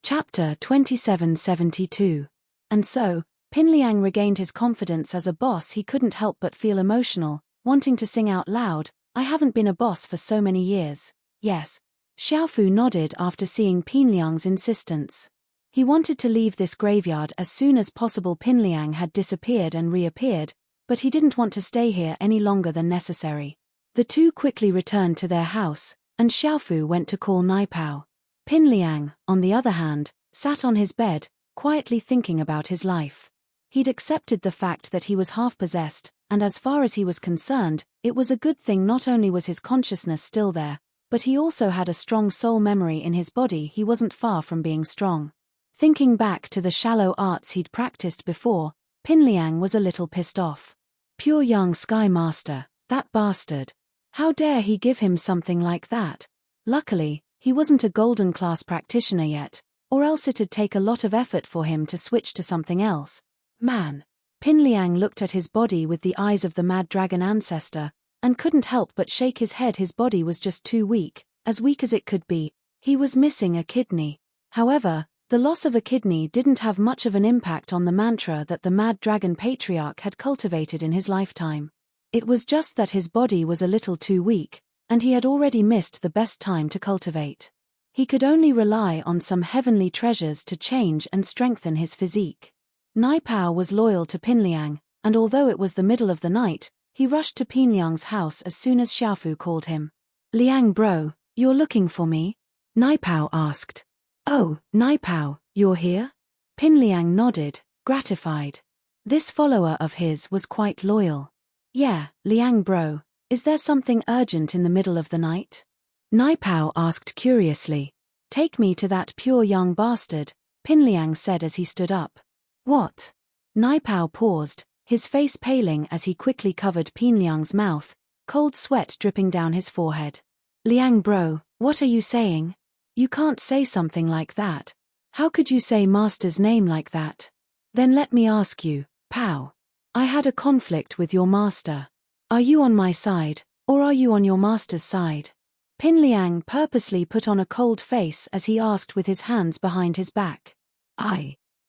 Chapter 2772. And so, Pinliang regained his confidence as a boss. He couldn't help but feel emotional, wanting to sing out loud, I haven't been a boss for so many years. Yes. Xiaofu nodded after seeing Pinliang's insistence. He wanted to leave this graveyard as soon as possible. Pinliang had disappeared and reappeared, but he didn't want to stay here any longer than necessary. The two quickly returned to their house, and Xiaofu went to call Naipao. Pinliang, on the other hand, sat on his bed, quietly thinking about his life. He'd accepted the fact that he was half-possessed, and as far as he was concerned, it was a good thing. Not only was his consciousness still there, but he also had a strong soul memory in his body. He wasn't far from being strong. Thinking back to the shallow arts he'd practiced before, Pinliang was a little pissed off. Pure young Sky Master, that bastard. How dare he give him something like that? Luckily, he wasn't a golden class practitioner yet, or else it'd take a lot of effort for him to switch to something else. Man. Pinliang looked at his body with the eyes of the Mad Dragon ancestor, and couldn't help but shake his head. His body was just too weak as it could be. He was missing a kidney. However, the loss of a kidney didn't have much of an impact on the mantra that the Mad Dragon Patriarch had cultivated in his lifetime. It was just that his body was a little too weak, and he had already missed the best time to cultivate. He could only rely on some heavenly treasures to change and strengthen his physique. Naipao was loyal to Pinliang, and although it was the middle of the night, he rushed to Pinliang's house as soon as Xiaofu called him. "Liang bro, you're looking for me?" Naipao asked. "Oh, Naipao, you're here?" Pinliang nodded, gratified. This follower of his was quite loyal. "Yeah, Liang bro, is there something urgent in the middle of the night?" Naipao asked curiously. "Take me to that pure young bastard," Pinliang said as he stood up. "What?" Naipao paused, his face paling as he quickly covered Pinliang's mouth, cold sweat dripping down his forehead. "Liang bro, what are you saying? You can't say something like that. How could you say Master's name like that? Then let me ask you, Pao. I had a conflict with your master. Are you on my side, or are you on your master's side?" Pinliang purposely put on a cold face as he asked with his hands behind his back.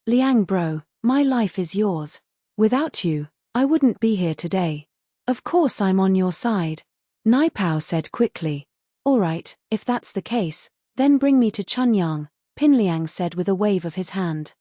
"Liang bro, my life is yours. Without you, I wouldn't be here today. Of course I'm on your side," Naipao said quickly. "All right, if that's the case, then bring me to Chunyang," Pinliang said with a wave of his hand.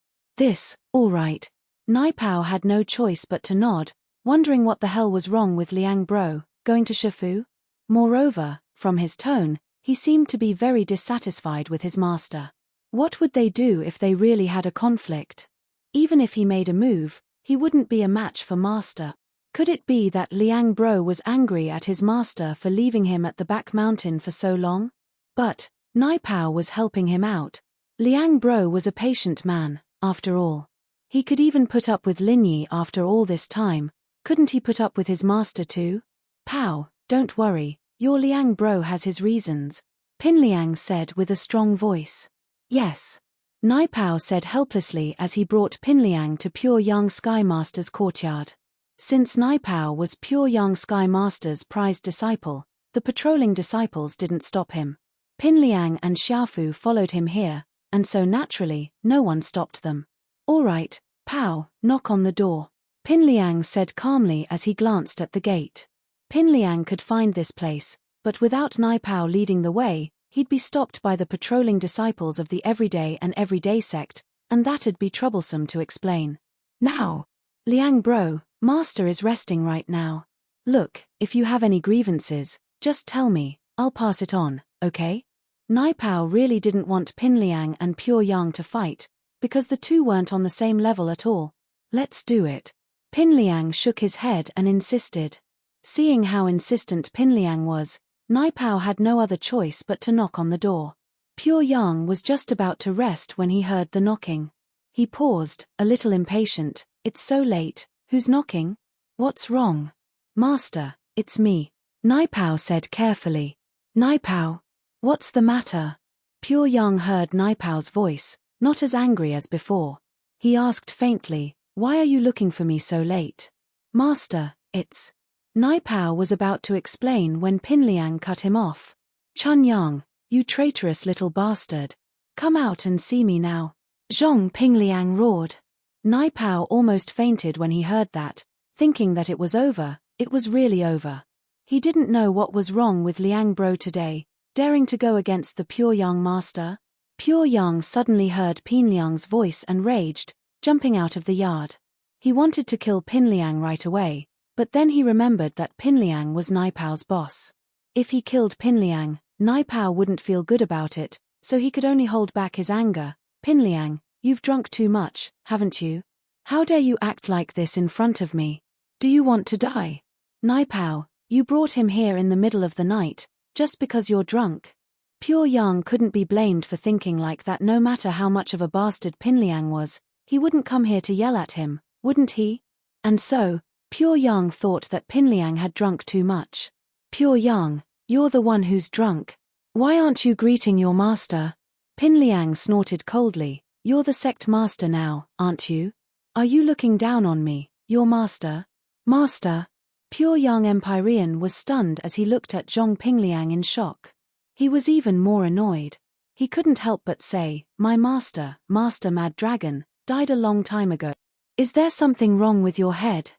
All right. Naipao had no choice but to nod, wondering what the hell was wrong with Liang bro, going to Shifu? Moreover, from his tone, he seemed to be very dissatisfied with his master. What would they do if they really had a conflict? Even if he made a move, he wouldn't be a match for master. Could it be that Liang bro was angry at his master for leaving him at the back mountain for so long? But Naipao was helping him out. Liang bro was a patient man, after all. He could even put up with Linyi after all this time. Couldn't he put up with his master too? "Pao, don't worry, your Liang bro has his reasons," Pinliang said with a strong voice. "Yes," Naipao said helplessly as he brought Pinliang to Pure Young Sky Master's courtyard. Since Naipao was Pure Young Sky Master's prized disciple, the patrolling disciples didn't stop him. Pinliang and Xiaofu followed him here, and so naturally, no one stopped them. "All right, Pao, knock on the door," Pinliang said calmly as he glanced at the gate. Pinliang could find this place, but without Naipao leading the way, he'd be stopped by the patrolling disciples of the Everyday and Everyday sect, and that'd be troublesome to explain. "Now, Liang bro, Master is resting right now. Look, if you have any grievances, just tell me, I'll pass it on, okay?" Naipao really didn't want Pinliang and Pure Yang to fight, because the two weren't on the same level at all. "Let's do it." Pinliang shook his head and insisted. Seeing how insistent Pinliang was, Naipao had no other choice but to knock on the door. Pure Yang was just about to rest when he heard the knocking. He paused, a little impatient. "It's so late, who's knocking?" "What's wrong?" "Master, it's me," Naipao said carefully. "Naipao, what's the matter?" Pure Yang heard Naipao's voice, not as angry as before. He asked faintly, "Why are you looking for me so late?" "Master, it's..." Naipao was about to explain when Pinliang cut him off. "Chunyang, you traitorous little bastard. Come out and see me now." Zhong Pinliang roared. Naipao almost fainted when he heard that, thinking that it was over. It was really over. He didn't know what was wrong with Liang bro today, daring to go against the Pure Young Master. Pure Yang suddenly heard Pinliang's voice and raged, jumping out of the yard. He wanted to kill Pinliang right away, but then he remembered that Pinliang was Naipao's boss. If he killed Pinliang, Naipao wouldn't feel good about it, so he could only hold back his anger. Pinliang, you've drunk too much, haven't you? How dare you act like this in front of me? Do you want to die? Naipao, you brought him here in the middle of the night, just because you're drunk. Pure Yang couldn't be blamed for thinking like that. No matter how much of a bastard Pinliang was, he wouldn't come here to yell at him, wouldn't he? And so, Pure Yang thought that Pinliang had drunk too much. Pure Yang, you're the one who's drunk. Why aren't you greeting your master? Pinliang snorted coldly. You're the sect master now, aren't you? Are you looking down on me, your master? Master? Pure Yang Empyrean was stunned as he looked at Zhong Pingliang in shock. He was even more annoyed. He couldn't help but say, my master, Master Mad Dragon, died a long time ago. Is there something wrong with your head?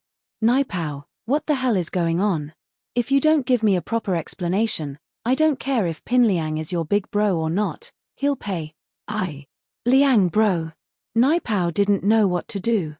Naipao, what the hell is going on? If you don't give me a proper explanation, I don't care if Pinliang is your big bro or not, he'll pay. Liang bro. Naipao didn't know what to do.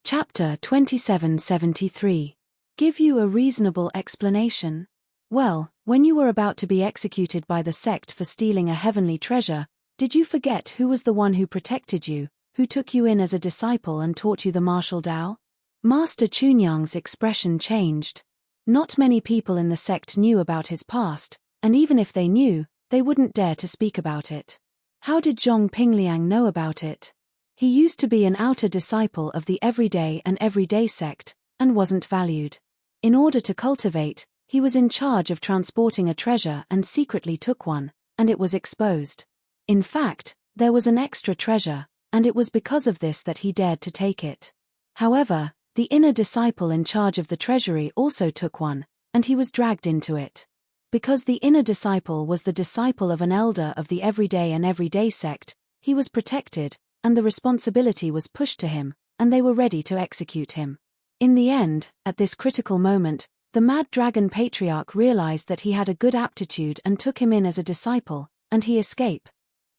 Chapter 2773. Give you a reasonable explanation? Well, when you were about to be executed by the sect for stealing a heavenly treasure, did you forget who was the one who protected you, who took you in as a disciple and taught you the martial Tao? Master Chunyang's expression changed. Not many people in the sect knew about his past, and even if they knew, they wouldn't dare to speak about it. How did Zhong Pingliang know about it? He used to be an outer disciple of the everyday and everyday sect, and wasn't valued. In order to cultivate, he was in charge of transporting a treasure and secretly took one, and it was exposed. In fact, there was an extra treasure, and it was because of this that he dared to take it. However, the inner disciple in charge of the treasury also took one, and he was dragged into it. Because the inner disciple was the disciple of an elder of the everyday and everyday sect, he was protected, and the responsibility was pushed to him, and they were ready to execute him. In the end, at this critical moment, the Mad Dragon Patriarch realized that he had a good aptitude and took him in as a disciple, and he escaped.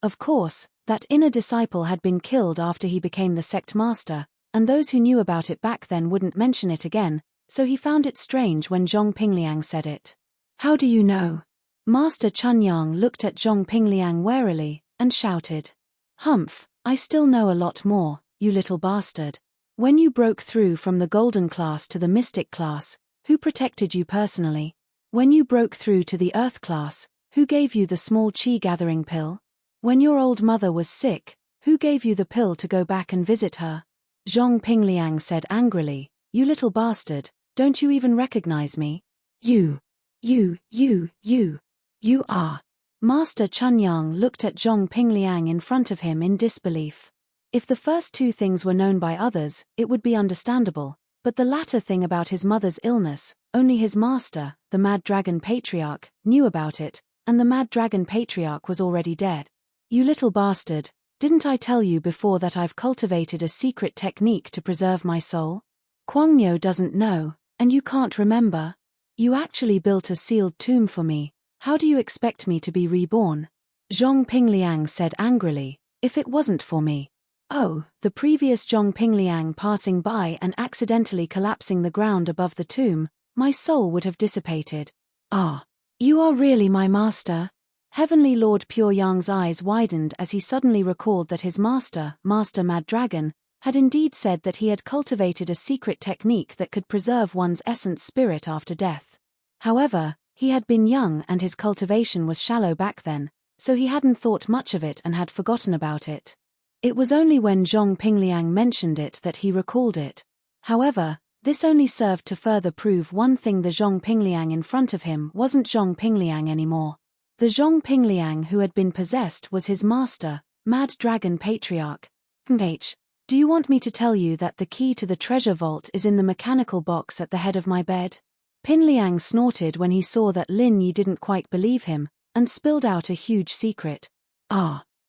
Of course, that inner disciple had been killed after he became the sect master, and those who knew about it back then wouldn't mention it again, so he found it strange when Zhong Pingliang said it. How do you know? Master Chunyang looked at Zhong Pingliang warily, and shouted. Humph, I still know a lot more, you little bastard. When you broke through from the golden class to the mystic class, who protected you personally? When you broke through to the earth class, who gave you the small chi gathering pill? When your old mother was sick, who gave you the pill to go back and visit her? Zhong Pingliang said angrily, you little bastard, don't you even recognize me? You are. Master Chunyang looked at Zhong Pingliang in front of him in disbelief. If the first two things were known by others, it would be understandable, but the latter thing about his mother's illness, only his master, the Mad Dragon Patriarch, knew about it, and the Mad Dragon Patriarch was already dead. You little bastard, didn't I tell you before that I've cultivated a secret technique to preserve my soul? Kwangyo doesn't know, and you can't remember. You actually built a sealed tomb for me. How do you expect me to be reborn? Zhong Pingliang said angrily, if it wasn't for me. Oh, the previous Zhong Pingliang passing by and accidentally collapsing the ground above the tomb, my soul would have dissipated. Ah, you are really my master? Heavenly Lord Pure Yang's eyes widened as he suddenly recalled that his master, Master Mad Dragon, had indeed said that he had cultivated a secret technique that could preserve one's essence spirit after death. However, he had been young and his cultivation was shallow back then, so he hadn't thought much of it and had forgotten about it. It was only when Zhong Pingliang mentioned it that he recalled it. However, this only served to further prove one thing: the Zhong Pingliang in front of him wasn't Zhong Pingliang anymore. The Zhong Pingliang who had been possessed was his master, Mad Dragon Patriarch. Do you want me to tell you that the key to the treasure vault is in the mechanical box at the head of my bed? Pinliang snorted when he saw that Lin Yi didn't quite believe him, and spilled out a huge secret.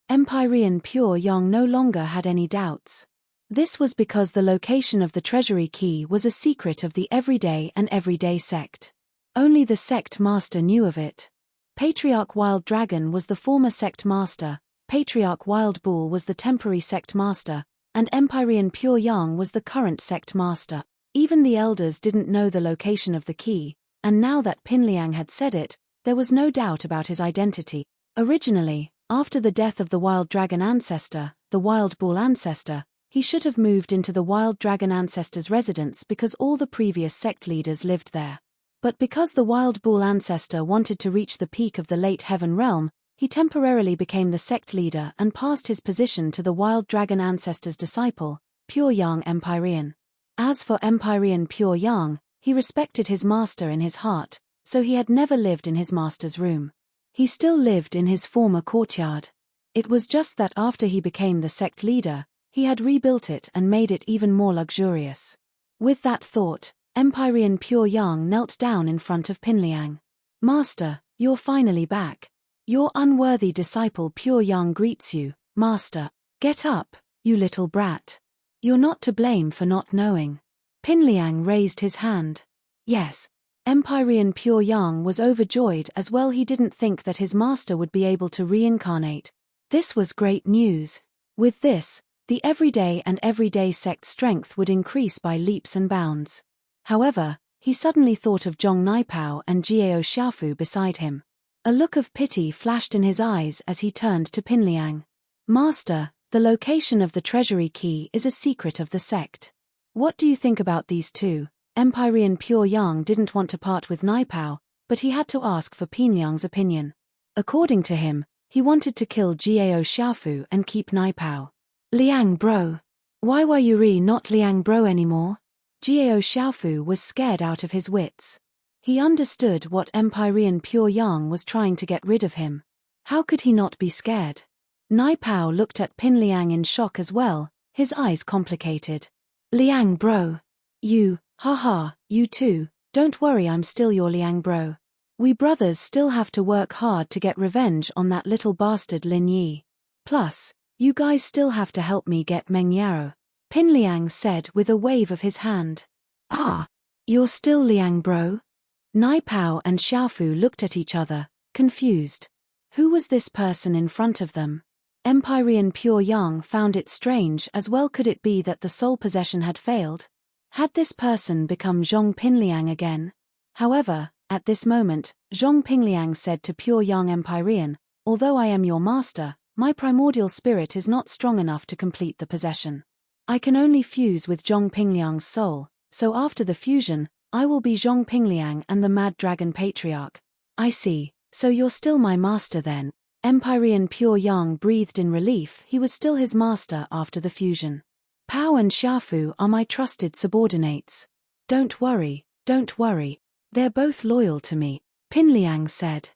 Empyrean Pure Yang no longer had any doubts. This was because the location of the treasury key was a secret of the everyday and everyday sect. Only the sect master knew of it. Patriarch Wild Dragon was the former sect master, Patriarch Wild Bull was the temporary sect master, and Empyrean Pure Yang was the current sect master. Even the elders didn't know the location of the key, and now that Pinliang had said it, there was no doubt about his identity. Originally, after the death of the Wild Dragon ancestor, the Wild Bull ancestor, he should have moved into the Wild Dragon ancestor's residence because all the previous sect leaders lived there. But because the Wild Bull ancestor wanted to reach the peak of the late Heaven Realm, he temporarily became the sect leader and passed his position to the Wild Dragon ancestor's disciple, Pure Yang Empyrean. As for Empyrean Pure Yang, he respected his master in his heart, so he had never lived in his master's room. He still lived in his former courtyard. It was just that after he became the sect leader, he had rebuilt it and made it even more luxurious. With that thought, Empyrean Pure Yang knelt down in front of Pinliang. "Master, you're finally back. Your unworthy disciple Pure Yang greets you, Master. Get up, you little brat. You're not to blame for not knowing." Pinliang raised his hand. Yes. Empyrean Pure Yang was overjoyed as well. He didn't think that his master would be able to reincarnate. This was great news. With this, the everyday sect strength would increase by leaps and bounds. However, he suddenly thought of Zhong Naipao and Jiao Xiaofu beside him. A look of pity flashed in his eyes as he turned to Pinliang. "Master, the location of the treasury key is a secret of the sect. What do you think about these two?" Empyrean Pure Yang didn't want to part with Naipao, but he had to ask for Pinliang's opinion. According to him, he wanted to kill Jiao Xiaofu and keep Naipao. "Liang bro. Why were you not Liang bro anymore?" Jiao Xiaofu was scared out of his wits. He understood what Empyrean Pure Yang was trying to get rid of him. How could he not be scared? Naipao looked at Pinliang in shock as well, his eyes complicated. "Liang bro. You, haha, you too, don't worry, I'm still your Liang bro. We brothers still have to work hard to get revenge on that little bastard Lin Yi. Plus, you guys still have to help me get Meng Yao," Pinliang said with a wave of his hand. "Ah, you're still Liang bro?" Naipao and Xiaofu looked at each other, confused. Who was this person in front of them? Empyrean Pure Yang found it strange as well. Could it be that the soul possession had failed? Had this person become Zhong Pinliang again? However, at this moment, Zhong Pinliang said to Pure Yang Empyrean, "Although I am your master, my primordial spirit is not strong enough to complete the possession. I can only fuse with Zhong Pinliang's soul, so after the fusion, I will be Zhong Pinliang and the Mad Dragon Patriarch." "I see, so you're still my master then." Empyrean Pure Yang breathed in relief. He was still his master after the fusion. "Pao and Xiaofu are my trusted subordinates. Don't worry, they're both loyal to me," Pinliang said.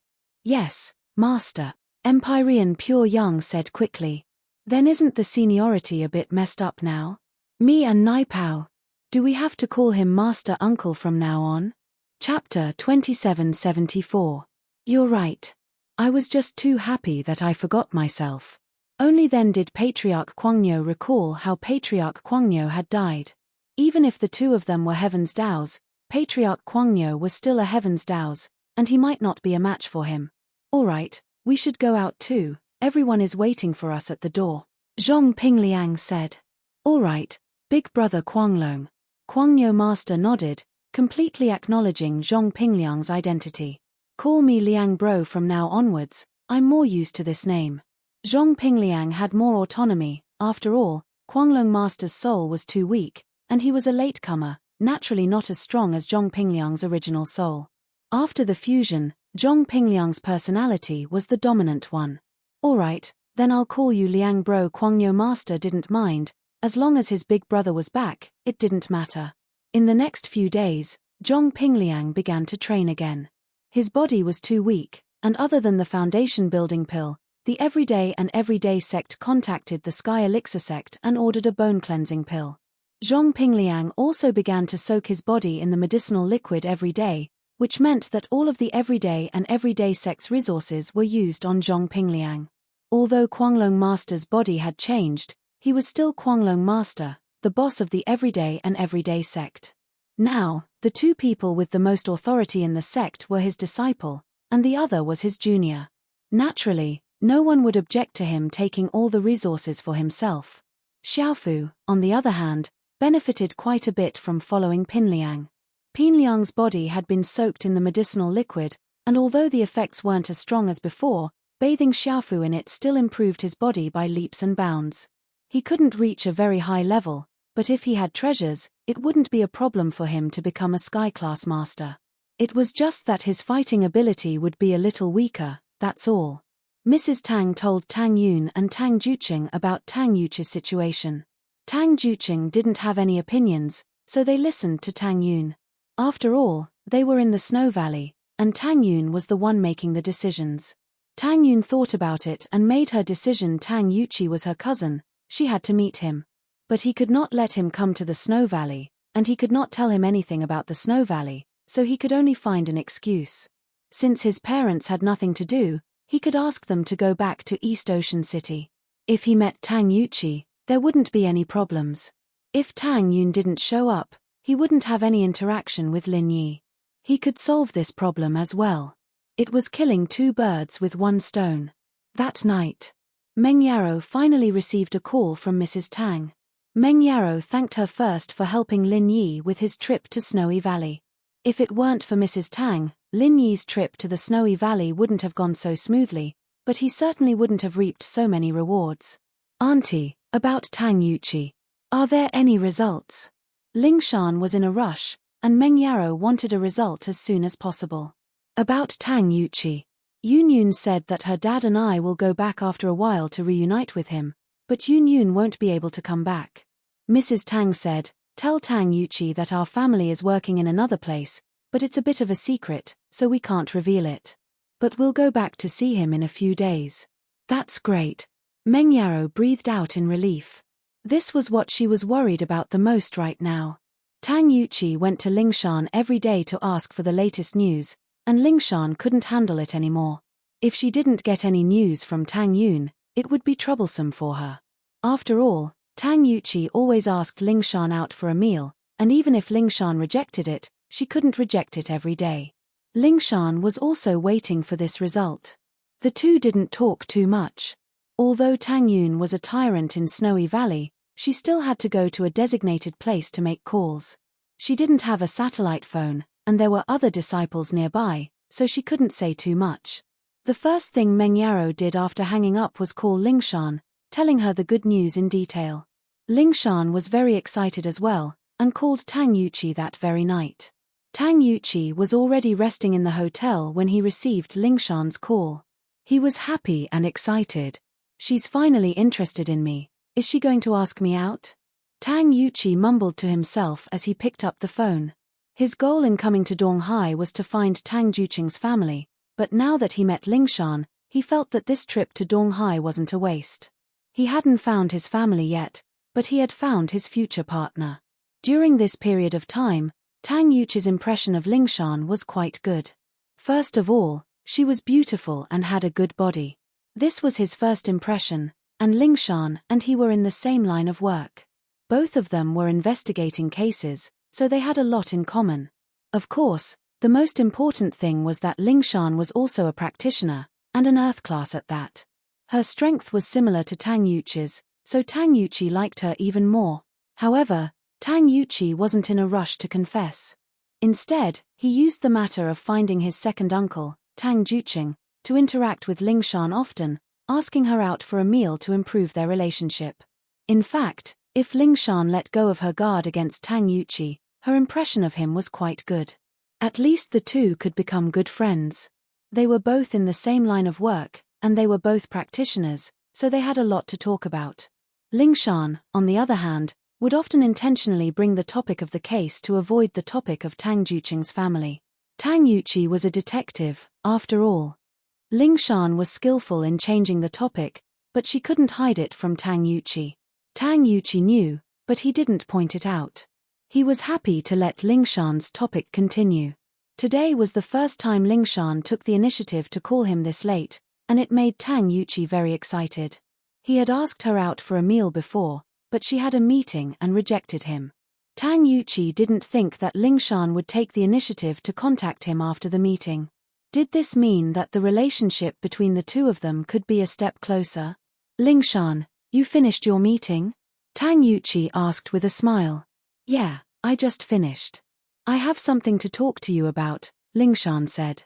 "Yes, master," Empyrean Pure Yang said quickly. "Then isn't the seniority a bit messed up now? Me and Naipao. Do we have to call him Master Uncle from now on?" Chapter 2774. "You're right. I was just too happy that I forgot myself." Only then did Patriarch Kwangyo recall how Patriarch Kwangyo had died. Even if the two of them were Heaven's Daos, Patriarch Kwangyo was still a Heaven's Daos, and he might not be a match for him. "Alright, we should go out too, everyone is waiting for us at the door," Zhong Pinliang said. "Alright, big brother Kwanglong." Kwangyo Master nodded, completely acknowledging Zhong Pinliang's identity. "Call me Liang bro from now onwards, I'm more used to this name." Zhong Pinliang had more autonomy. After all, Kwanglong Master's soul was too weak, and he was a latecomer, naturally not as strong as Zhong Pinliang's original soul. After the fusion, Zhong Pinliang's personality was the dominant one. "Alright, then I'll call you Liang bro." Kwangyo Master didn't mind. As long as his big brother was back, it didn't matter. In the next few days, Zhong Pinliang began to train again. His body was too weak, and other than the foundation building pill, the everyday sect contacted the Sky Elixir sect and ordered a bone cleansing pill. Zhong Pinliang also began to soak his body in the medicinal liquid every day, which meant that all of the everyday sect's resources were used on Zhong Pinliang. Although Kwanglong Master's body had changed, he was still Kwanglong Master, the boss of the everyday sect. Now, the two people with the most authority in the sect were his disciple, and the other was his junior. Naturally, No one would object to him taking all the resources for himself. Xiaofu, on the other hand, benefited quite a bit from following Pinliang. Pinliang's body had been soaked in the medicinal liquid, and although the effects weren't as strong as before, bathing Xiaofu in it still improved his body by leaps and bounds. He couldn't reach a very high level, but if he had treasures, it wouldn't be a problem for him to become a sky-class master. It was just that his fighting ability would be a little weaker, that's all. Mrs. Tang told Tang Yun and Tang Juqing about Tang Yuqi's situation. Tang Juqing didn't have any opinions, so they listened to Tang Yun. After all, they were in the Snow Valley, and Tang Yun was the one making the decisions. Tang Yun thought about it and made her decision. Tang Yuqi was her cousin, she had to meet him. But he could not let him come to the Snow Valley, and he could not tell him anything about the Snow Valley, so he could only find an excuse. Since his parents had nothing to do, he could ask them to go back to East Ocean City. If he met Tang Yuqi, there wouldn't be any problems. If Tang Yun didn't show up, he wouldn't have any interaction with Lin Yi. He could solve this problem as well. It was killing two birds with one stone. That night, Meng Yarrow finally received a call from Mrs. Tang. Meng Yarrow thanked her first for helping Lin Yi with his trip to Snowy Valley. If it weren't for Mrs. Tang, Lin Yi's trip to the Snowy Valley wouldn't have gone so smoothly, but he certainly wouldn't have reaped so many rewards. Auntie, about Tang Yuqi. Are there any results? Ling Shan was in a rush, and Meng Yarrow wanted a result as soon as possible. About Tang Yuqi. Yun Yun said that her dad and I will go back after a while to reunite with him, but Yun Yun won't be able to come back. Mrs. Tang said, tell Tang Yuqi that our family is working in another place, but it's a bit of a secret, so we can't reveal it. But we'll go back to see him in a few days. That's great. Meng Yarrow breathed out in relief. This was what she was worried about the most right now. Tang Yuqi went to Lingshan every day to ask for the latest news, and Lingshan couldn't handle it anymore. If she didn't get any news from Tang Yun, it would be troublesome for her. After all, Tang Yuqi always asked Lingshan out for a meal, and even if Lingshan rejected it, she couldn't reject it every day. Lingshan was also waiting for this result. The two didn't talk too much. Although Tang Yun was a tyrant in Snowy Valley, she still had to go to a designated place to make calls. She didn't have a satellite phone, and there were other disciples nearby, so she couldn't say too much. The first thing Meng Yarrow did after hanging up was call Lingshan, telling her the good news in detail. Lingshan was very excited as well, and called Tang Yuqi that very night. Tang Yuqi was already resting in the hotel when he received Lingshan's call. He was happy and excited. She's finally interested in me. Is she going to ask me out? Tang Yuqi mumbled to himself as he picked up the phone. His goal in coming to Donghai was to find Tang Juqing's family, but now that he met Lingshan, he felt that this trip to Donghai wasn't a waste. He hadn't found his family yet, but he had found his future partner. During this period of time, Tang Yuqi's impression of Lingshan was quite good. First of all, she was beautiful and had a good body. This was his first impression, and Lingshan and he were in the same line of work. Both of them were investigating cases, so they had a lot in common. Of course, the most important thing was that Lingshan was also a practitioner, and an earth class at that. Her strength was similar to Tang Yuqi's, so Tang Yuqi liked her even more. However, Tang Yuqi wasn't in a rush to confess. Instead, he used the matter of finding his second uncle, Tang Juqing, to interact with Lingshan often, asking her out for a meal to improve their relationship. In fact, if Lingshan let go of her guard against Tang Yuqi, her impression of him was quite good. At least the two could become good friends. They were both in the same line of work, and they were both practitioners, so they had a lot to talk about. Lingshan, on the other hand, would often intentionally bring the topic of the case to avoid the topic of Tang Juqing's family. Tang Yuqi was a detective, after all. Lingshan was skillful in changing the topic, but she couldn't hide it from Tang Yuqi. Tang Yuqi knew, but he didn't point it out. He was happy to let Lingshan's topic continue. Today was the first time Lingshan took the initiative to call him this late, and it made Tang Yuqi very excited. He had asked her out for a meal before, but she had a meeting and rejected him. Tang Yuqi didn't think that Lingshan would take the initiative to contact him after the meeting. Did this mean that the relationship between the two of them could be a step closer? Lingshan, you finished your meeting? Tang Yuqi asked with a smile. Yeah, I just finished. I have something to talk to you about, Lingshan said.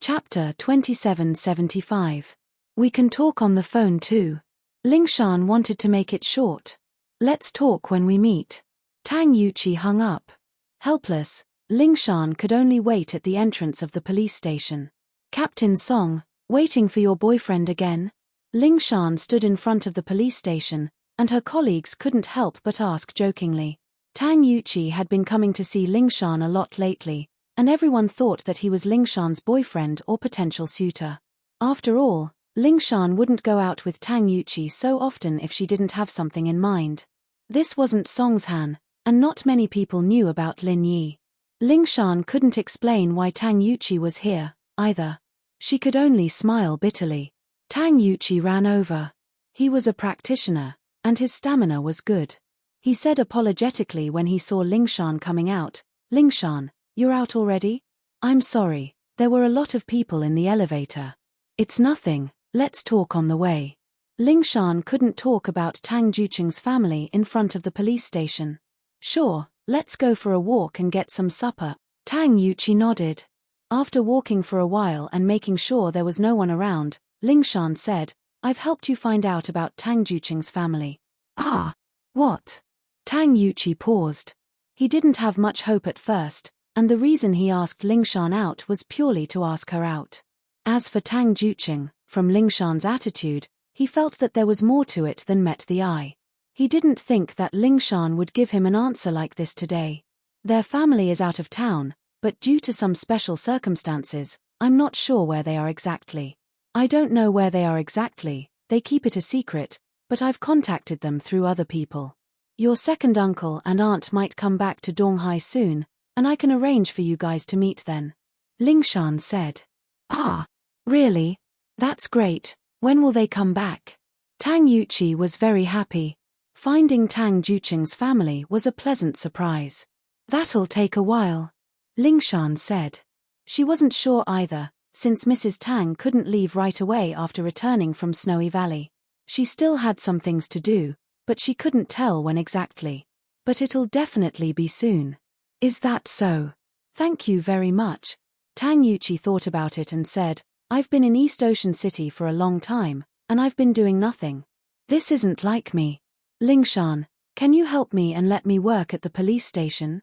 Chapter 2775. We can talk on the phone too. Lingshan wanted to make it short. Let's talk when we meet. Tang Yuqi hung up. Helpless, Lingshan could only wait at the entrance of the police station. Captain Song, waiting for your boyfriend again? Lingshan stood in front of the police station, and her colleagues couldn't help but ask jokingly. Tang Yuqi had been coming to see Lingshan a lot lately, and everyone thought that he was Lingshan's boyfriend or potential suitor. After all, Lingshan wouldn't go out with Tang Yuqi so often if she didn't have something in mind. This wasn't Song's Han, and not many people knew about Lin Yi. Lingshan couldn't explain why Tang Yuqi was here, either. She could only smile bitterly. Tang Yuqi ran over. He was a practitioner, and his stamina was good. He said apologetically when he saw Lingshan coming out, Lingshan, you're out already? I'm sorry, there were a lot of people in the elevator. It's nothing, let's talk on the way. Lingshan couldn't talk about Tang Jucheng's family in front of the police station. Sure, let's go for a walk and get some supper. Tang Yuqi nodded. After walking for a while and making sure there was no one around, Lingshan said, I've helped you find out about Tang Jucheng's family. Ah, what? Tang Yuqi paused. He didn't have much hope at first, and the reason he asked Lingshan out was purely to ask her out. As for Tang Jucheng, from Lingshan's attitude, he felt that there was more to it than met the eye. He didn't think that Lingshan would give him an answer like this today. Their family is out of town, but due to some special circumstances, I'm not sure where they are exactly. I don't know where they are exactly, they keep it a secret, but I've contacted them through other people. Your second uncle and aunt might come back to Donghai soon, and I can arrange for you guys to meet then. Lingshan said. Ah, really? That's great, when will they come back? Tang Yuqi was very happy. Finding Tang Jucheng's family was a pleasant surprise. That'll take a while, Lingshan said. She wasn't sure either, since Mrs. Tang couldn't leave right away after returning from Snowy Valley. She still had some things to do, but she couldn't tell when exactly. But it'll definitely be soon. Is that so? Thank you very much. Tang Yuqi thought about it and said, I've been in East Ocean City for a long time, and I've been doing nothing. This isn't like me. Lingshan, can you help me and let me work at the police station?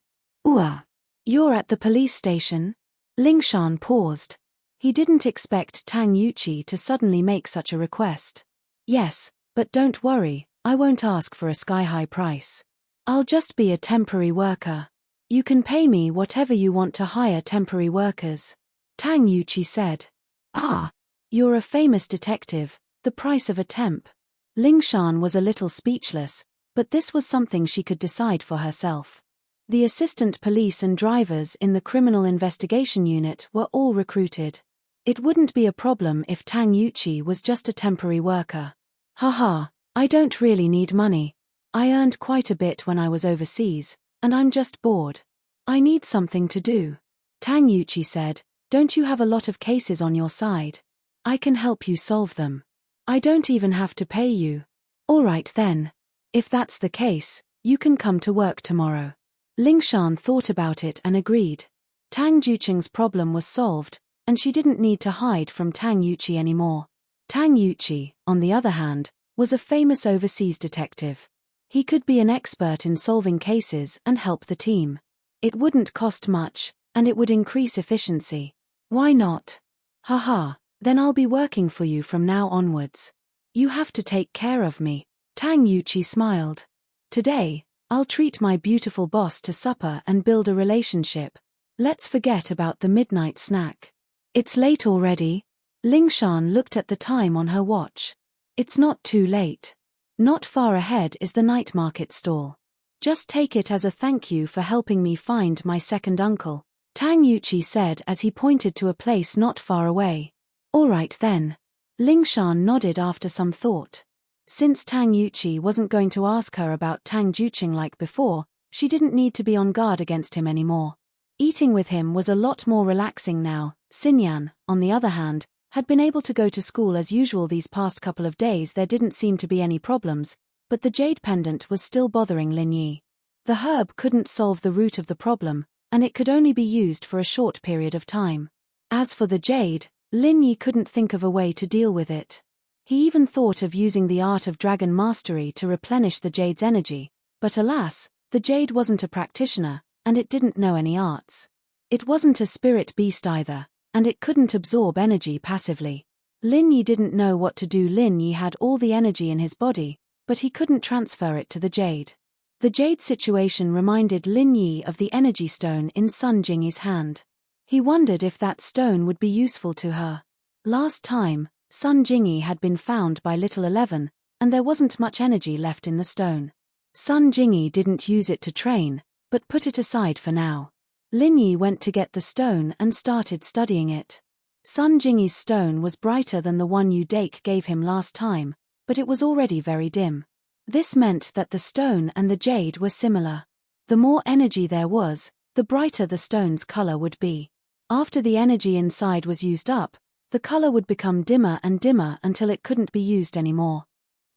You're at the police station? Lingshan paused. He didn't expect Tang Yuqi to suddenly make such a request. Yes, but don't worry, I won't ask for a sky-high price. I'll just be a temporary worker. You can pay me whatever you want to hire temporary workers. Tang Yuqi said. Ah, you're a famous detective, the price of a temp. Lingshan was a little speechless, but this was something she could decide for herself. The assistant police and drivers in the criminal investigation unit were all recruited. It wouldn't be a problem if Tang Yuqi was just a temporary worker. Haha, I don't really need money. I earned quite a bit when I was overseas, and I'm just bored. I need something to do. Tang Yuqi said, don't you have a lot of cases on your side? I can help you solve them. I don't even have to pay you. All right then. If that's the case, you can come to work tomorrow. Lingshan thought about it and agreed. Tang Jucheng's problem was solved, and she didn't need to hide from Tang Yuqi anymore. Tang Yuqi, on the other hand, was a famous overseas detective. He could be an expert in solving cases and help the team. It wouldn't cost much, and it would increase efficiency. Why not? Haha, then I'll be working for you from now onwards. You have to take care of me. Tang Yuqi smiled. Today, I'll treat my beautiful boss to supper and build a relationship. Let's forget about the midnight snack. It's late already. Lingshan looked at the time on her watch. It's not too late. Not far ahead is the night market stall. Just take it as a thank you for helping me find my second uncle, Tang Yuqi said as he pointed to a place not far away. All right then. Lingshan nodded after some thought. Since Tang Yuqi wasn't going to ask her about Tang Jucheng like before, she didn't need to be on guard against him anymore. Eating with him was a lot more relaxing now, Xinyan, on the other hand, had been able to go to school as usual these past couple of days. There didn't seem to be any problems, but the jade pendant was still bothering Lin Yi. The herb couldn't solve the root of the problem, and it could only be used for a short period of time. As for the jade, Lin Yi couldn't think of a way to deal with it. He even thought of using the art of dragon mastery to replenish the jade's energy, but alas, the jade wasn't a practitioner, and it didn't know any arts. It wasn't a spirit beast either, and it couldn't absorb energy passively. Lin Yi didn't know what to do. Lin Yi had all the energy in his body, but he couldn't transfer it to the jade. The jade situation reminded Lin Yi of the energy stone in Sun Jingyi's hand. He wondered if that stone would be useful to her. Last time, Sun Jingyi had been found by Little 11, and there wasn't much energy left in the stone. Sun Jingyi didn't use it to train, but put it aside for now. Lin Yi went to get the stone and started studying it. Sun Jingyi's stone was brighter than the one Yu Dake gave him last time, but it was already very dim. This meant that the stone and the jade were similar. The more energy there was, the brighter the stone's color would be. After the energy inside was used up, the color would become dimmer and dimmer until it couldn't be used anymore.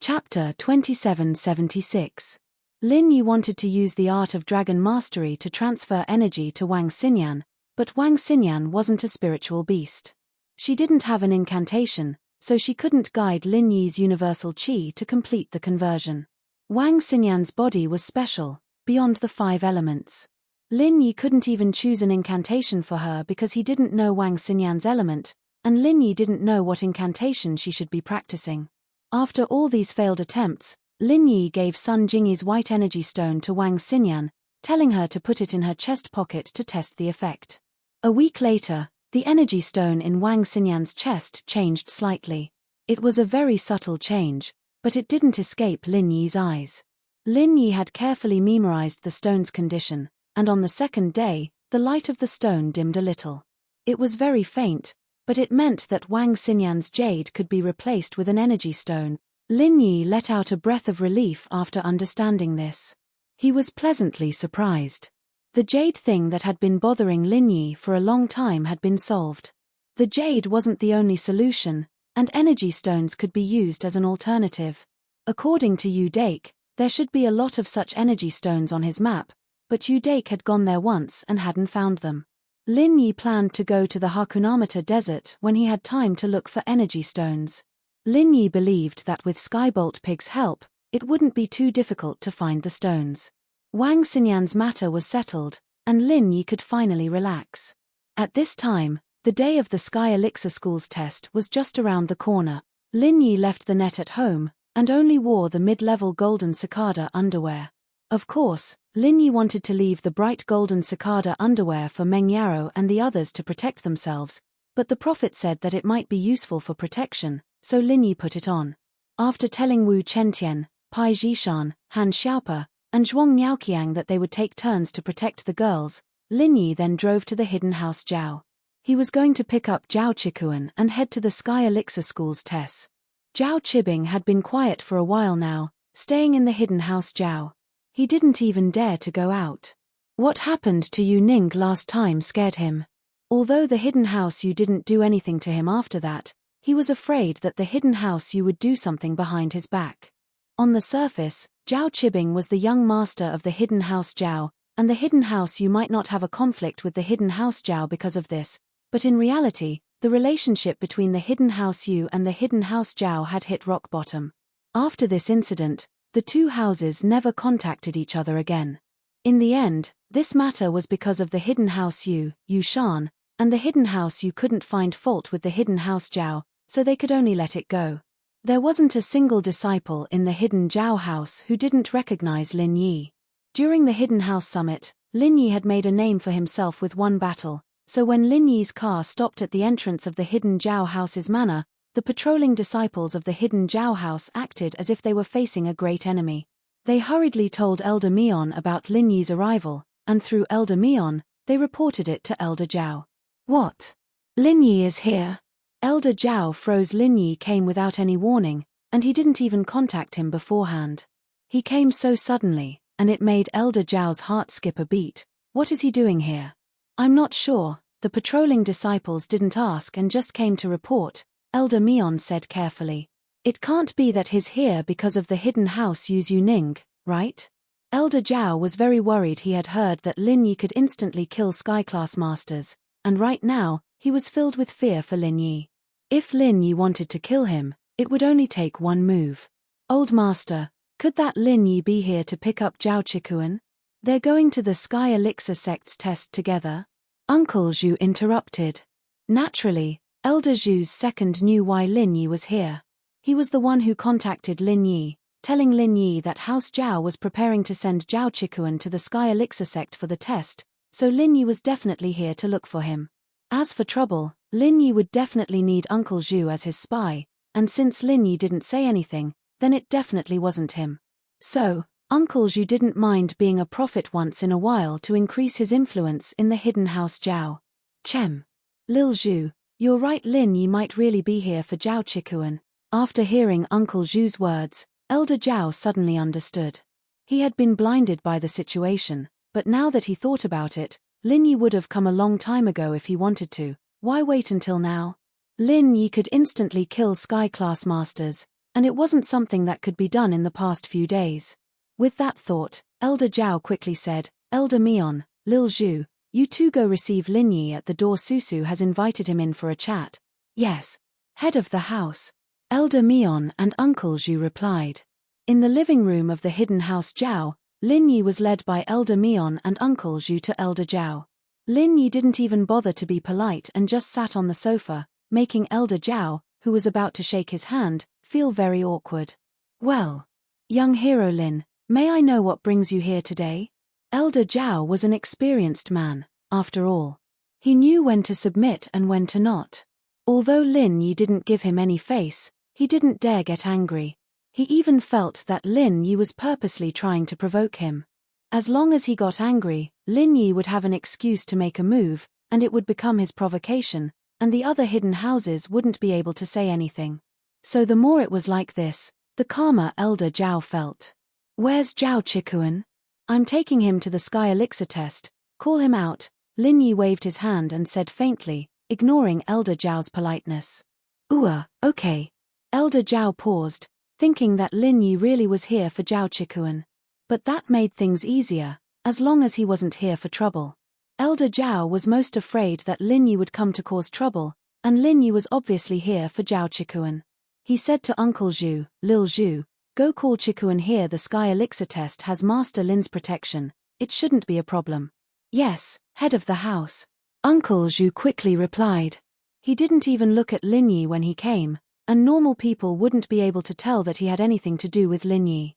Chapter 2776. Lin Yi wanted to use the art of dragon mastery to transfer energy to Wang Xinyan, but Wang Xinyan wasn't a spiritual beast. She didn't have an incantation, so she couldn't guide Lin Yi's universal qi to complete the conversion. Wang Xinyan's body was special, beyond the 5 elements. Lin Yi couldn't even choose an incantation for her because he didn't know Wang Xinyan's element, and Lin Yi didn't know what incantation she should be practicing. After all these failed attempts, Lin Yi gave Sun Jingyi's white energy stone to Wang Xinyan, telling her to put it in her chest pocket to test the effect. A week later, the energy stone in Wang Xinyan's chest changed slightly. It was a very subtle change, but it didn't escape Lin Yi's eyes. Lin Yi had carefully memorized the stone's condition, and on the second day, the light of the stone dimmed a little. It was very faint, but it meant that Wang Xinyan's jade could be replaced with an energy stone. Lin Yi let out a breath of relief after understanding this. He was pleasantly surprised. The jade thing that had been bothering Lin Yi for a long time had been solved. The jade wasn't the only solution, and energy stones could be used as an alternative. According to Yu Dake, there should be a lot of such energy stones on his map, but Yu Dake had gone there once and hadn't found them. Lin Yi planned to go to the Hakunamata Desert when he had time to look for energy stones. Lin Yi believed that with Skybolt Pig's help, it wouldn't be too difficult to find the stones. Wang Xinyan's matter was settled, and Lin Yi could finally relax. At this time, the day of the Sky Elixir School's test was just around the corner. Lin Yi left the net at home, and only wore the mid-level golden cicada underwear. Of course, Lin Yi wanted to leave the bright golden cicada underwear for Meng Yarrow and the others to protect themselves, but the prophet said that it might be useful for protection, so Lin Yi put it on. After telling Wu Chentian, Pai Zhishan, Han Xiaopa, and Zhuang Niaoqiang that they would take turns to protect the girls, Lin Yi then drove to the hidden house Zhao. He was going to pick up Zhao Chikuan and head to the Sky Elixir School's test. Zhao Chibing had been quiet for a while now, staying in the hidden house Zhao. He didn't even dare to go out. What happened to Yu Ning last time scared him. Although the hidden house Yu didn't do anything to him after that, he was afraid that the hidden house Yu would do something behind his back. On the surface, Zhao Chibing was the young master of the hidden house Zhao, and the hidden house Yu might not have a conflict with the hidden house Zhao because of this, but in reality, the relationship between the hidden house Yu and the hidden house Zhao had hit rock bottom. After this incident, the two houses never contacted each other again. In the end, this matter was because of the hidden house Yu, Yu Shan, and the hidden house Yu couldn't find fault with the hidden house Zhao, so they could only let it go. There wasn't a single disciple in the hidden Zhao house who didn't recognize Lin Yi. During the hidden house summit, Lin Yi had made a name for himself with one battle, so when Lin Yi's car stopped at the entrance of the hidden Zhao house's manor, the patrolling disciples of the hidden Zhao house acted as if they were facing a great enemy. They hurriedly told Elder Mion about Lin Yi's arrival, and through Elder Mion, they reported it to Elder Zhao. What? Lin Yi is here. Elder Zhao froze. Lin Yi came without any warning, and he didn't even contact him beforehand. He came so suddenly, and it made Elder Zhao's heart skip a beat. What is he doing here? I'm not sure, the patrolling disciples didn't ask and just came to report, Elder Mion said carefully. It can't be that he's here because of the hidden house Yuzu Ning, right? Elder Zhao was very worried. He had heard that Lin Yi could instantly kill Sky-class masters, and right now, he was filled with fear for Lin Yi. If Lin Yi wanted to kill him, it would only take one move. Old Master, could that Lin Yi be here to pick up Zhao Chikuan? They're going to the Sky Elixir sect's test together? Uncle Zhu interrupted. Naturally, Elder Zhu's second knew why Lin Yi was here. He was the one who contacted Lin Yi, telling Lin Yi that House Zhao was preparing to send Zhao Chikuan to the Sky Elixir sect for the test, so Lin Yi was definitely here to look for him. As for trouble, Lin Yi would definitely need Uncle Zhu as his spy, and since Lin Yi didn't say anything, then it definitely wasn't him. So, Uncle Zhu didn't mind being a prophet once in a while to increase his influence in the hidden House Zhao. Chem. Lil Zhu, you're right, Lin Yi might really be here for Zhao Chikuan. After hearing Uncle Zhu's words, Elder Zhao suddenly understood. He had been blinded by the situation, but now that he thought about it, Lin Yi would have come a long time ago if he wanted to. Why wait until now? Lin Yi could instantly kill Sky-class masters, and it wasn't something that could be done in the past few days. With that thought, Elder Zhao quickly said, Elder Mion, Lil Zhu, you two go receive Lin Yi at the door. Susu has invited him in for a chat. Yes. Head of the house. Elder Mion and Uncle Zhu replied. In the living room of the hidden House Zhao, Lin Yi was led by Elder Mion and Uncle Zhu to Elder Zhao. Lin Yi didn't even bother to be polite and just sat on the sofa, making Elder Zhao, who was about to shake his hand, feel very awkward. Well, young hero Lin, may I know what brings you here today? Elder Zhao was an experienced man, after all. He knew when to submit and when to not. Although Lin Yi didn't give him any face, he didn't dare get angry. He even felt that Lin Yi was purposely trying to provoke him. As long as he got angry, Lin Yi would have an excuse to make a move, and it would become his provocation, and the other hidden houses wouldn't be able to say anything. So the more it was like this, the calmer Elder Zhao felt. Where's Zhao Chikuan? I'm taking him to the Sky Elixir test. Call him out. Lin Yi waved his hand and said faintly, ignoring Elder Zhao's politeness. Okay. Elder Zhao paused, thinking that Lin Yi really was here for Zhao Chikuan. But that made things easier, as long as he wasn't here for trouble. Elder Zhao was most afraid that Lin Yi would come to cause trouble, and Lin Yi was obviously here for Zhao Chikuan. He said to Uncle Zhu, Lil Zhu, go call Chikuan here. The Sky Elixir test has Master Lin's protection. It shouldn't be a problem. Yes, head of the house. Uncle Zhu quickly replied. He didn't even look at Lin Yi when he came, and normal people wouldn't be able to tell that he had anything to do with Lin Yi.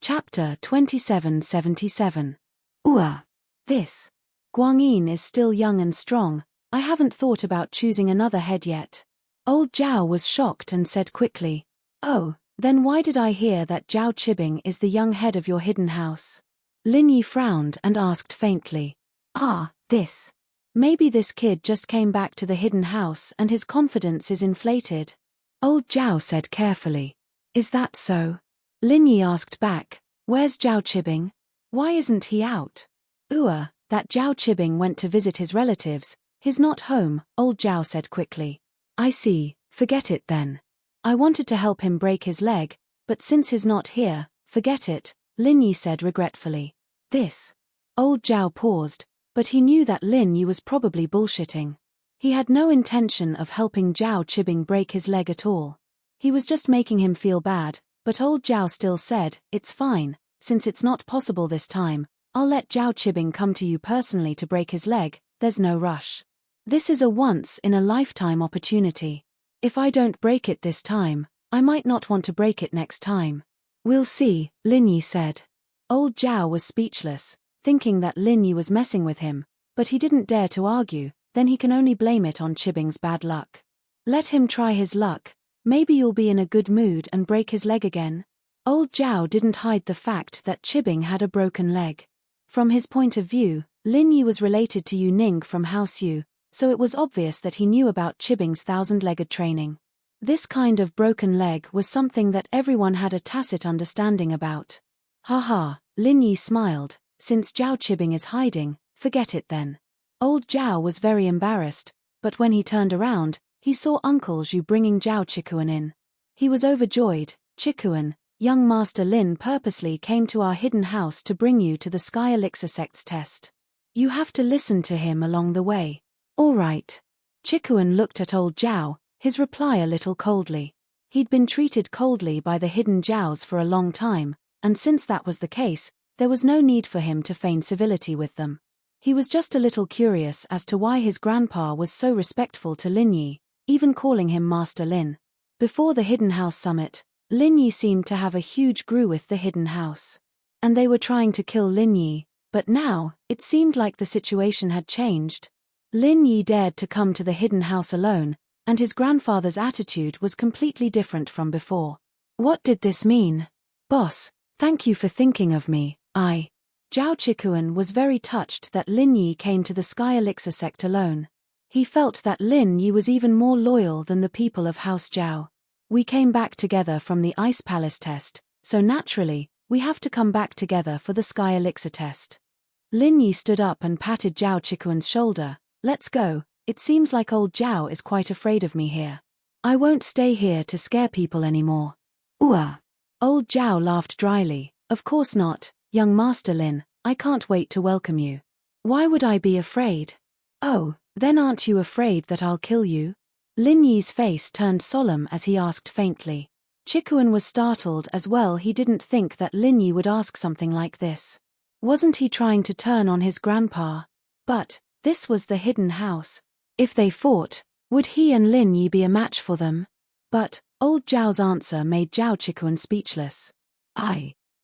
Chapter 2777. This. Guangyin is still young and strong. I haven't thought about choosing another head yet. Old Zhao was shocked and said quickly. Oh, then why did I hear that Zhao Chibing is the young head of your hidden house? Lin Yi frowned and asked faintly. This. Maybe this kid just came back to the hidden house and his confidence is inflated. Old Zhao said carefully. Is that so? Lin Yi asked back. Where's Zhao Chibing? Why isn't he out? That Zhao Chibing went to visit his relatives. He's not home, Old Zhao said quickly. I see, forget it then. I wanted to help him break his leg, but since he's not here, forget it, Lin Yi said regretfully. This. Old Zhao paused, but he knew that Lin Yi was probably bullshitting. He had no intention of helping Zhao Chibing break his leg at all. He was just making him feel bad, but Old Zhao still said, it's fine, since it's not possible this time, I'll let Zhao Chibing come to you personally to break his leg, there's no rush. This is a once-in-a-lifetime opportunity. If I don't break it this time, I might not want to break it next time. We'll see, Lin Yi said. Old Zhao was speechless, thinking that Lin Yi was messing with him, but he didn't dare to argue, then he can only blame it on Chibing's bad luck. Let him try his luck, maybe you'll be in a good mood and break his leg again. Old Zhao didn't hide the fact that Chibing had a broken leg. From his point of view, Lin Yi was related to Yu Ning from House Yu, so it was obvious that he knew about Chibing's thousand-legged training. This kind of broken leg was something that everyone had a tacit understanding about. Haha, Lin Yi smiled, since Zhao Chibing is hiding, forget it then. Old Zhao was very embarrassed, but when he turned around, he saw Uncle Zhu bringing Zhao Chikuan in. He was overjoyed. Chikuan, young Master Lin purposely came to our hidden house to bring you to the Sky Elixir Sect's test. You have to listen to him along the way. All right. Chikuan looked at old Zhao, his reply a little coldly. He'd been treated coldly by the hidden Zhaos for a long time, and since that was the case, there was no need for him to feign civility with them. He was just a little curious as to why his grandpa was so respectful to Lin Yi, even calling him Master Lin. Before the Hidden House Summit, Lin Yi seemed to have a huge grudge with the Hidden House. And they were trying to kill Lin Yi, but now, it seemed like the situation had changed. Lin Yi dared to come to the Hidden House alone, and his grandfather's attitude was completely different from before. What did this mean? Boss, thank you for thinking of me. Zhao Chikuan was very touched that Lin Yi came to the Sky Elixir Sect alone. He felt that Lin Yi was even more loyal than the people of House Zhao. We came back together from the Ice Palace test, so naturally, we have to come back together for the Sky Elixir test. Lin Yi stood up and patted Zhao Chikuan's shoulder. Let's go. It seems like old Zhao is quite afraid of me here. I won't stay here to scare people anymore. Old Zhao laughed dryly. Of course not, young Master Lin, I can't wait to welcome you. Why would I be afraid? Oh, then aren't you afraid that I'll kill you? Lin Yi's face turned solemn as he asked faintly. Chikuan was startled as well. He didn't think that Lin Yi would ask something like this. Wasn't he trying to turn on his grandpa? But this was the hidden house. If they fought, would he and Lin Yi be a match for them? But old Zhao's answer made Zhao Chikuan speechless.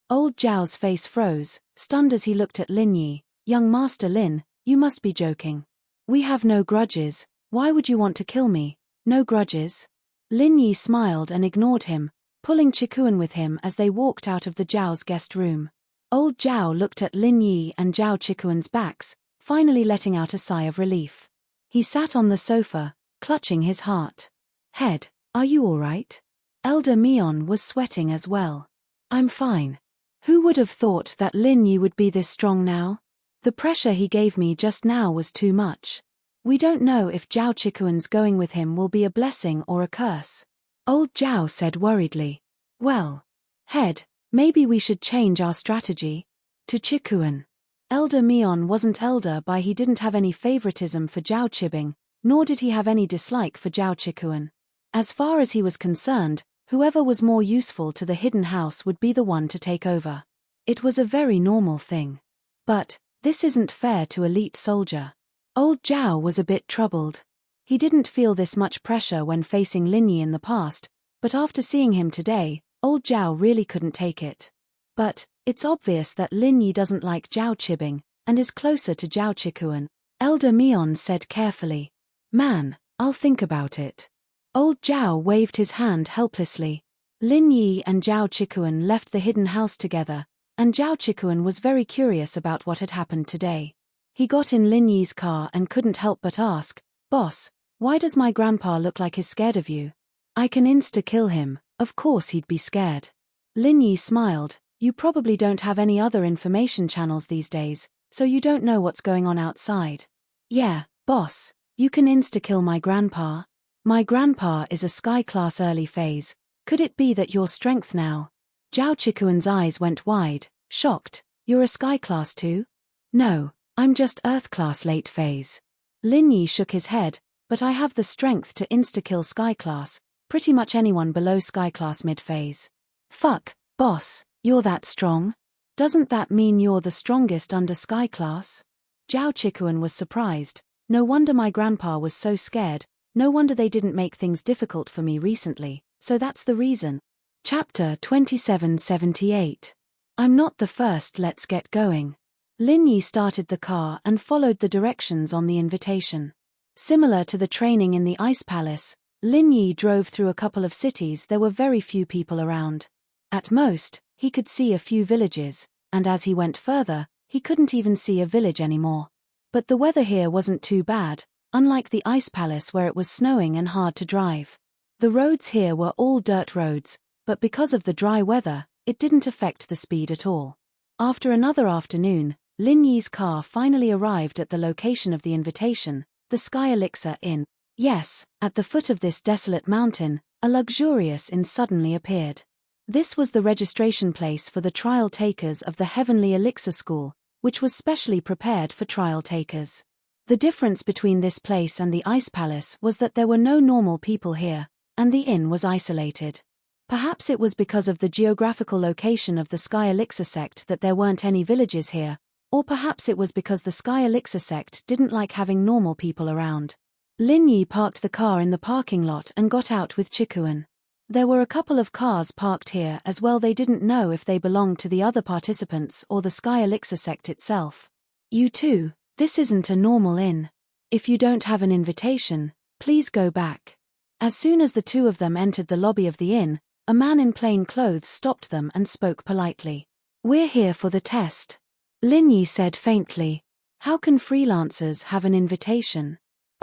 Old Zhao's face froze, stunned as he looked at Lin Yi. Young Master Lin, you must be joking. We have no grudges. Why would you want to kill me? No grudges? Lin Yi smiled and ignored him, pulling Chikuan with him as they walked out of the Zhao's guest room. Old Zhao looked at Lin Yi and Zhao Chikuan's backs, finally letting out a sigh of relief. He sat on the sofa, clutching his heart. Head, are you all right? Elder Mion was sweating as well. I'm fine. Who would have thought that Lin Yi would be this strong now? The pressure he gave me just now was too much. We don't know if Zhao Chikuan's going with him will be a blessing or a curse. Old Zhao said worriedly. Well, Head, maybe we should change our strategy. To Chikuan. Elder Mion wasn't elder by he didn't have any favoritism for Zhao Chibing, nor did he have any dislike for Zhao Chikuan. As far as he was concerned, whoever was more useful to the hidden house would be the one to take over. It was a very normal thing. But this isn't fair to elite soldier. Old Zhao was a bit troubled. He didn't feel this much pressure when facing Lin Yi in the past, but after seeing him today, old Zhao really couldn't take it. But it's obvious that Lin Yi doesn't like Zhao Chibing, and is closer to Zhao Chikuan. Elder Mion said carefully. Man, I'll think about it. Old Zhao waved his hand helplessly. Lin Yi and Zhao Chikuan left the hidden house together, and Zhao Chikuan was very curious about what had happened today. He got in Lin Yi's car and couldn't help but ask, Boss, why does my grandpa look like he's scared of you? I can insta-kill him, of course he'd be scared. Lin Yi smiled. You probably don't have any other information channels these days, so you don't know what's going on outside. Yeah, boss, you can insta-kill my grandpa. My grandpa is a sky class early phase. Could it be that your strength now? Zhao Chikuan's eyes went wide, shocked. You're a sky class too? No, I'm just earth class late phase. Lin Yi shook his head, but I have the strength to insta-kill sky class, pretty much anyone below sky class mid phase. Fuck, boss. You're that strong? Doesn't that mean you're the strongest under Sky Class? Zhao Chikuan was surprised. No wonder my grandpa was so scared, no wonder they didn't make things difficult for me recently, so that's the reason. Chapter 2778. I'm not the first, let's get going. Lin Yi started the car and followed the directions on the invitation. Similar to the training in the Ice Palace, Lin Yi drove through a couple of cities. There were very few people around. At most, he could see a few villages, and as he went further, he couldn't even see a village anymore. But the weather here wasn't too bad, unlike the Ice Palace where it was snowing and hard to drive. The roads here were all dirt roads, but because of the dry weather, it didn't affect the speed at all. After another afternoon, Lin Yi's car finally arrived at the location of the invitation, the Sky Elixir Inn. Yes, at the foot of this desolate mountain, a luxurious inn suddenly appeared. This was the registration place for the trial takers of the Heavenly Elixir School, which was specially prepared for trial takers. The difference between this place and the Ice Palace was that there were no normal people here, and the inn was isolated. Perhaps it was because of the geographical location of the Sky Elixir sect that there weren't any villages here, or perhaps it was because the Sky Elixir sect didn't like having normal people around. Lin Yi parked the car in the parking lot and got out with Chikuan. There were a couple of cars parked here as well. They didn't know if they belonged to the other participants or the Sky Elixir sect itself. You too, this isn't a normal inn. If you don't have an invitation, please go back. As soon as the two of them entered the lobby of the inn, a man in plain clothes stopped them and spoke politely. We're here for the test. Lin Yi said faintly. How can freelancers have an invitation?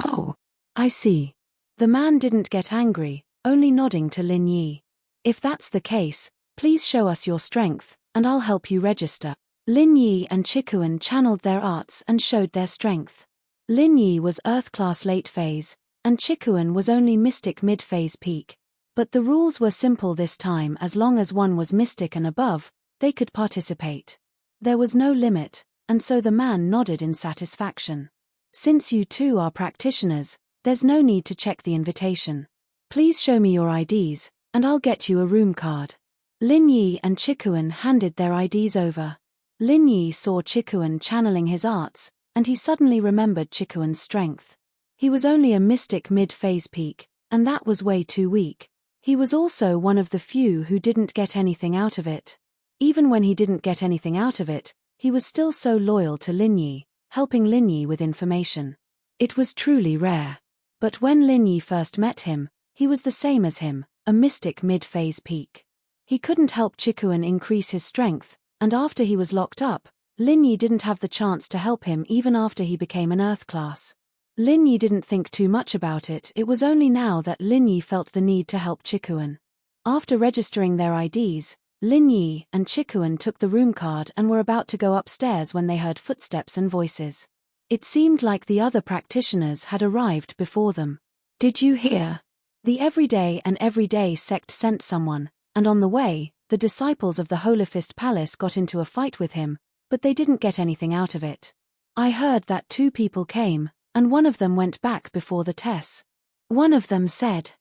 Oh, I see. The man didn't get angry, only nodding to Lin Yi. If that's the case, please show us your strength, and I'll help you register. Lin Yi and Chikuan channeled their arts and showed their strength. Lin Yi was Earth Class Late Phase, and Chikuan was only Mystic Mid-Phase Peak. But the rules were simple this time. As long as one was Mystic and above, they could participate. There was no limit, and so the man nodded in satisfaction. Since you two are practitioners, there's no need to check the invitation. Please show me your IDs, and I'll get you a room card. Lin Yi and Chikuan handed their IDs over. Lin Yi saw Chikuan channeling his arts, and he suddenly remembered Chikuan's strength. He was only a Mystic Mid-Phase Peak, and that was way too weak. He was also one of the few who didn't get anything out of it. Even when he didn't get anything out of it, he was still so loyal to Lin Yi, helping Lin Yi with information. It was truly rare. But when Lin Yi first met him, he was the same as him, a Mystic Mid-Phase Peak. He couldn't help Chikuan increase his strength, and after he was locked up, Lin Yi didn't have the chance to help him even after he became an Earth class. Lin Yi didn't think too much about it. It was only now that Lin Yi felt the need to help Chikuan. After registering their IDs, Lin Yi and Chikuan took the room card and were about to go upstairs when they heard footsteps and voices. It seemed like the other practitioners had arrived before them. Did you hear? The Everyday sect sent someone, and on the way, the disciples of the Holofist Palace got into a fight with him, but they didn't get anything out of it. I heard that 2 people came, and one of them went back before the test. One of them said,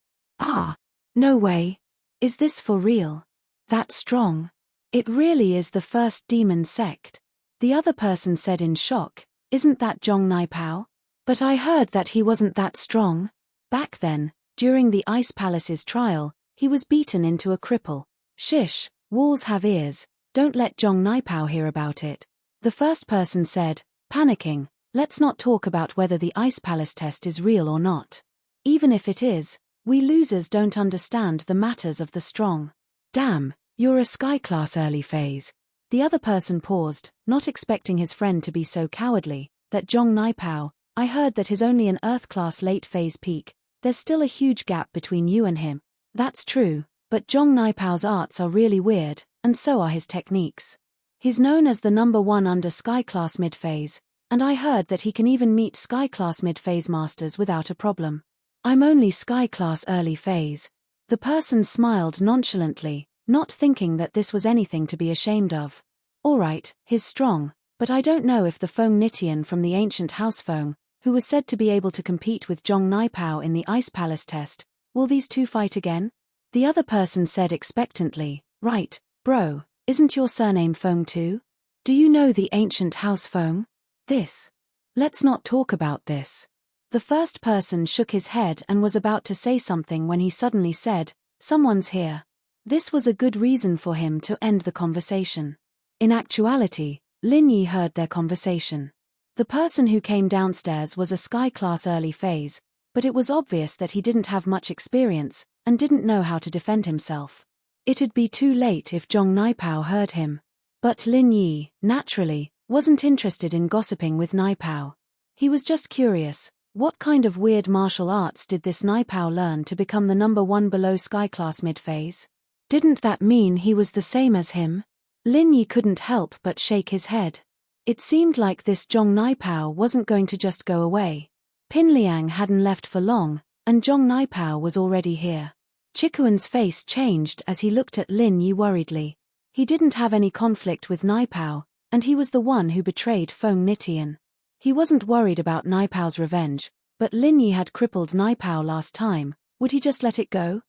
no way. Is this for real? That strong? It really is the first demon sect. The other person said in shock, isn't that Zhong Naipao? But I heard that he wasn't that strong. Back then, during the Ice Palace's trial, he was beaten into a cripple. Shish, walls have ears, don't let Zhong Naipao hear about it. The first person said, panicking, let's not talk about whether the Ice Palace test is real or not. Even if it is, we losers don't understand the matters of the strong. Damn, you're a Sky Class early phase. The other person paused, not expecting his friend to be so cowardly. That Zhong Naipao, I heard that he's only an Earth Class Late Phase Peak. There's still a huge gap between you and him. That's true, but Zhong Naipao's arts are really weird, and so are his techniques. He's known as the number 1 under Sky Class Mid-Phase, and I heard that he can even meet Sky Class Mid-Phase Masters without a problem. I'm only Sky Class Early Phase. The person smiled nonchalantly, not thinking that this was anything to be ashamed of. Alright, he's strong, but I don't know if the Feng Nitian from the ancient House Feng, who was said to be able to compete with Zhong Naipao in the Ice Palace test, will these two fight again? The other person said expectantly, right, bro, isn't your surname Feng too? Do you know the ancient House Feng? This. Let's not talk about this. The first person shook his head and was about to say something when he suddenly said, someone's here. This was a good reason for him to end the conversation. In actuality, Lin Yi heard their conversation. The person who came downstairs was a Sky Class Early Phase, but it was obvious that he didn't have much experience, and didn't know how to defend himself. It'd be too late if Zhong Naipao heard him. But Lin Yi, naturally, wasn't interested in gossiping with Naipao. He was just curious, what kind of weird martial arts did this Naipao learn to become the number 1 below Sky Class Mid-Phase? Didn't that mean he was the same as him? Lin Yi couldn't help but shake his head. It seemed like this Zhong Naipao wasn't going to just go away. Pin Liang hadn't left for long, and Zhong Naipao was already here. Chikuan's face changed as he looked at Lin Yi worriedly. He didn't have any conflict with Naipao, and he was the one who betrayed Feng Nitian. He wasn't worried about Naipao's revenge, but Lin Yi had crippled Naipao last time. Would he just let it go?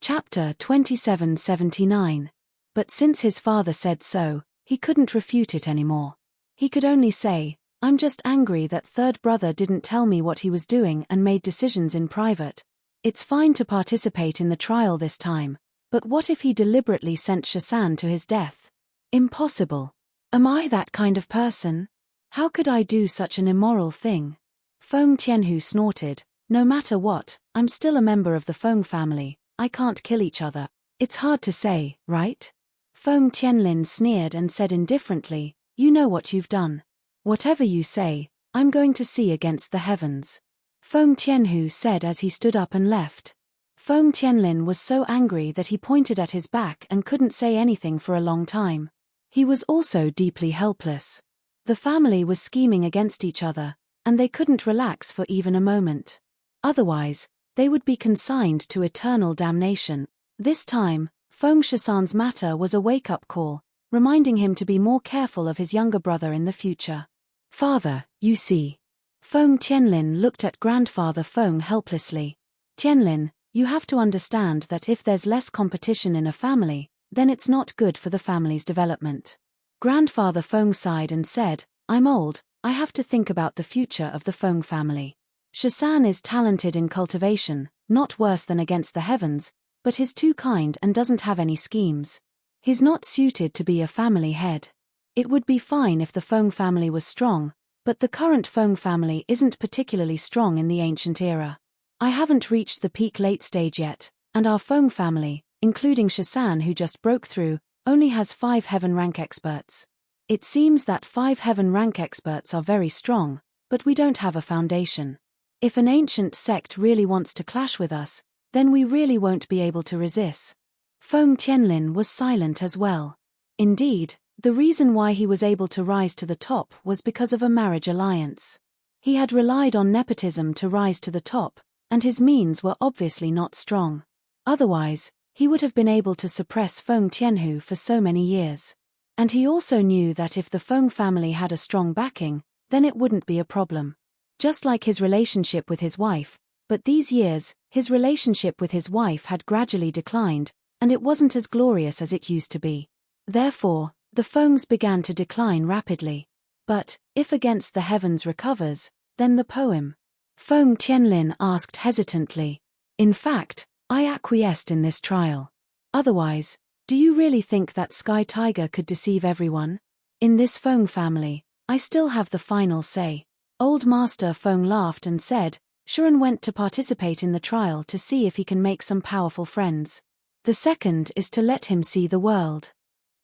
Chapter 2779. But since his father said so, he couldn't refute it anymore. He could only say, I'm just angry that third brother didn't tell me what he was doing and made decisions in private. It's fine to participate in the trial this time, but what if he deliberately sent Shasan to his death? Impossible. Am I that kind of person? How could I do such an immoral thing? Feng Tianhu snorted, no matter what, I'm still a member of the Feng family, I can't kill each other. It's hard to say, right? Feng Tianlin sneered and said indifferently, you know what you've done. Whatever you say, I'm going to see against the heavens. Feng Tianhu said as he stood up and left. Feng Tianlin was so angry that he pointed at his back and couldn't say anything for a long time. He was also deeply helpless. The family was scheming against each other, and they couldn't relax for even a moment. Otherwise, they would be consigned to eternal damnation. This time, Feng Shasan's matter was a wake-up call, reminding him to be more careful of his younger brother in the future. Father, you see. Feng Tianlin looked at grandfather Feng helplessly. Tianlin, you have to understand that if there's less competition in a family, then it's not good for the family's development. Grandfather Feng sighed and said, I'm old, I have to think about the future of the Feng family. Shasan is talented in cultivation, not worse than against the heavens, but he's too kind and doesn't have any schemes. He's not suited to be a family head. It would be fine if the Feng family was strong, but the current Feng family isn't particularly strong in the ancient era. I haven't reached the peak late stage yet, and our Feng family, including Shasan who just broke through, only has 5 heaven rank experts. It seems that 5 heaven rank experts are very strong, but we don't have a foundation. If an ancient sect really wants to clash with us, then we really won't be able to resist. Feng Tianlin was silent as well. Indeed, the reason why he was able to rise to the top was because of a marriage alliance. He had relied on nepotism to rise to the top, and his means were obviously not strong. Otherwise, he would have been able to suppress Feng Tianhu for so many years. And he also knew that if the Feng family had a strong backing, then it wouldn't be a problem. Just like his relationship with his wife, but these years, his relationship with his wife had gradually declined, and it wasn't as glorious as it used to be. Therefore, the Fengs began to decline rapidly. But, if Against the Heavens recovers, then the poem? Feng Tianlin asked hesitantly. In fact, I acquiesced in this trial. Otherwise, do you really think that Sky Tiger could deceive everyone? In this Feng family, I still have the final say. Old Master Feng laughed and said, Shuren went to participate in the trial to see if he can make some powerful friends. The second is to let him see the world.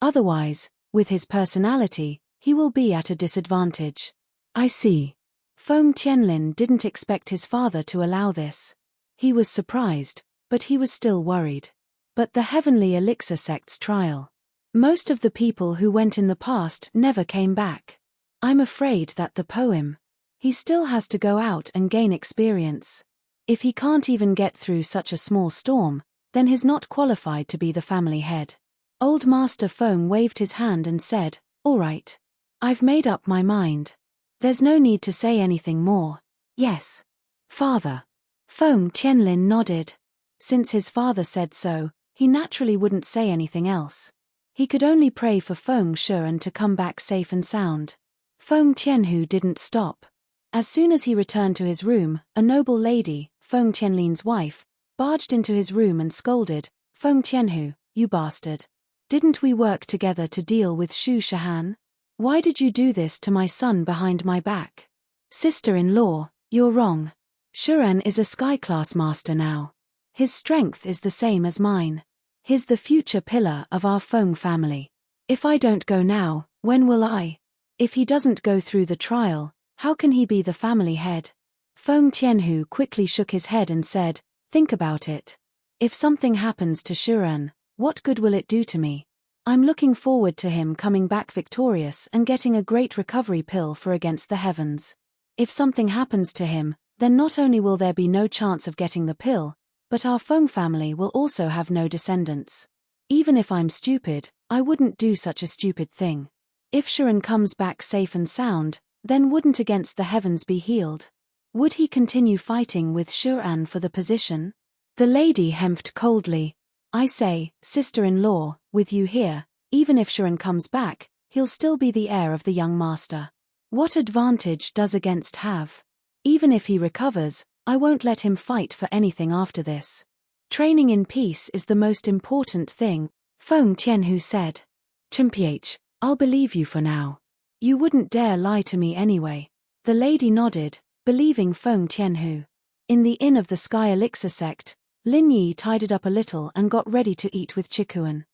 Otherwise, with his personality, he will be at a disadvantage. I see. Feng Tianlin didn't expect his father to allow this. He was surprised, but he was still worried. But the Heavenly Elixir Sect's trial. Most of the people who went in the past never came back. I'm afraid that the poem. He still has to go out and gain experience. If he can't even get through such a small storm, then he's not qualified to be the family head. Old Master Feng waved his hand and said, All right. I've made up my mind. There's no need to say anything more. Yes. Father. Feng Tianlin nodded. Since his father said so, he naturally wouldn't say anything else. He could only pray for Feng Shuren to come back safe and sound. Feng Tianhu didn't stop. As soon as he returned to his room, a noble lady, Feng Tianlin's wife, barged into his room and scolded, Feng Tianhu, you bastard. Didn't we work together to deal with Shu Shahan? Why did you do this to my son behind my back? Sister-in-law, you're wrong. Shuren is a sky-class master now. His strength is the same as mine. He's the future pillar of our Feng family. If I don't go now, when will I? If he doesn't go through the trial, how can he be the family head? Feng Tianhu quickly shook his head and said, Think about it. If something happens to Shuren, what good will it do to me? I'm looking forward to him coming back victorious and getting a great recovery pill for Against the Heavens. If something happens to him, then not only will there be no chance of getting the pill, but our Feng family will also have no descendants. Even if I'm stupid, I wouldn't do such a stupid thing. If Sharon comes back safe and sound, then wouldn't Against the Heavens be healed? Would he continue fighting with Shuran for the position? The lady hemped coldly. I say, sister-in-law, with you here, even if Sharon comes back, he'll still be the heir of the young master. What advantage does Against have? Even if he recovers, I won't let him fight for anything after this. Training in peace is the most important thing, Feng Tianhu said. Chimpiech, I'll believe you for now. You wouldn't dare lie to me anyway. The lady nodded, believing Feng Tianhu. In the Inn of the Sky Elixir sect, Lin Yi tidied up a little and got ready to eat with Chikuan.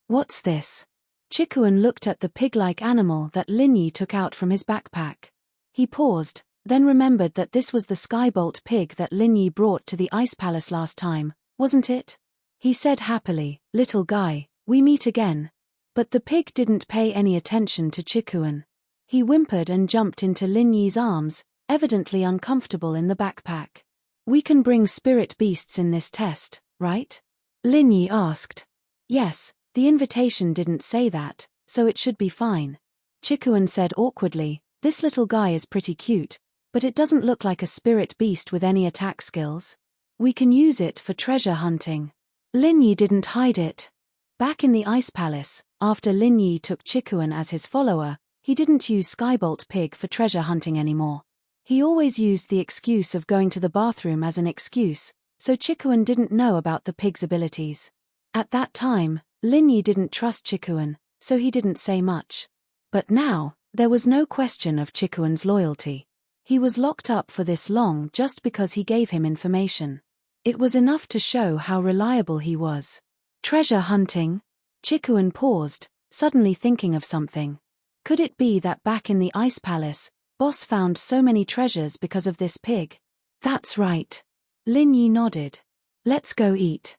What's this? Chikuan looked at the pig-like animal that Lin Yi took out from his backpack. He paused, then remembered that this was the skybolt pig that Lin Yi brought to the Ice Palace last time, wasn't it? He said happily, little guy, we meet again. But the pig didn't pay any attention to Chikuan. He whimpered and jumped into Lin Yi's arms, evidently uncomfortable in the backpack. We can bring spirit beasts in this test, right? Lin Yi asked. Yes, the invitation didn't say that, so it should be fine. Chikuan said awkwardly, this little guy is pretty cute, but it doesn't look like a spirit beast with any attack skills. We can use it for treasure hunting. Lin Yi didn't hide it. Back in the Ice Palace, after Lin Yi took Chikuan as his follower, he didn't use Skybolt Pig for treasure hunting anymore. He always used the excuse of going to the bathroom as an excuse, so Chikuan didn't know about the pig's abilities. At that time, Lin Yi didn't trust Chikuan, so he didn't say much. But now, there was no question of Chikuan's loyalty. He was locked up for this long just because he gave him information. It was enough to show how reliable he was. Treasure hunting? Chikuan paused, suddenly thinking of something. Could it be that back in the Ice Palace, Boss found so many treasures because of this pig? That's right. Lin Yi nodded. Let's go eat.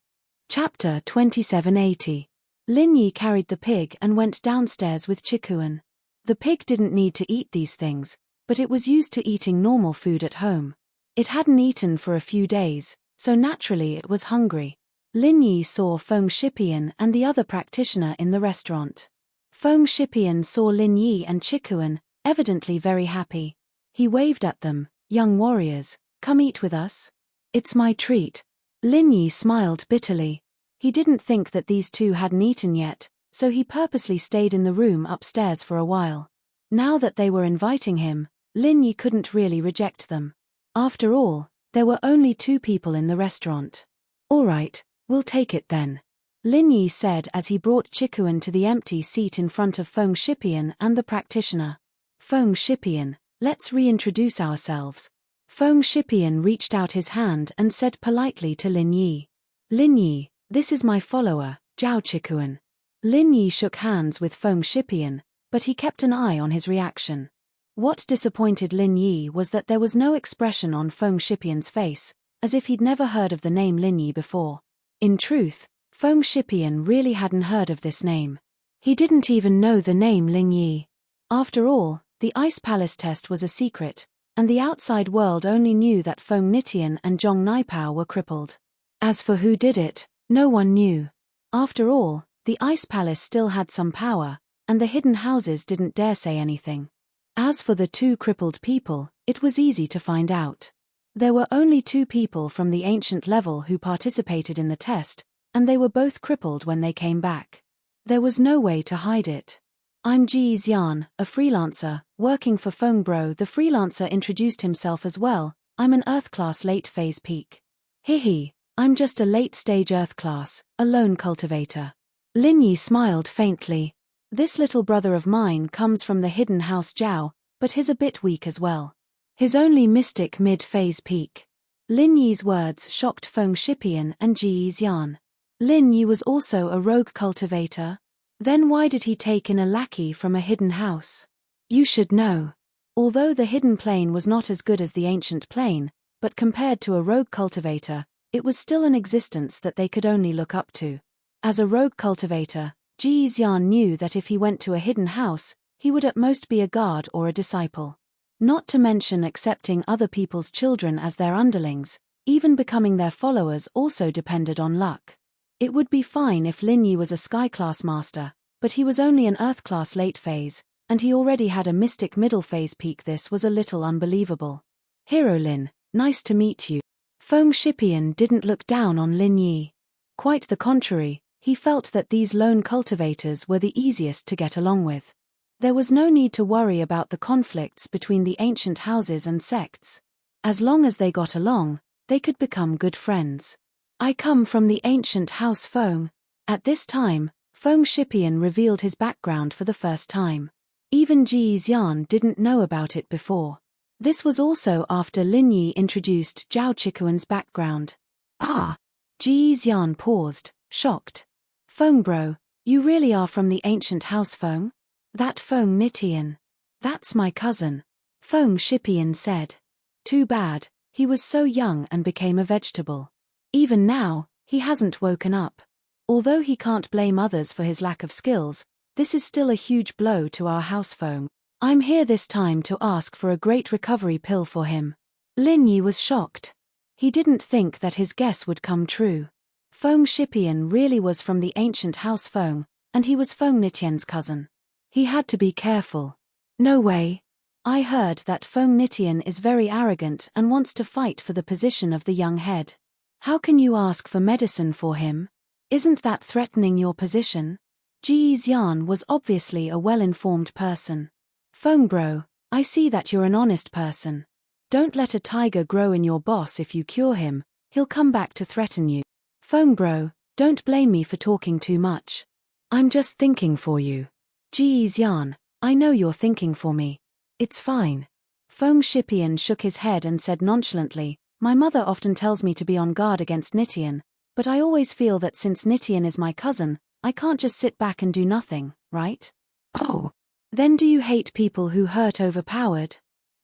Chapter 2780. Lin Yi carried the pig and went downstairs with Chikuan. The pig didn't need to eat these things, but it was used to eating normal food at home. It hadn't eaten for a few days, so naturally it was hungry. Lin Yi saw Feng Shipian and the other practitioner in the restaurant. Feng Shipian saw Lin Yi and Chikuan, evidently very happy. He waved at them, young warriors, come eat with us. It's my treat. Lin Yi smiled bitterly. He didn't think that these two hadn't eaten yet, so he purposely stayed in the room upstairs for a while. Now that they were inviting him, Lin Yi couldn't really reject them. After all, there were only two people in the restaurant. All right, we'll take it then. Lin Yi said as he brought Chikuan to the empty seat in front of Feng Shipian and the practitioner. Feng Shipian, let's reintroduce ourselves. Feng Shipian reached out his hand and said politely to Lin Yi. Lin Yi, this is my follower, Zhao Chikuan. Lin Yi shook hands with Feng Shipian, but he kept an eye on his reaction. What disappointed Lin Yi was that there was no expression on Feng Shipian's face, as if he'd never heard of the name Lin Yi before. In truth, Feng Shipian really hadn't heard of this name. He didn't even know the name Lin Yi. After all, the Ice Palace test was a secret, and the outside world only knew that Feng Nitian and Zhong Naipao were crippled. As for who did it, no one knew. After all, the Ice Palace still had some power, and the hidden houses didn't dare say anything. As for the two crippled people, it was easy to find out. There were only two people from the ancient level who participated in the test, and they were both crippled when they came back. There was no way to hide it. I'm Ji Xian, a freelancer, working for Fengbro. The freelancer introduced himself as well. I'm an Earth-class late-phase peak. Hihi, I'm just a late-stage Earth-class, a lone cultivator. Lin Yi smiled faintly. This little brother of mine comes from the hidden house Zhao, but he's a bit weak as well. His only mystic mid-phase peak. Lin Yi's words shocked Feng Shipian and Ji Xian. Lin Yi was also a rogue cultivator? Then why did he take in a lackey from a hidden house? You should know. Although the hidden plane was not as good as the ancient plane, but compared to a rogue cultivator, it was still an existence that they could only look up to. As a rogue cultivator, Ji Xian knew that if he went to a hidden house, he would at most be a guard or a disciple. Not to mention accepting other people's children as their underlings, even becoming their followers also depended on luck. It would be fine if Lin Yi was a sky-class master, but he was only an earth-class late phase, and he already had a mystic middle phase peak. This was a little unbelievable. Hero Lin, nice to meet you. Feng Shipian didn't look down on Lin Yi. Quite the contrary, he felt that these lone cultivators were the easiest to get along with. There was no need to worry about the conflicts between the ancient houses and sects. As long as they got along, they could become good friends. I come from the ancient house Feng. At this time, Feng Shipian revealed his background for the first time. Even Ji Xian didn't know about it before. This was also after Lin Yi introduced Zhao Chikuan's background. Ah! Ji Xian paused, shocked. Feng bro, you really are from the ancient house Feng? That Feng Nitian. That's my cousin. Feng Shipian said. Too bad, he was so young and became a vegetable. Even now, he hasn't woken up. Although he can't blame others for his lack of skills, this is still a huge blow to our house Feng. I'm here this time to ask for a great recovery pill for him. Lin Yi was shocked. He didn't think that his guess would come true. Feng Shipian really was from the ancient house Feng, and he was Feng Nitian's cousin. He had to be careful. No way. I heard that Feng Nitian is very arrogant and wants to fight for the position of the young head. How can you ask for medicine for him? Isn't that threatening your position? Ji Xian was obviously a well-informed person. Feng bro, I see that you're an honest person. Don't let a tiger grow in your boss. If you cure him, he'll come back to threaten you. Feng bro, don't blame me for talking too much. I'm just thinking for you. Ji Xian, I know you're thinking for me. It's fine. Feng Shipian shook his head and said nonchalantly, my mother often tells me to be on guard against Nitian, but I always feel that since Nitian is my cousin, I can't just sit back and do nothing, right? Oh. Then do you hate people who hurt overpowered?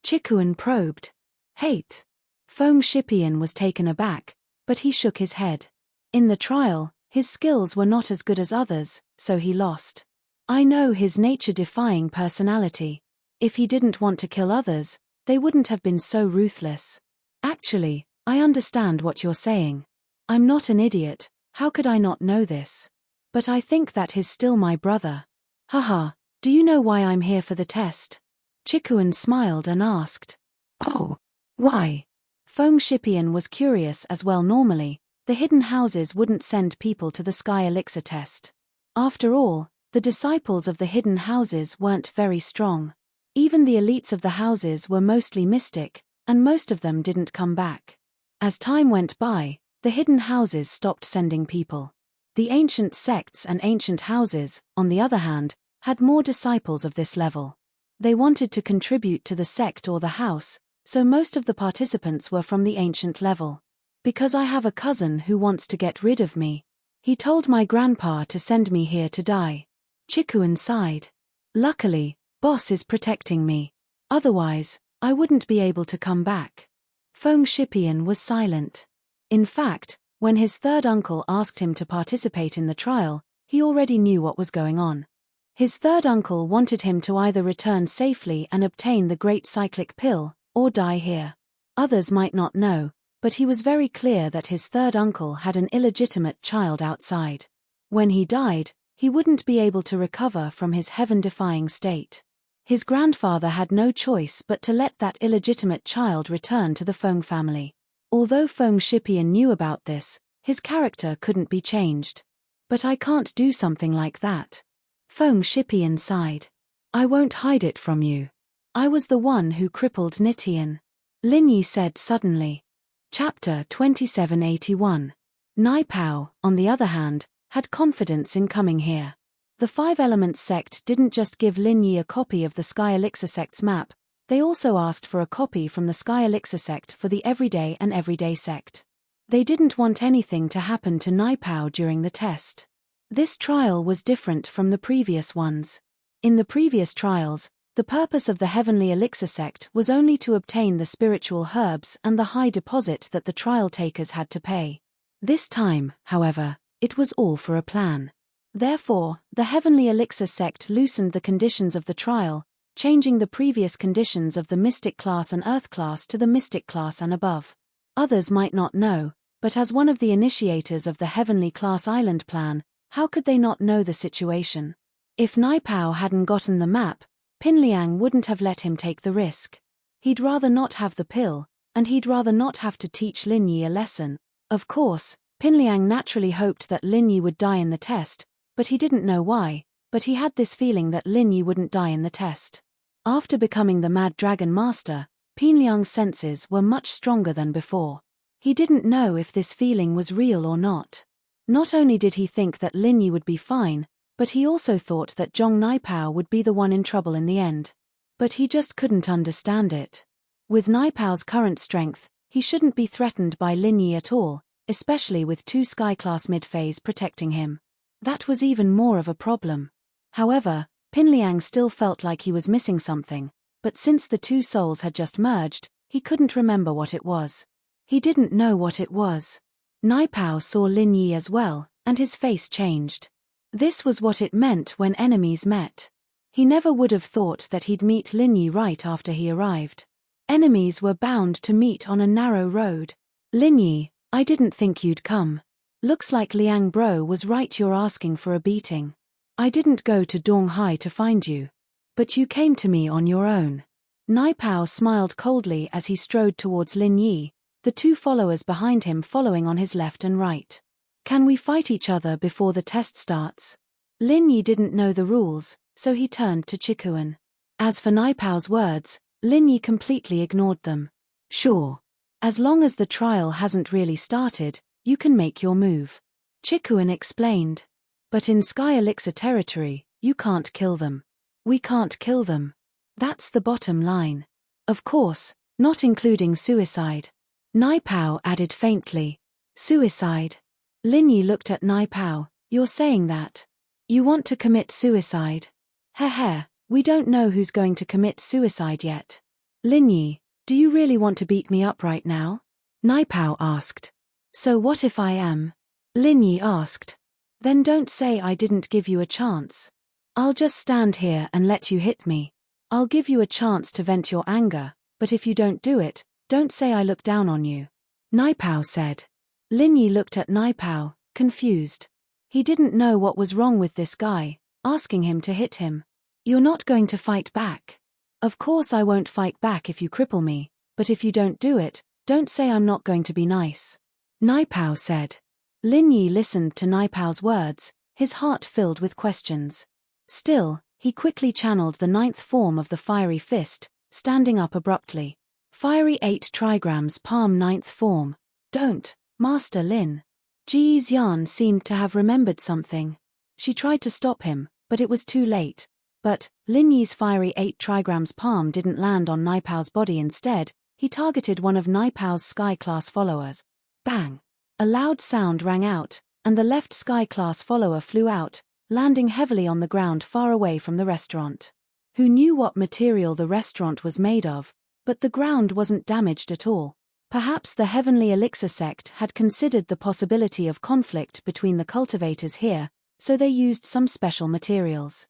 Chikuan probed. Hate? Feng Shipian was taken aback, but he shook his head. In the trial, his skills were not as good as others, so he lost. I know his nature-defying personality. If he didn't want to kill others, they wouldn't have been so ruthless. Actually, I understand what you're saying. I'm not an idiot, how could I not know this? But I think that he's still my brother. Haha, do you know why I'm here for the test? Chikuan smiled and asked. Oh, why? Feng Shipian was curious as well. Normally, the hidden houses wouldn't send people to the sky elixir test. After all, the disciples of the hidden houses weren't very strong. Even the elites of the houses were mostly mystic, and most of them didn't come back. As time went by, the hidden houses stopped sending people. The ancient sects and ancient houses, on the other hand, had more disciples of this level. They wanted to contribute to the sect or the house, so most of the participants were from the ancient level. Because I have a cousin who wants to get rid of me. He told my grandpa to send me here to die. Chikuan sighed. Luckily, boss is protecting me. Otherwise, I wouldn't be able to come back. Feng Shipian was silent. In fact, when his third uncle asked him to participate in the trial, he already knew what was going on. His third uncle wanted him to either return safely and obtain the great cyclic pill, or die here. Others might not know, but he was very clear that his third uncle had an illegitimate child outside. When he died, he wouldn't be able to recover from his heaven-defying state. His grandfather had no choice but to let that illegitimate child return to the Feng family. Although Feng Shipian knew about this, his character couldn't be changed. But I can't do something like that. Feng Shipian sighed. I won't hide it from you. I was the one who crippled Nitian. Lin Yi said suddenly. Chapter 2781. Naipao, on the other hand, had confidence in coming here. The Five Elements sect didn't just give Lin Yi a copy of the Sky Elixir sect's map, they also asked for a copy from the Sky Elixir sect for the Everyday and Everyday sect. They didn't want anything to happen to Naipao during the test. This trial was different from the previous ones. In the previous trials, the purpose of the Heavenly Elixir sect was only to obtain the spiritual herbs and the high deposit that the trial takers had to pay. This time, however, it was all for a plan. Therefore, the Heavenly Elixir sect loosened the conditions of the trial, changing the previous conditions of the Mystic class and Earth class to the Mystic class and above. Others might not know, but as one of the initiators of the Heavenly Class Island plan, how could they not know the situation? If Naipao hadn't gotten the map, Pinliang wouldn't have let him take the risk. He'd rather not have the pill, and he'd rather not have to teach Lin Yi a lesson. Of course, Pinliang naturally hoped that Lin Yi would die in the test, but he didn't know why, but he had this feeling that Lin Yi wouldn't die in the test. After becoming the Mad Dragon Master, Pinliang's senses were much stronger than before. He didn't know if this feeling was real or not. Not only did he think that Lin Yi would be fine, but he also thought that Zhong Naipao would be the one in trouble in the end. But he just couldn't understand it. With Naipao's current strength, he shouldn't be threatened by Lin Yi at all, especially with 2 Sky-class mid-phase protecting him. That was even more of a problem. However, Pinliang still felt like he was missing something, but since the 2 souls had just merged, he couldn't remember what it was. He didn't know what it was. Naipao saw Lin Yi as well, and his face changed. This was what it meant when enemies met. He never would have thought that he'd meet Lin Yi right after he arrived. Enemies were bound to meet on a narrow road. Lin Yi, I didn't think you'd come. Looks like Liang Bro was right, you're asking for a beating. I didn't go to Donghai to find you. But you came to me on your own. Naipao smiled coldly as he strode towards Lin Yi, the 2 followers behind him following on his left and right. Can we fight each other before the test starts? Lin Yi didn't know the rules, so he turned to Chikuan. As for Naipao's words, Lin Yi completely ignored them. Sure. As long as the trial hasn't really started, you can make your move. Chikuan explained. But in Sky Elixir territory, you can't kill them. We can't kill them. That's the bottom line. Of course, not including suicide. Naipao added faintly. Suicide. Lin Yi looked at Naipao. You're saying that? You want to commit suicide? Heh, we don't know who's going to commit suicide yet. Lin Yi, do you really want to beat me up right now? Naipao asked. So what if I am? Lin Yi asked. Then don't say I didn't give you a chance. I'll just stand here and let you hit me. I'll give you a chance to vent your anger, but if you don't do it, don't say I look down on you. Naipao said. Lin Yi looked at Naipao, confused. He didn't know what was wrong with this guy, asking him to hit him. You're not going to fight back. Of course I won't fight back if you cripple me, but if you don't do it, don't say I'm not going to be nice. Naipao said. Lin Yi listened to Naipao's words, his heart filled with questions. Still, he quickly channeled the 9th form of the Fiery Fist, standing up abruptly. Fiery 8 trigrams palm 9th form. Don't, Master Lin. Ji Xian seemed to have remembered something. She tried to stop him, but it was too late. But, Lin Yi's Fiery 8 trigrams palm didn't land on Naipao's body. Instead, he targeted one of Naipao's Sky-class followers. Bang! A loud sound rang out, and the left Sky-class follower flew out, landing heavily on the ground far away from the restaurant. Who knew what material the restaurant was made of? But the ground wasn't damaged at all. Perhaps the Heavenly Elixir sect had considered the possibility of conflict between the cultivators here, so they used some special materials.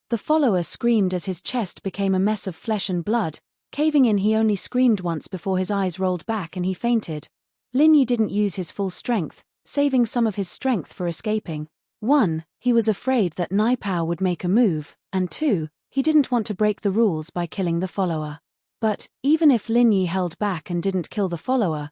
The follower screamed as his chest became a mess of flesh and blood. Caving in, he only screamed once before his eyes rolled back and he fainted. Lin Yi didn't use his full strength, saving some of his strength for escaping. 1, he was afraid that Naipao would make a move, and 2, he didn't want to break the rules by killing the follower. But, even if Lin Yi held back and didn't kill the follower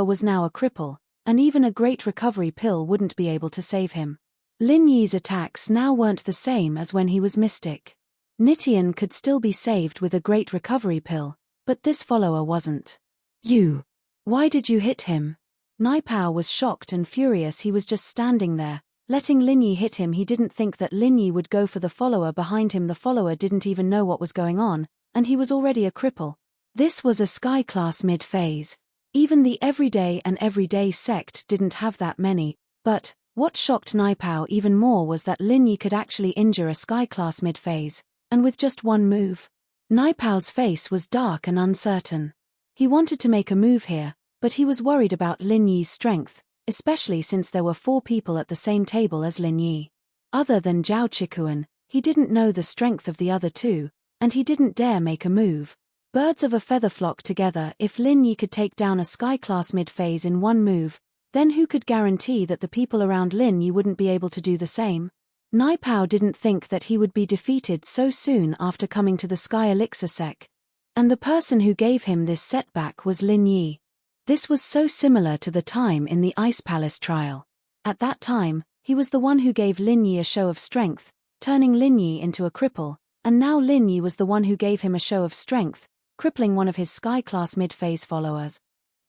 was now a cripple, and even a great recovery pill wouldn't be able to save him. Lin Yi's attacks now weren't the same as when he was mystic. Nitian could still be saved with a great recovery pill, but this follower wasn't. You! Why did you hit him? Naipao was shocked and furious. He was just standing there, letting Lin Yi hit him. He didn't think that Lin Yi would go for the follower behind him. The follower didn't even know what was going on, and he was already a cripple. This was a Sky-class mid-phase. Even the everyday sect didn't have that many, but what shocked Naipao even more was that Lin Yi could actually injure a Sky-class mid-phase, and with just one move. Naipao's face was dark and uncertain. He wanted to make a move here, but he was worried about Lin Yi's strength, especially since there were 4 people at the same table as Lin Yi. Other than Zhao Chikuan, he didn't know the strength of the other 2, and he didn't dare make a move. Birds of a feather flock together. If Lin Yi could take down a sky-class mid-phase in one move, then who could guarantee that the people around Lin Yi wouldn't be able to do the same? Nai Pao didn't think that he would be defeated so soon after coming to the Sky Elixir Sec. And the person who gave him this setback was Lin Yi. This was so similar to the time in the Ice Palace trial. At that time, he was the one who gave Lin Yi a show of strength, turning Lin Yi into a cripple, and now Lin Yi was the one who gave him a show of strength, crippling one of his Sky-class mid-phase followers.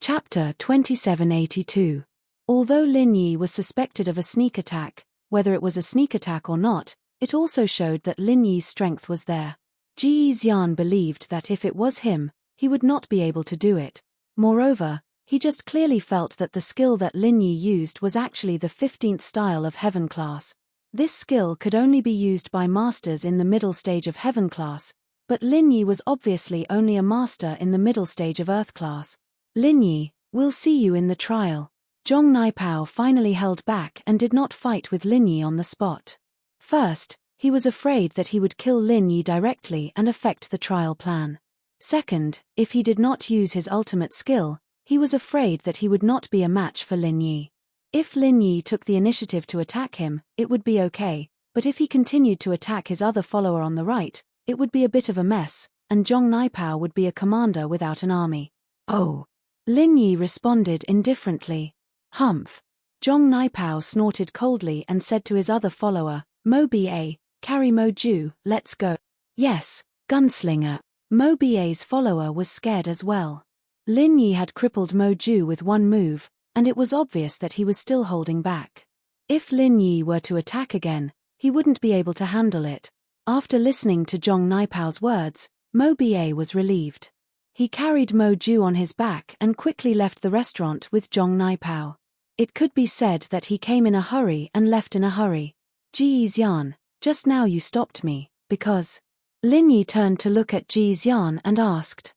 Chapter 2782. Although Lin Yi was suspected of a sneak attack, whether it was a sneak attack or not, it also showed that Lin Yi's strength was there. Ji Xian believed that if it was him, he would not be able to do it. Moreover, he just clearly felt that the skill that Lin Yi used was actually the 15th style of Heaven class. This skill could only be used by masters in the middle stage of Heaven class, but Lin Yi was obviously only a master in the middle stage of Earth class. Lin Yi, we'll see you in the trial. Zhong Naipao finally held back and did not fight with Lin Yi on the spot. First, he was afraid that he would kill Lin Yi directly and affect the trial plan. Second, if he did not use his ultimate skill, he was afraid that he would not be a match for Lin Yi. If Lin Yi took the initiative to attack him, it would be okay, but if he continued to attack his other follower on the right, it would be a bit of a mess, and Zhong Naipao would be a commander without an army. Oh. Lin Yi responded indifferently. Humph. Zhong Naipao snorted coldly and said to his other follower, Mo Ba, carry Mo Ju, let's go. Yes, gunslinger. Mo Ba's follower was scared as well. Lin Yi had crippled Mo Ju with one move, and it was obvious that he was still holding back. If Lin Yi were to attack again, he wouldn't be able to handle it. After listening to Zhong Naipao's words, Mo Ba was relieved. He carried Mo Ju on his back and quickly left the restaurant with Zhong Naipao. It could be said that he came in a hurry and left in a hurry. Ji Xian, just now you stopped me, because... Lin Yi turned to look at Ji Xian and asked.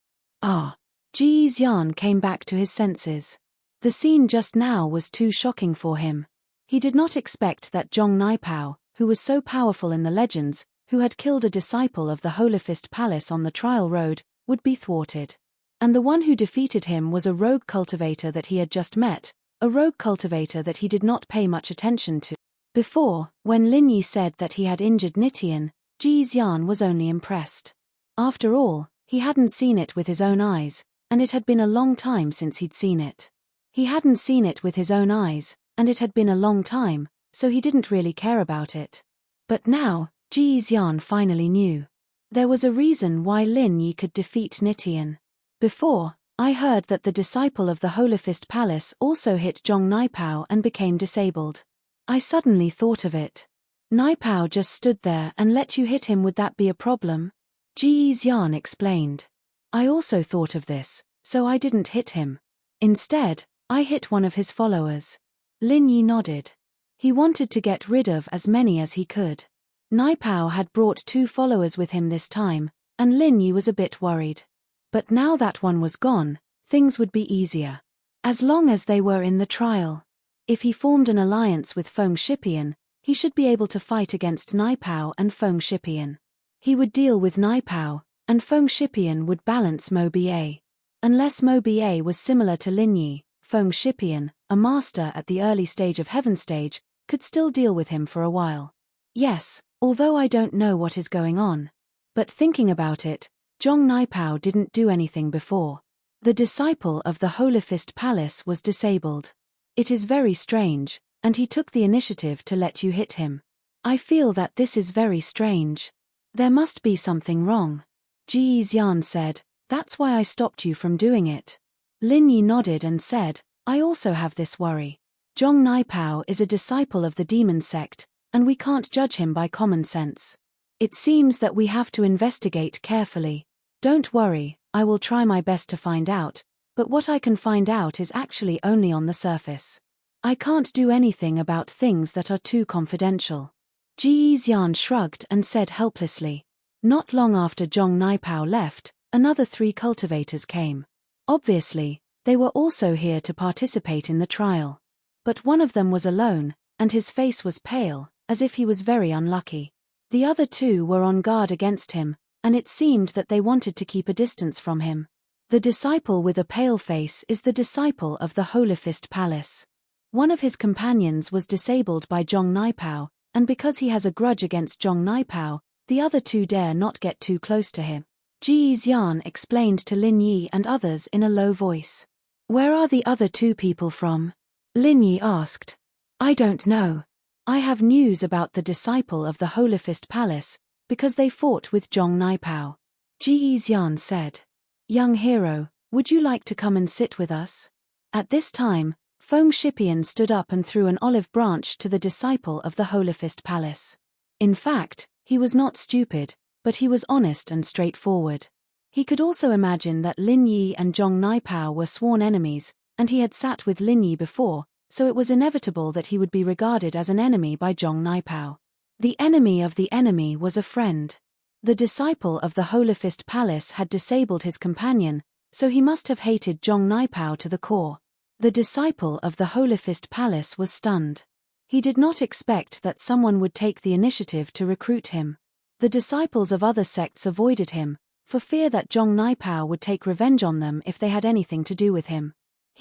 Ji Xian came back to his senses. The scene just now was too shocking for him. He did not expect that Zhong Naipao, who was so powerful in the legends, who had killed a disciple of the Holofist Palace on the trial road, would be thwarted. And the one who defeated him was a rogue cultivator that he had just met, a rogue cultivator that he did not pay much attention to. Before, when Lin Yi said that he had injured Nitian, Ji Xian was only impressed. After all, he hadn't seen it with his own eyes, and it had been a long time since he'd seen it. He hadn't seen it with his own eyes, and it had been a long time, so he didn't really care about it. But now, Ji Xian finally knew. There was a reason why Lin Yi could defeat Nitian. Before, I heard that the disciple of the Holofist Palace also hit Zhong Naipao and became disabled. I suddenly thought of it. Naipao just stood there and let you hit him, would that be a problem? Ji Xian explained. I also thought of this, so I didn't hit him. Instead, I hit one of his followers. Lin Yi nodded. He wanted to get rid of as many as he could. Naipao had brought 2 followers with him this time, and Lin Yi was a bit worried. But now that one was gone, things would be easier. As long as they were in the trial. If he formed an alliance with Feng Shipian, he should be able to fight against Naipao and Feng Shipian. He would deal with Naipao, and Feng Shipian would balance Mo Ba. Unless Mo Ba was similar to Lin Yi, Feng Shipian, a master at the early stage of Heaven stage, could still deal with him for a while. Yes, although I don't know what is going on. But thinking about it, Zhong Naipao didn't do anything before. The disciple of the Holofist Palace was disabled. It is very strange, and he took the initiative to let you hit him. I feel that this is very strange. There must be something wrong. Ji Xian said, that's why I stopped you from doing it. Lin Yi nodded and said, I also have this worry. Zhong Naipao is a disciple of the demon sect, and we can't judge him by common sense. It seems that we have to investigate carefully. Don't worry, I will try my best to find out, but what I can find out is actually only on the surface. I can't do anything about things that are too confidential. Ji Xian shrugged and said helplessly. Not long after Zhong Naipao left, another 3 cultivators came. Obviously, they were also here to participate in the trial. But one of them was alone, and his face was pale, as if he was very unlucky. The other two were on guard against him, and it seemed that they wanted to keep a distance from him. The disciple with a pale face is the disciple of the Holofist Palace. One of his companions was disabled by Zhong Naipao, and because he has a grudge against Zhong Naipao, the other two dare not get too close to him. Ji Xian explained to Lin Yi and others in a low voice. "Where are the other two people from?" Lin Yi asked. "I don't know. I have news about the disciple of the Holofist Palace, because they fought with Zhong Naipao." Ji Xian said. "Young hero, would you like to come and sit with us?" At this time, Feng Shipian stood up and threw an olive branch to the disciple of the Holofist Palace. In fact, he was not stupid, but he was honest and straightforward. He could also imagine that Lin Yi and Zhong Naipao were sworn enemies, and he had sat with Lin Yi before, so it was inevitable that he would be regarded as an enemy by Zhong Naipao. The enemy of the enemy was a friend. The disciple of the Holofist Palace had disabled his companion, so he must have hated Zhong Naipao to the core. The disciple of the Holofist Palace was stunned. He did not expect that someone would take the initiative to recruit him. The disciples of other sects avoided him, for fear that Zhong Naipao would take revenge on them if they had anything to do with him.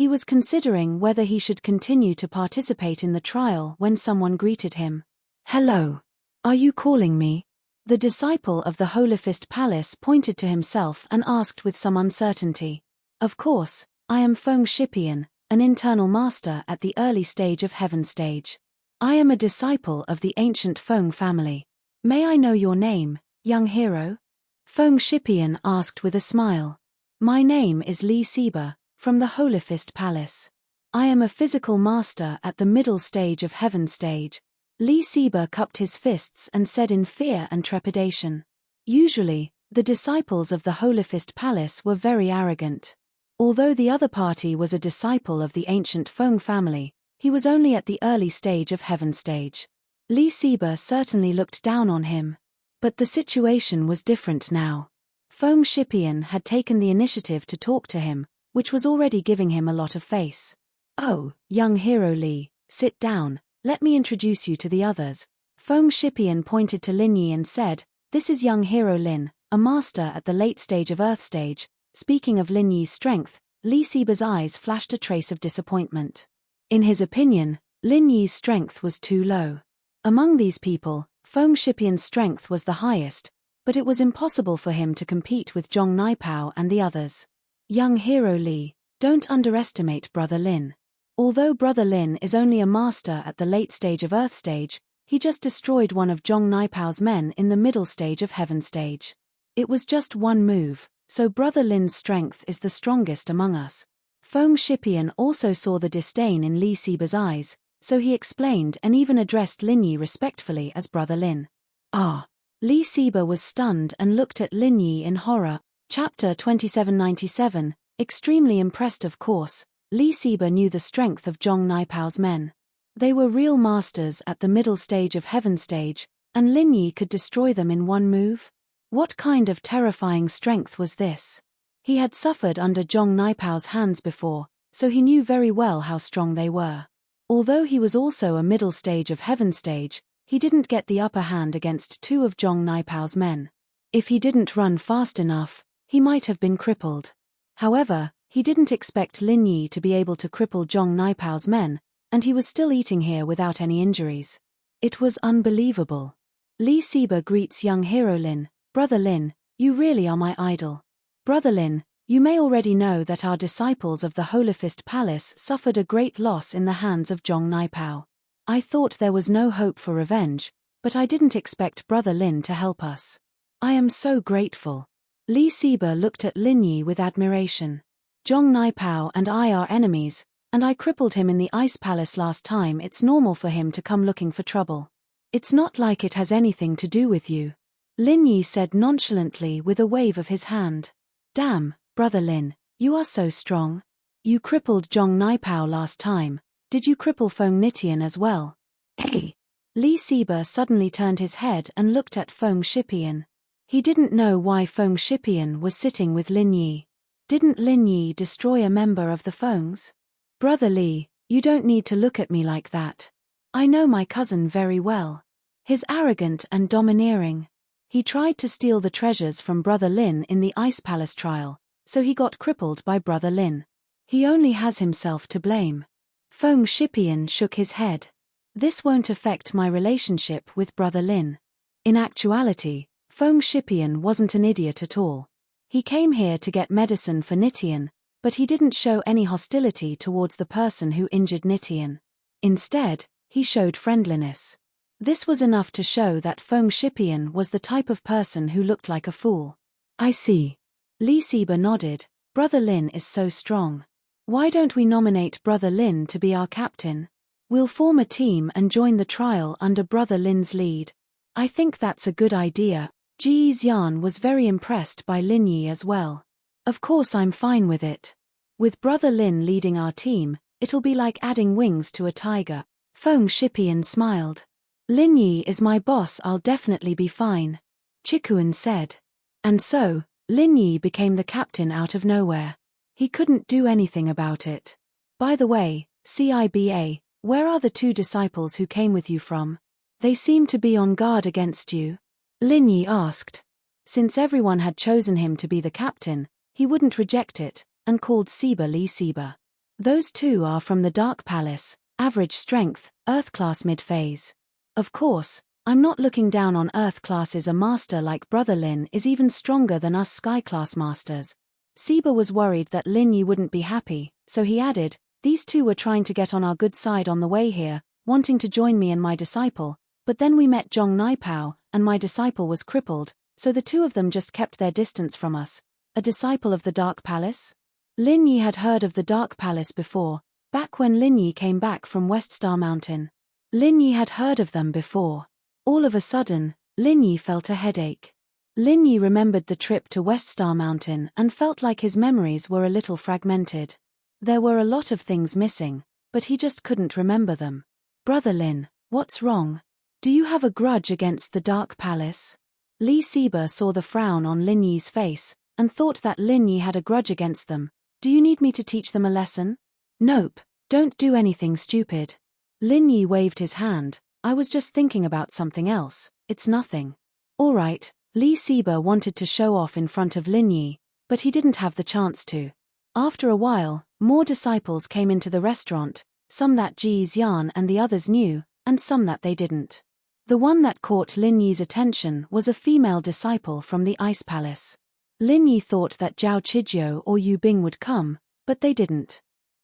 He was considering whether he should continue to participate in the trial when someone greeted him. "Hello. Are you calling me?" The disciple of the Holofist Palace pointed to himself and asked with some uncertainty. "Of course, I am Feng Shipian, an internal master at the early stage of Heaven Stage. I am a disciple of the ancient Feng family. May I know your name, young hero?" Feng Shipian asked with a smile. "My name is Li Siba, from the Holofist Palace. I am a physical master at the middle stage of Heaven Stage." Li Siba cupped his fists and said in fear and trepidation. Usually, the disciples of the Holofist Palace were very arrogant. Although the other party was a disciple of the ancient Feng family, he was only at the early stage of Heaven Stage. Li Siba certainly looked down on him. But the situation was different now. Feng Shipian had taken the initiative to talk to him, which was already giving him a lot of face. "Oh, young hero Li, sit down, let me introduce you to the others." Feng Shipian pointed to Lin Yi and said, "This is young hero Lin, a master at the late stage of Earth Stage." Speaking of Lin Yi's strength, Li Siba's eyes flashed a trace of disappointment. In his opinion, Lin Yi's strength was too low. Among these people, Feng Shipian's strength was the highest, but it was impossible for him to compete with Zhong Naipao and the others. "Young hero Li, don't underestimate Brother Lin. Although Brother Lin is only a master at the late stage of Earth Stage, he just destroyed one of Zhong Naipao's men in the middle stage of Heaven Stage. It was just one move, so Brother Lin's strength is the strongest among us." Feng Shipian also saw the disdain in Li Siba's eyes, so he explained and even addressed Lin Yi respectfully as Brother Lin. "Ah." Li Siba was stunned and looked at Lin Yi in horror. Chapter 2797, extremely impressed of course, Li Siba knew the strength of Zhong Naipao's men. They were real masters at the middle stage of Heaven Stage, and Lin Yi could destroy them in one move? What kind of terrifying strength was this? He had suffered under Zhong Naipao's hands before, so he knew very well how strong they were. Although he was also a middle stage of Heaven Stage, he didn't get the upper hand against two of Zhong Naipao's men. If he didn't run fast enough, he might have been crippled. However, he didn't expect Lin Yi to be able to cripple Zhong Naipao's men, and he was still eating here without any injuries. It was unbelievable. Li Siba greets young hero Lin. "Brother Lin, you really are my idol. Brother Lin, you may already know that our disciples of the Holofist Palace suffered a great loss in the hands of Zhong Naipao. I thought there was no hope for revenge, but I didn't expect Brother Lin to help us. I am so grateful." Li Siba looked at Lin Yi with admiration. "Zhong Naipao and I are enemies, and I crippled him in the Ice Palace last time. It's normal for him to come looking for trouble. It's not like it has anything to do with you," Lin Yi said nonchalantly with a wave of his hand. "Damn, Brother Lin, you are so strong. You crippled Zhong Naipao last time. Did you cripple Feng Nitian as well?" "Hey!" Li Siba suddenly turned his head and looked at Feng Shipian. He didn't know why Feng Shipian was sitting with Lin Yi. Didn't Lin Yi destroy a member of the Fengs? "Brother Li, You don't need to look at me like that. I know my cousin very well. He's arrogant and domineering. He tried to steal the treasures from Brother Lin in the Ice Palace trial, so he got crippled by Brother Lin. He only has himself to blame. Feng Shipian shook his head. This won't affect my relationship with Brother Lin. In actuality, Feng Shipian wasn't an idiot at all. He came here to get medicine for Nitian, but he didn't show any hostility towards the person who injured Nitian. Instead, he showed friendliness. This was enough to show that Feng Shipian was the type of person who looked like a fool. I see. Li Siba nodded. Brother Lin is so strong. Why don't we nominate Brother Lin to be our captain? We'll form a team and join the trial under Brother Lin's lead. I think that's a good idea. Ji Xian was very impressed by Lin Yi as well. Of course I'm fine with it. With Brother Lin leading our team, it'll be like adding wings to a tiger. Feng Shipian smiled. Lin Yi is my boss, I'll definitely be fine. Chikuan said. And so, Lin Yi became the captain out of nowhere. He couldn't do anything about it. By the way, Ciba, where are the 2 disciples who came with you from? They seem to be on guard against you. Lin Yi asked. Since everyone had chosen him to be the captain, he wouldn't reject it, and called Siba Li Siba. Those 2 are from the Dark Palace, average strength, Earth class mid-phase. Of course, I'm not looking down on Earth classes. A master like Brother Lin is even stronger than us Sky class masters. Siba was worried that Lin Yi wouldn't be happy, so he added, these 2 were trying to get on our good side on the way here, wanting to join me and my disciple, but then we met Zhong Naipao, and my disciple was crippled, so the 2 of them just kept their distance from us. A disciple of the Dark Palace? Lin Yi had heard of the Dark Palace before, back when Lin Yi came back from West Star Mountain. Lin Yi had heard of them before. All of a sudden, Lin Yi felt a headache. Lin Yi remembered the trip to West Star Mountain and felt like his memories were a little fragmented. There were a lot of things missing, but he just couldn't remember them. Brother Lin, what's wrong? Do you have a grudge against the Dark Palace? Li Siba saw the frown on Lin Yi's face, and thought that Lin Yi had a grudge against them. Do you need me to teach them a lesson? Nope, don't do anything stupid. Lin Yi waved his hand. I was just thinking about something else, it's nothing. Alright, Li Siba wanted to show off in front of Lin Yi, but he didn't have the chance to. After a while, more disciples came into the restaurant, some that Ji Xian and the others knew, and some that they didn't. The one that caught Lin Yi's attention was a female disciple from the Ice Palace. Lin Yi thought that Zhao Qijiu or Yu Bing would come, but they didn't.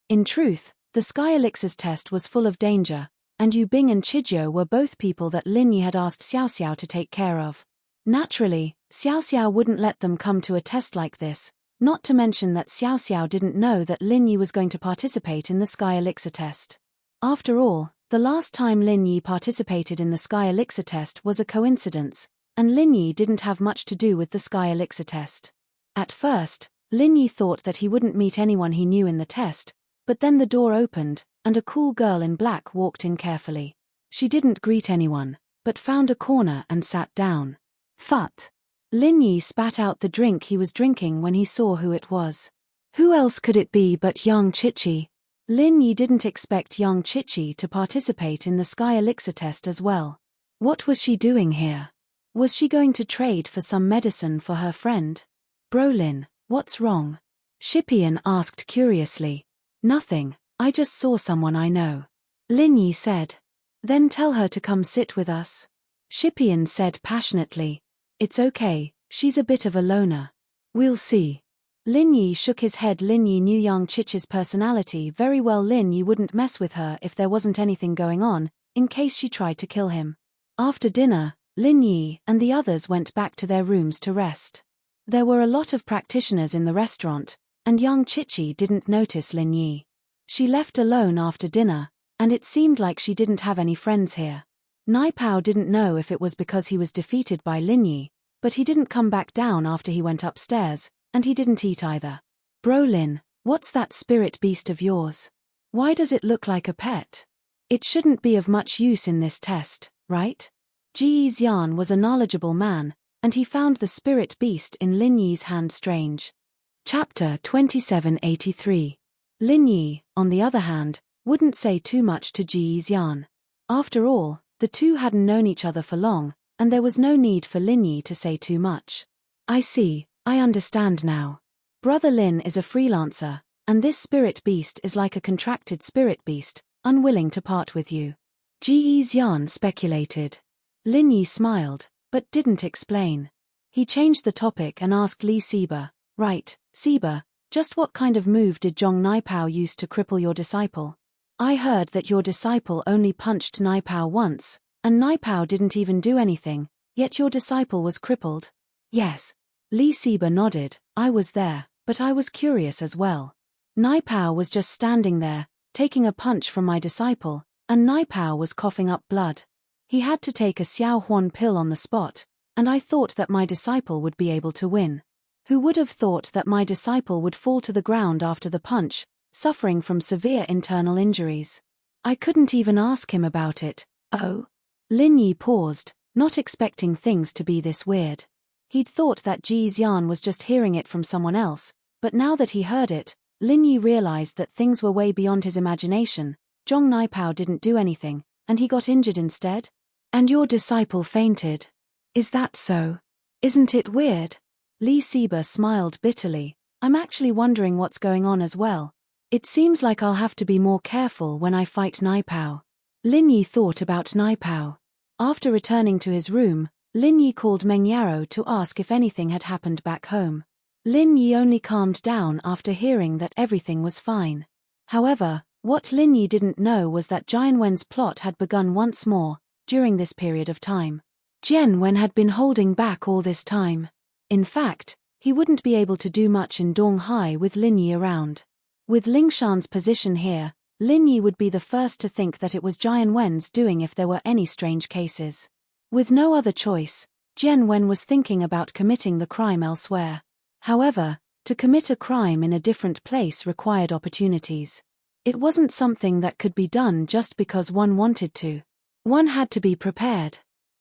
In truth, the Sky Elixirs test was full of danger, and Yu Bing and Qijiu were both people that Lin Yi had asked Xiao Xiao to take care of. Naturally, Xiao Xiao wouldn't let them come to a test like this, not to mention that Xiao Xiao didn't know that Lin Yi was going to participate in the Sky Elixir test. After all, the last time Lin Yi participated in the Sky Elixir test was a coincidence, and Lin Yi didn't have much to do with the Sky Elixir test. At first, Lin Yi thought that he wouldn't meet anyone he knew in the test, but then the door opened, and a cool girl in black walked in carefully. She didn't greet anyone, but found a corner and sat down. Phut! Lin Yi spat out the drink he was drinking when he saw who it was. Who else could it be but Yang Chichi? Lin Yi didn't expect Yang Chichi to participate in the Sky Elixir test as well. What was she doing here? Was she going to trade for some medicine for her friend? Brolin, what's wrong? Shipian asked curiously. Nothing, I just saw someone I know. Lin Yi said. Then tell her to come sit with us. Shipian said passionately. It's okay, she's a bit of a loner. We'll see. Lin Yi shook his head. Lin Yi knew Yang Chichi's personality very well. Lin Yi wouldn't mess with her if there wasn't anything going on, in case she tried to kill him. After dinner, Lin Yi and the others went back to their rooms to rest. There were a lot of practitioners in the restaurant, and Yang Chichi didn't notice Lin Yi. She left alone after dinner, and it seemed like she didn't have any friends here. Naipao didn't know if it was because he was defeated by Lin Yi, but he didn't come back down after he went upstairs, and he didn't eat either. Brolin, what's that spirit beast of yours? Why does it look like a pet? It shouldn't be of much use in this test, right? Ji Xian was a knowledgeable man, and he found the spirit beast in Lin Yi's hand strange. Chapter 2783. Lin Yi, on the other hand, wouldn't say too much to Ji Xian. After all, the two hadn't known each other for long, and there was no need for Lin Yi to say too much. I see, I understand now. Brother Lin is a freelancer, and this spirit beast is like a contracted spirit beast, unwilling to part with you. Ji Xian speculated. Lin Yi smiled, but didn't explain. He changed the topic and asked Li Siba, right, Siba, just what kind of move did Zhong Naipao use to cripple your disciple? I heard that your disciple only punched Naipao once, and Naipao didn't even do anything, yet your disciple was crippled. Yes. Li Siba nodded. I was there, but I was curious as well. Naipao was just standing there, taking a punch from my disciple, and Naipao was coughing up blood. He had to take a Xiao Huan pill on the spot, and I thought that my disciple would be able to win. Who would have thought that my disciple would fall to the ground after the punch, suffering from severe internal injuries? I couldn't even ask him about it. Oh. Lin Yi paused, not expecting things to be this weird. He'd thought that Ji Xian was just hearing it from someone else, but now that he heard it, Lin Yi realized that things were way beyond his imagination. Zhong Naipao didn't do anything, and he got injured instead? And your disciple fainted. Is that so? Isn't it weird? Li Siba smiled bitterly. I'm actually wondering what's going on as well. It seems like I'll have to be more careful when I fight Naipao. Lin Yi thought about Naipao. After returning to his room, Lin Yi called Meng Yarrow to ask if anything had happened back home. Lin Yi only calmed down after hearing that everything was fine. However, what Lin Yi didn't know was that Jian Wen's plot had begun once more, during this period of time. Jian Wen had been holding back all this time. In fact, he wouldn't be able to do much in Donghai with Lin Yi around. With Lingshan's position here, Lin Yi would be the first to think that it was Jian Wen's doing if there were any strange cases. With no other choice, Jian Wen was thinking about committing the crime elsewhere. However, to commit a crime in a different place required opportunities. It wasn't something that could be done just because one wanted to. One had to be prepared.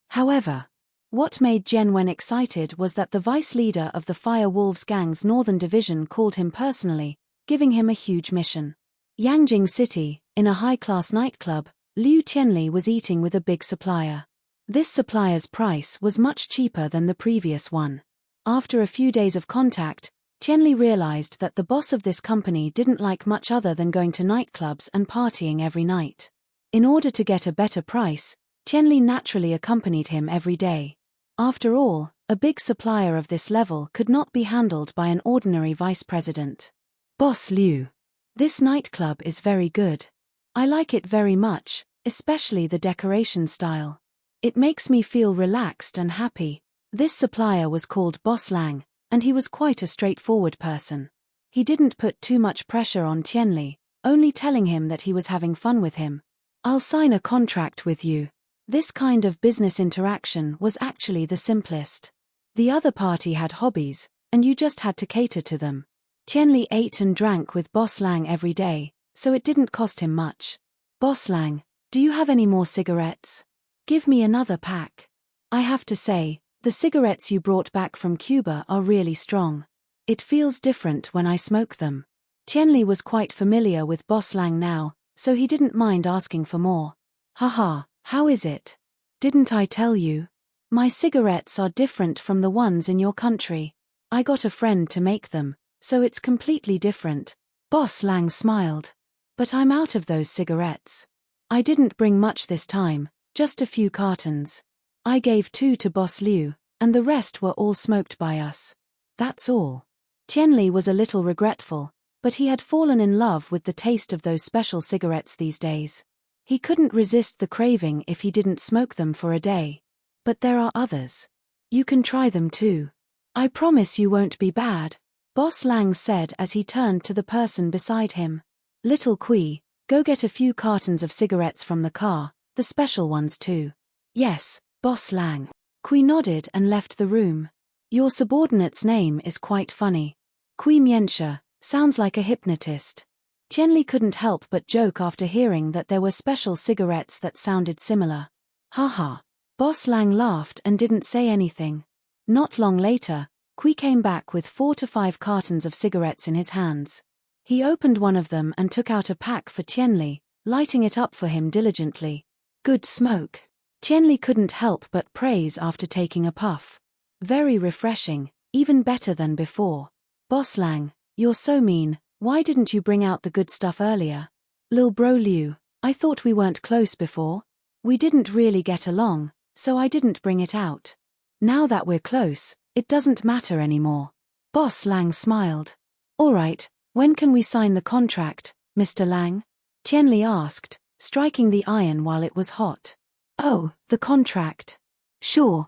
However, what made Jian Wen excited was that the vice leader of the Fire Wolves Gang's Northern Division called him personally, giving him a huge mission. Yangjing City, in a high-class nightclub, Liu Tianli was eating with a big supplier. This supplier's price was much cheaper than the previous one. After a few days of contact, Tianli realized that the boss of this company didn't like much other than going to nightclubs and partying every night. In order to get a better price, Tianli naturally accompanied him every day. After all, a big supplier of this level could not be handled by an ordinary vice president. Boss Liu. This nightclub is very good. I like it very much, especially the decoration style. It makes me feel relaxed and happy. This supplier was called Boss Lang, and he was quite a straightforward person. He didn't put too much pressure on Tianli, only telling him that he was having fun with him. I'll sign a contract with you. This kind of business interaction was actually the simplest. The other party had hobbies, and you just had to cater to them. Tianli ate and drank with Boss Lang every day, so it didn't cost him much. Boss Lang, do you have any more cigarettes? Give me another pack. I have to say, the cigarettes you brought back from Cuba are really strong. It feels different when I smoke them. Tianli was quite familiar with Boss Lang now, so he didn't mind asking for more. Haha, how is it? Didn't I tell you? My cigarettes are different from the ones in your country. I got a friend to make them, so it's completely different. Boss Lang smiled. But I'm out of those cigarettes. I didn't bring much this time, just a few cartons. I gave 2 to Boss Liu, and the rest were all smoked by us. That's all. Tianli was a little regretful, but he had fallen in love with the taste of those special cigarettes these days. He couldn't resist the craving if he didn't smoke them for a day. But there are others. You can try them too. I promise you won't be bad, Boss Lang said as he turned to the person beside him. Little Kui, go get a few cartons of cigarettes from the car, the special ones too. Yes, Boss Lang. Kui nodded and left the room. Your subordinate's name is quite funny. Kui Miensha, sounds like a hypnotist. Tianli couldn't help but joke after hearing that there were special cigarettes that sounded similar. Haha. Boss Lang laughed and didn't say anything. Not long later, Kui came back with 4 to 5 cartons of cigarettes in his hands. He opened one of them and took out a pack for Tianli, lighting it up for him diligently. Good smoke. Tianli couldn't help but praise after taking a puff. Very refreshing, even better than before. Boss Lang, you're so mean, why didn't you bring out the good stuff earlier? Lil Bro Liu, I thought we weren't close before. We didn't really get along, so I didn't bring it out. Now that we're close, it doesn't matter anymore. Boss Lang smiled. Alright, when can we sign the contract, Mr. Lang? Tianli asked, striking the iron while it was hot. Oh, the contract. Sure.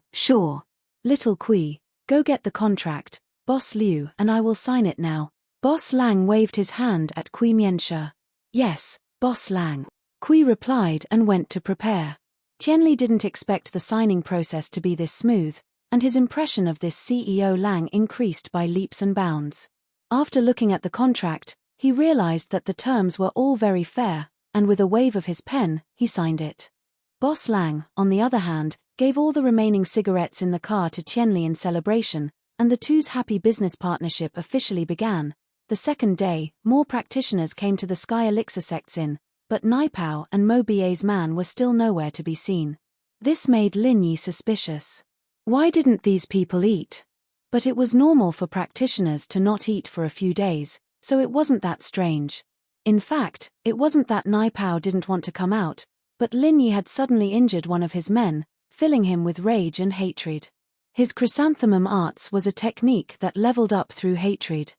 Little Kui, go get the contract, Boss Liu, and I will sign it now. Boss Lang waved his hand at Kui Mianxia. Yes, Boss Lang. Kui replied and went to prepare. Tianli didn't expect the signing process to be this smooth, and his impression of this CEO Lang increased by leaps and bounds. After looking at the contract, he realized that the terms were all very fair, and with a wave of his pen, he signed it. Boss Lang, on the other hand, gave all the remaining cigarettes in the car to Tianli in celebration, and the two's happy business partnership officially began. The second day, more practitioners came to the Sky Elixir sects in, but Naipao and Mo Bie's man were still nowhere to be seen. This made Lin Yi suspicious. Why didn't these people eat? But it was normal for practitioners to not eat for a few days, so it wasn't that strange. In fact, it wasn't that Naipao didn't want to come out, but Lin Yi had suddenly injured one of his men, filling him with rage and hatred. His chrysanthemum arts was a technique that leveled up through hatred.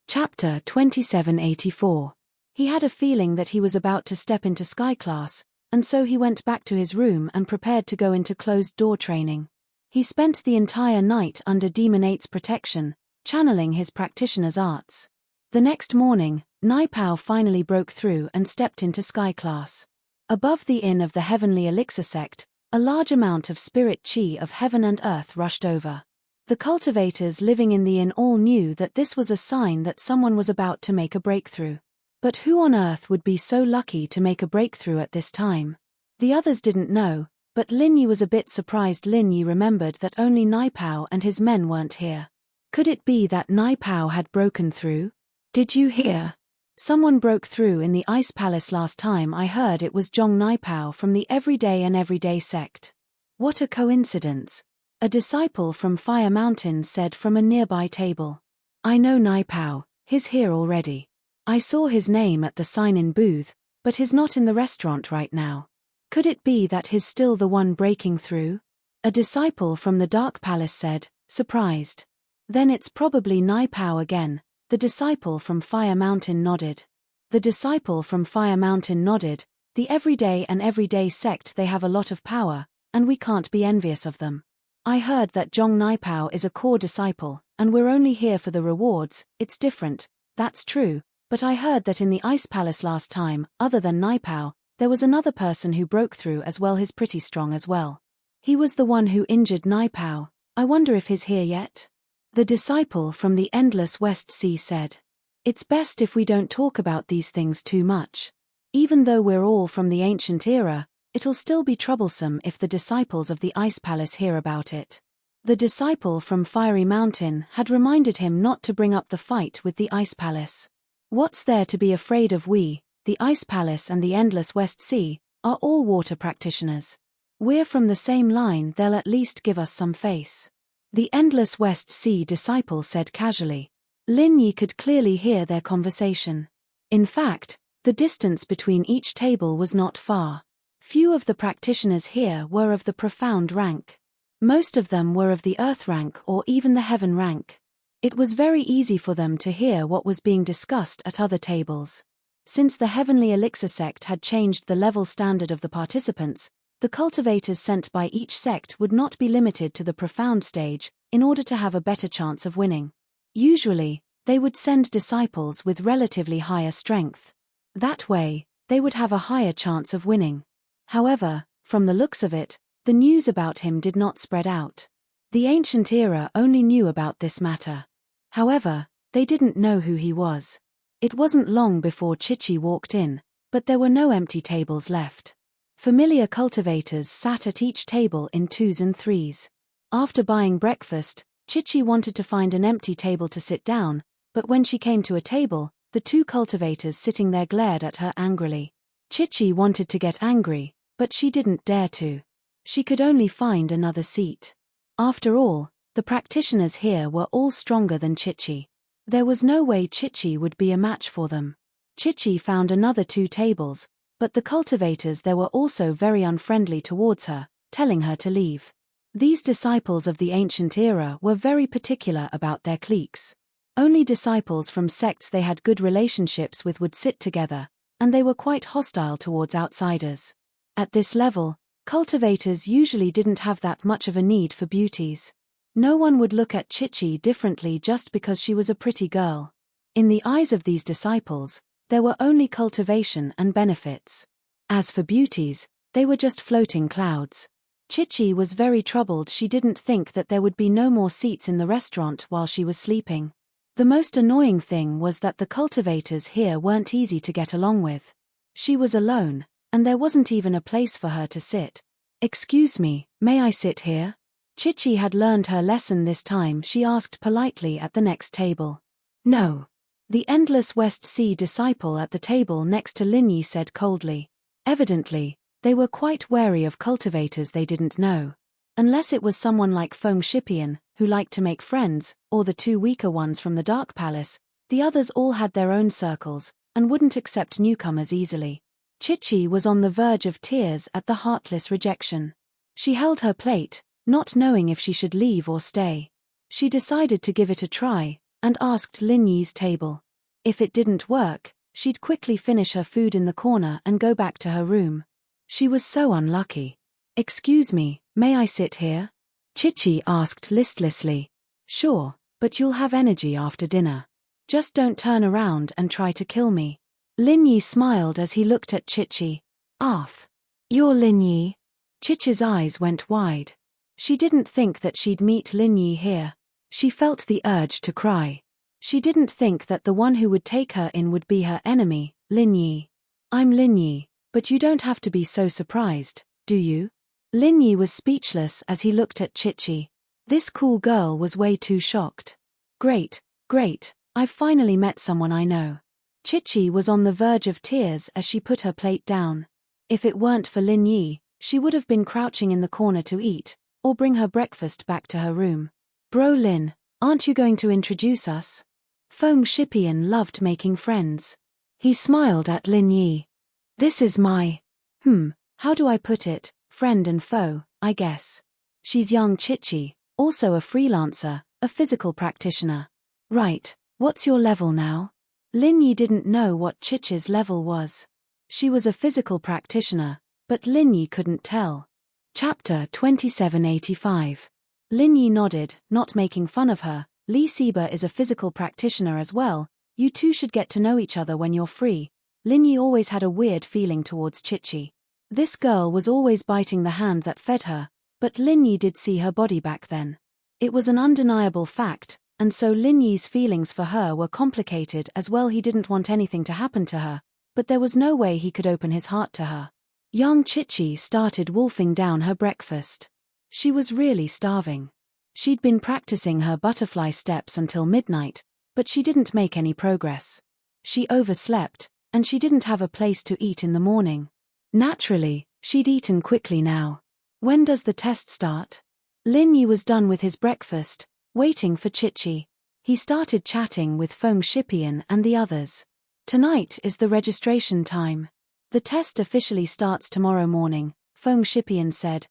Chapter 2784. He had a feeling that he was about to step into Sky Class, and so he went back to his room and prepared to go into closed-door training. He spent the entire night under Demon 8's protection, channeling his practitioner's arts. The next morning, Naipao finally broke through and stepped into Sky Class. Above the inn of the Heavenly Elixir sect, a large amount of spirit chi of heaven and earth rushed over. The cultivators living in the inn all knew that this was a sign that someone was about to make a breakthrough. But who on earth would be so lucky to make a breakthrough at this time? The others didn't know, but Lin Yi was a bit surprised. Lin Yi remembered that only Naipao and his men weren't here. Could it be that Naipao had broken through? Did you hear? Someone broke through in the Ice Palace last time. I heard it was Zhong Naipao from the Everyday sect. What a coincidence. A disciple from Fire Mountain said from a nearby table. I know Naipao, he's here already. I saw his name at the sign-in booth, but he's not in the restaurant right now. Could it be that he's still the one breaking through? A disciple from the Dark Palace said, surprised. Then it's probably Naipao again. The disciple from Fire Mountain nodded. The disciple from Fire Mountain nodded. The Everyday sect, they have a lot of power, and we can't be envious of them. I heard that Zhong Naipao is a core disciple, and we're only here for the rewards. It's different, that's true, but I heard that in the Ice Palace last time, other than Naipao, there was another person who broke through as well. He's pretty strong as well. He was the one who injured Naipao. I wonder if he's here yet? The disciple from the Endless West Sea said. It's best if we don't talk about these things too much. Even though we're all from the ancient era, it'll still be troublesome if the disciples of the Ice Palace hear about it. The disciple from Fiery Mountain had reminded him not to bring up the fight with the Ice Palace. What's there to be afraid of? We, the Ice Palace and the Endless West Sea, are all water practitioners. We're from the same line, they'll at least give us some face. The Endless West Sea disciple said casually. Lin Yi could clearly hear their conversation. In fact, the distance between each table was not far. Few of the practitioners here were of the profound rank. Most of them were of the earth rank or even the heaven rank. It was very easy for them to hear what was being discussed at other tables. Since the Heavenly Elixir sect had changed the level standard of the participants, the cultivators sent by each sect would not be limited to the profound stage, in order to have a better chance of winning. Usually, they would send disciples with relatively higher strength. That way, they would have a higher chance of winning. However, from the looks of it, the news about him did not spread out. The ancient era only knew about this matter. However, they didn't know who he was. It wasn't long before Chichi walked in, but there were no empty tables left. Familiar cultivators sat at each table in 2s and 3s. After buying breakfast, Chichi wanted to find an empty table to sit down, but when she came to a table, the two cultivators sitting there glared at her angrily. Chichi wanted to get angry, but she didn't dare to. She could only find another seat. After all, the practitioners here were all stronger than Chichi. There was no way Chichi would be a match for them. Chichi found another 2 tables, but the cultivators there were also very unfriendly towards her, telling her to leave. These disciples of the ancient era were very particular about their cliques. Only disciples from sects they had good relationships with would sit together, and they were quite hostile towards outsiders. At this level, cultivators usually didn't have that much of a need for beauties. No one would look at Chichi differently just because she was a pretty girl. In the eyes of these disciples, there were only cultivation and benefits. As for beauties, they were just floating clouds. Chichi was very troubled. She didn't think that there would be no more seats in the restaurant while she was sleeping. The most annoying thing was that the cultivators here weren't easy to get along with. She was alone, and there wasn't even a place for her to sit. "Excuse me, may I sit here?" Chichi had learned her lesson this time. She asked politely at the next table. "No." The Endless West Sea disciple at the table next to Linyi said coldly. Evidently, they were quite wary of cultivators they didn't know. Unless it was someone like Feng Shipian, who liked to make friends, or the 2 weaker ones from the Dark Palace, the others all had their own circles, and wouldn't accept newcomers easily. Chichi was on the verge of tears at the heartless rejection. She held her plate, not knowing if she should leave or stay. She decided to give it a try, and asked Linyi's table. If it didn't work, she'd quickly finish her food in the corner and go back to her room. She was so unlucky. "Excuse me, may I sit here?" Chichi asked listlessly. "Sure, but you'll have energy after dinner. Just don't turn around and try to kill me." Linyi smiled as he looked at Chichi. "Arth. You're Linyi?" Chichi's eyes went wide. She didn't think that she'd meet Linyi here. She felt the urge to cry. She didn't think that the one who would take her in would be her enemy, Linyi. "I'm Linyi, but you don't have to be so surprised, do you?" Linyi was speechless as he looked at Chichi. This cool girl was way too shocked. Great, I've finally met someone I know." Chichi was on the verge of tears as she put her plate down. If it weren't for Linyi, she would have been crouching in the corner to eat, or bring her breakfast back to her room. "Bro Lin, aren't you going to introduce us?" Feng Shipian loved making friends. He smiled at Linyi. "This is my, how do I put it, friend and foe, I guess. She's young Chichi, also a freelancer, a physical practitioner." "Right, what's your level now?" Linyi didn't know what Chichi's level was. She was a physical practitioner, but Linyi couldn't tell. Chapter 2785. Linyi nodded, not making fun of her. "Li Siba is a physical practitioner as well. You two should get to know each other when you're free." Linyi always had a weird feeling towards Chichi. This girl was always biting the hand that fed her, but Linyi did see her body back then. It was an undeniable fact, and so Linyi's feelings for her were complicated as well. He didn't want anything to happen to her, but there was no way he could open his heart to her. Young Chichi started wolfing down her breakfast. She was really starving. She'd been practicing her butterfly steps until midnight, but she didn't make any progress. She overslept, and she didn't have a place to eat in the morning. Naturally, she'd eaten quickly now. "When does the test start?" Linyi was done with his breakfast, waiting for Chichi. He started chatting with Feng Shipian and the others. "Tonight is the registration time. The test officially starts tomorrow morning," Feng Shipian said.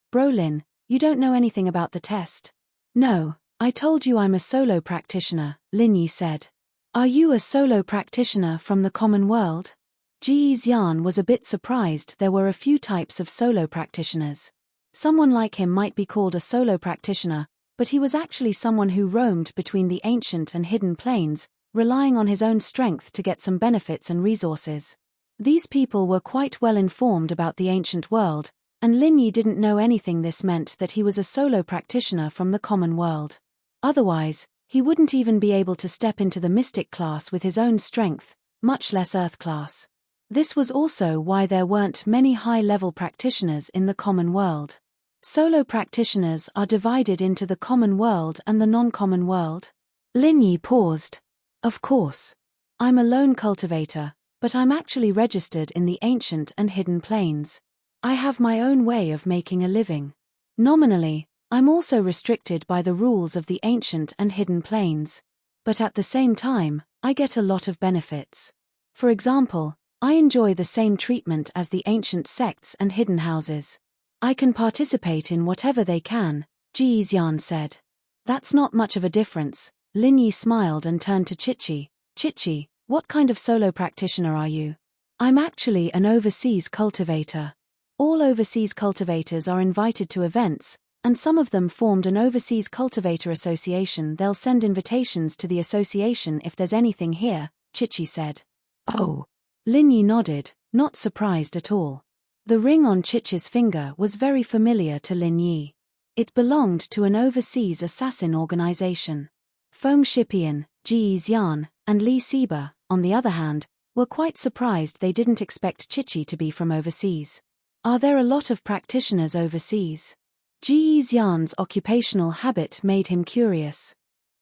Bro Lin, you don't know anything about the test?" "No, I told you I'm a solo practitioner," Linyi said. "Are you a solo practitioner from the common world?" Ji Xian was a bit surprised. There were a few types of solo practitioners. Someone like him might be called a solo practitioner, but he was actually someone who roamed between the ancient and hidden planes, relying on his own strength to get some benefits and resources. These people were quite well informed about the ancient world, and Linyi didn't know anything. This meant that he was a solo practitioner from the common world. Otherwise, he wouldn't even be able to step into the mystic class with his own strength, much less earth class. This was also why there weren't many high-level practitioners in the common world. Solo practitioners are divided into the common world and the non-common world. Linyi paused. "Of course. I'm a lone cultivator, but I'm actually registered in the ancient and hidden planes. I have my own way of making a living. Nominally, I'm also restricted by the rules of the ancient and hidden planes. But at the same time, I get a lot of benefits. For example, I enjoy the same treatment as the ancient sects and hidden houses. I can participate in whatever they can, Ji Xian said. That's not much of a difference. Lin Yi smiled and turned to Chichi. Chichi, what kind of solo practitioner are you? I'm actually an overseas cultivator. All overseas cultivators are invited to events, and some of them formed an overseas cultivator association. They'll send invitations to the association if there's anything here, Chichi said. Oh. Lin Yi nodded, not surprised at all. The ring on Chichi's finger was very familiar to Lin Yi. It belonged to an overseas assassin organization. Feng Shipian, Ji Xian, and Li Siba, on the other hand, were quite surprised. They didn't expect Chichi to be from overseas. Are there a lot of practitioners overseas? Ji Xian's occupational habit made him curious.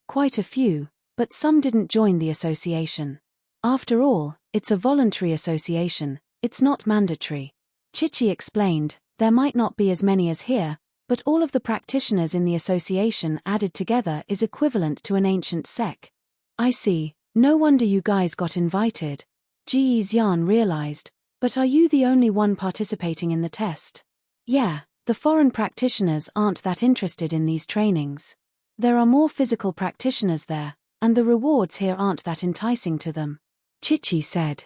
Quite a few, but some didn't join the association. After all, it's a voluntary association, it's not mandatory. Chichi explained, there might not be as many as here, but all of the practitioners in the association added together is equivalent to an ancient sect. I see, no wonder you guys got invited. Ji Xian realized, but are you the only one participating in the test? Yeah, the foreign practitioners aren't that interested in these trainings. There are more physical practitioners there, and the rewards here aren't that enticing to them. Chichi said.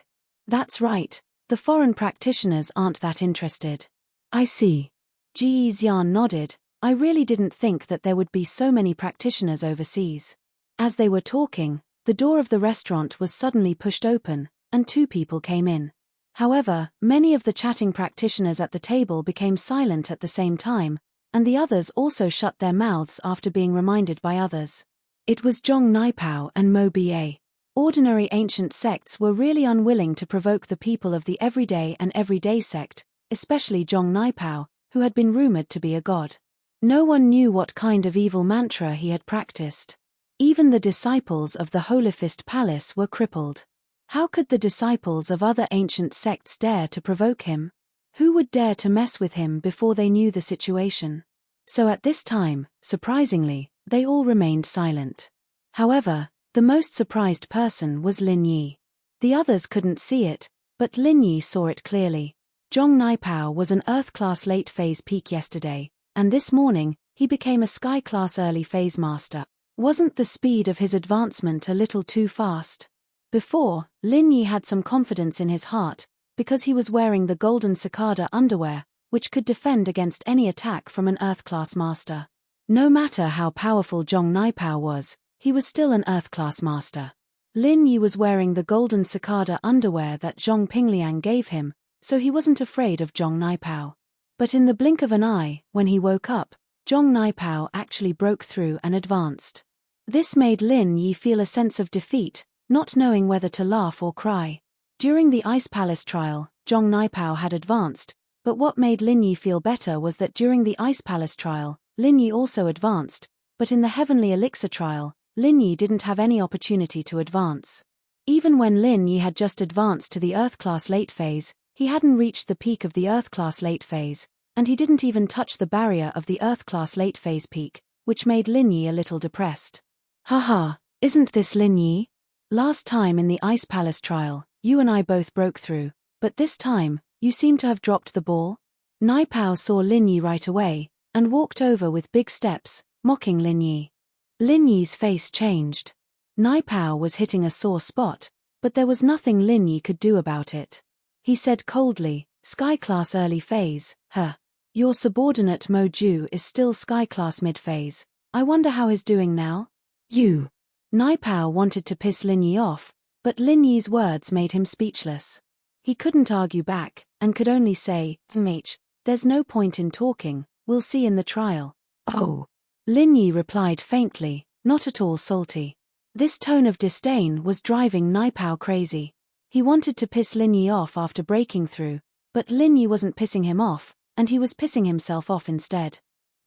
That's right, the foreign practitioners aren't that interested. I see. Ji Xian nodded. I really didn't think that there would be so many practitioners overseas. As they were talking, the door of the restaurant was suddenly pushed open, and two people came in. However, many of the chatting practitioners at the table became silent at the same time, and the others also shut their mouths after being reminded by others. It was Zhong Naipao and Mo Ba. Ordinary ancient sects were really unwilling to provoke the people of the everyday and everyday sect, especially Zhong Naipao, who had been rumored to be a god. No one knew what kind of evil mantra he had practiced. Even the disciples of the Holifist Palace were crippled. How could the disciples of other ancient sects dare to provoke him? Who would dare to mess with him before they knew the situation? So at this time, surprisingly, they all remained silent. However, the most surprised person was Lin Yi. The others couldn't see it, but Lin Yi saw it clearly. Zhong Naipao was an Earth-class late-phase peak yesterday, and this morning, he became a Sky-class early-phase master. Wasn't the speed of his advancement a little too fast? Before, Lin Yi had some confidence in his heart, because he was wearing the golden cicada underwear, which could defend against any attack from an Earth-class master. No matter how powerful Zhong Naipao was, he was still an Earth-class master. Lin Yi was wearing the golden cicada underwear that Zhong Pingliang gave him, so he wasn't afraid of Zhong Naipao. But in the blink of an eye, when he woke up, Zhong Naipao actually broke through and advanced. This made Lin Yi feel a sense of defeat, not knowing whether to laugh or cry. During the Ice Palace trial, Zhong Naipao had advanced, but what made Lin Yi feel better was that during the Ice Palace trial, Lin Yi also advanced, but in the Heavenly Elixir trial, Lin Yi didn't have any opportunity to advance. Even when Lin Yi had just advanced to the Earth-class late phase, he hadn't reached the peak of the Earth-class late phase, and he didn't even touch the barrier of the Earth-class late phase peak, which made Lin Yi a little depressed. Haha, isn't this Lin Yi? Last time in the Ice Palace trial, you and I both broke through, but this time, you seem to have dropped the ball? Naipao saw Lin Yi right away, and walked over with big steps, mocking Lin Yi. Lin Yi's face changed. Naipao was hitting a sore spot, but there was nothing Lin Yi could do about it. He said coldly, Sky-class early phase, huh? Your subordinate Mo Ju is still Sky-class mid-phase. I wonder how he's doing now? You. Naipao wanted to piss Lin Yi off, but Lin Yi's words made him speechless. He couldn't argue back, and could only say, there's no point in talking, we'll see in the trial. Oh. Lin Yi replied faintly, not at all salty. This tone of disdain was driving Naipao crazy. He wanted to piss Lin Yi off after breaking through, but Lin Yi wasn't pissing him off, and he was pissing himself off instead.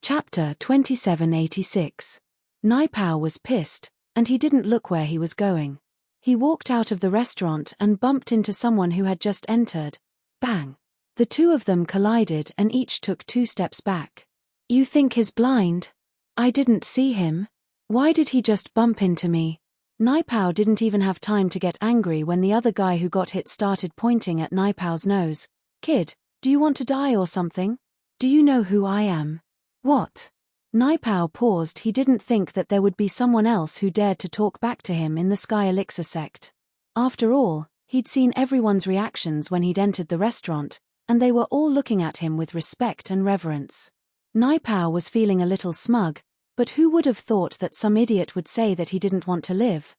Chapter 2786. Naipao was pissed, and he didn't look where he was going. He walked out of the restaurant and bumped into someone who had just entered. Bang! The two of them collided and each took 2 steps back. You think he's blind? I didn't see him. Why did he just bump into me? Naipao didn't even have time to get angry when the other guy who got hit started pointing at Naipao's nose. Kid, do you want to die or something? Do you know who I am? What? Naipao paused. He didn't think that there would be someone else who dared to talk back to him in the Sky Elixir sect. After all, he'd seen everyone's reactions when he'd entered the restaurant, and they were all looking at him with respect and reverence. Naipao was feeling a little smug, but who would have thought that some idiot would say that he didn't want to live?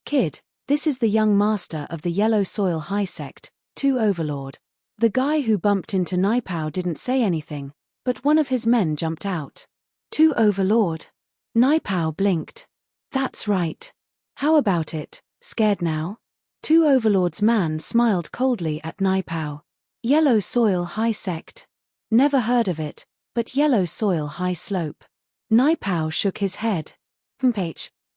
Kid, this is the young master of the Yellow Soil High Sect, 2 Overlord. The guy who bumped into Naipao didn't say anything, but one of his men jumped out. 2 Overlord. Naipao blinked. That's right. How about it, scared now? 2 Overlord's man smiled coldly at Naipao. Yellow Soil High Sect. Never heard of it, but Yellow Soil High Slope. Naipao shook his head.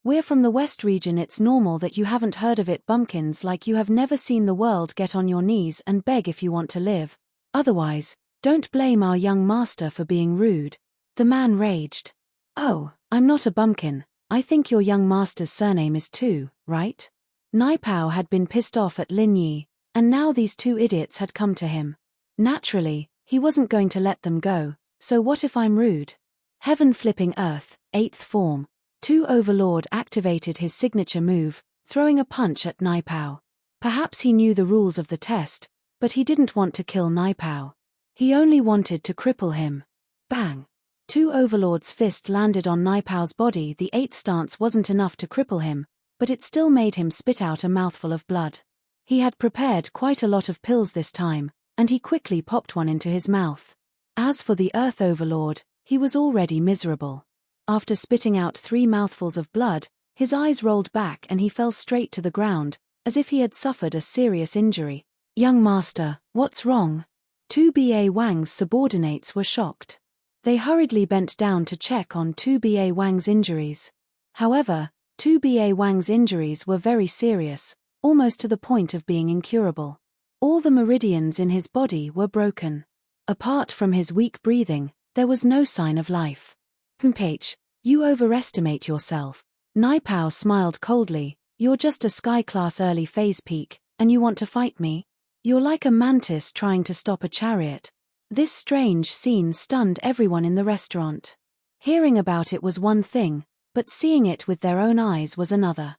We're from the West region. It's normal that you haven't heard of it. Bumpkins like you have never seen the world. Get on your knees and beg if you want to live. Otherwise, don't blame our young master for being rude. The man raged. Oh, I'm not a bumpkin. I think your young master's surname is Tu, right? Naipao had been pissed off at Lin Yi, and now these 2 idiots had come to him. Naturally, he wasn't going to let them go, so what if I'm rude? Heaven flipping earth, 8th form. 2 Overlord activated his signature move, throwing a punch at Naipao. Perhaps he knew the rules of the test, but he didn't want to kill Naipao. He only wanted to cripple him. Bang! 2 Overlord's fist landed on Naipao's body. The 8th stance wasn't enough to cripple him, but it still made him spit out a mouthful of blood. He had prepared quite a lot of pills this time, and he quickly popped one into his mouth. As for the Earth Overlord, he was already miserable. After spitting out 3 mouthfuls of blood, his eyes rolled back and he fell straight to the ground, as if he had suffered a serious injury. Young master, what's wrong? 2BA Wang's subordinates were shocked. They hurriedly bent down to check on 2BA Wang's injuries. However, 2BA Wang's injuries were very serious, almost to the point of being incurable. All the meridians in his body were broken. Apart from his weak breathing, there was no sign of life. You overestimate yourself. Naipao smiled coldly. You're just a sky-class early phase peak, and you want to fight me? You're like a mantis trying to stop a chariot. This strange scene stunned everyone in the restaurant. Hearing about it was one thing, but seeing it with their own eyes was another.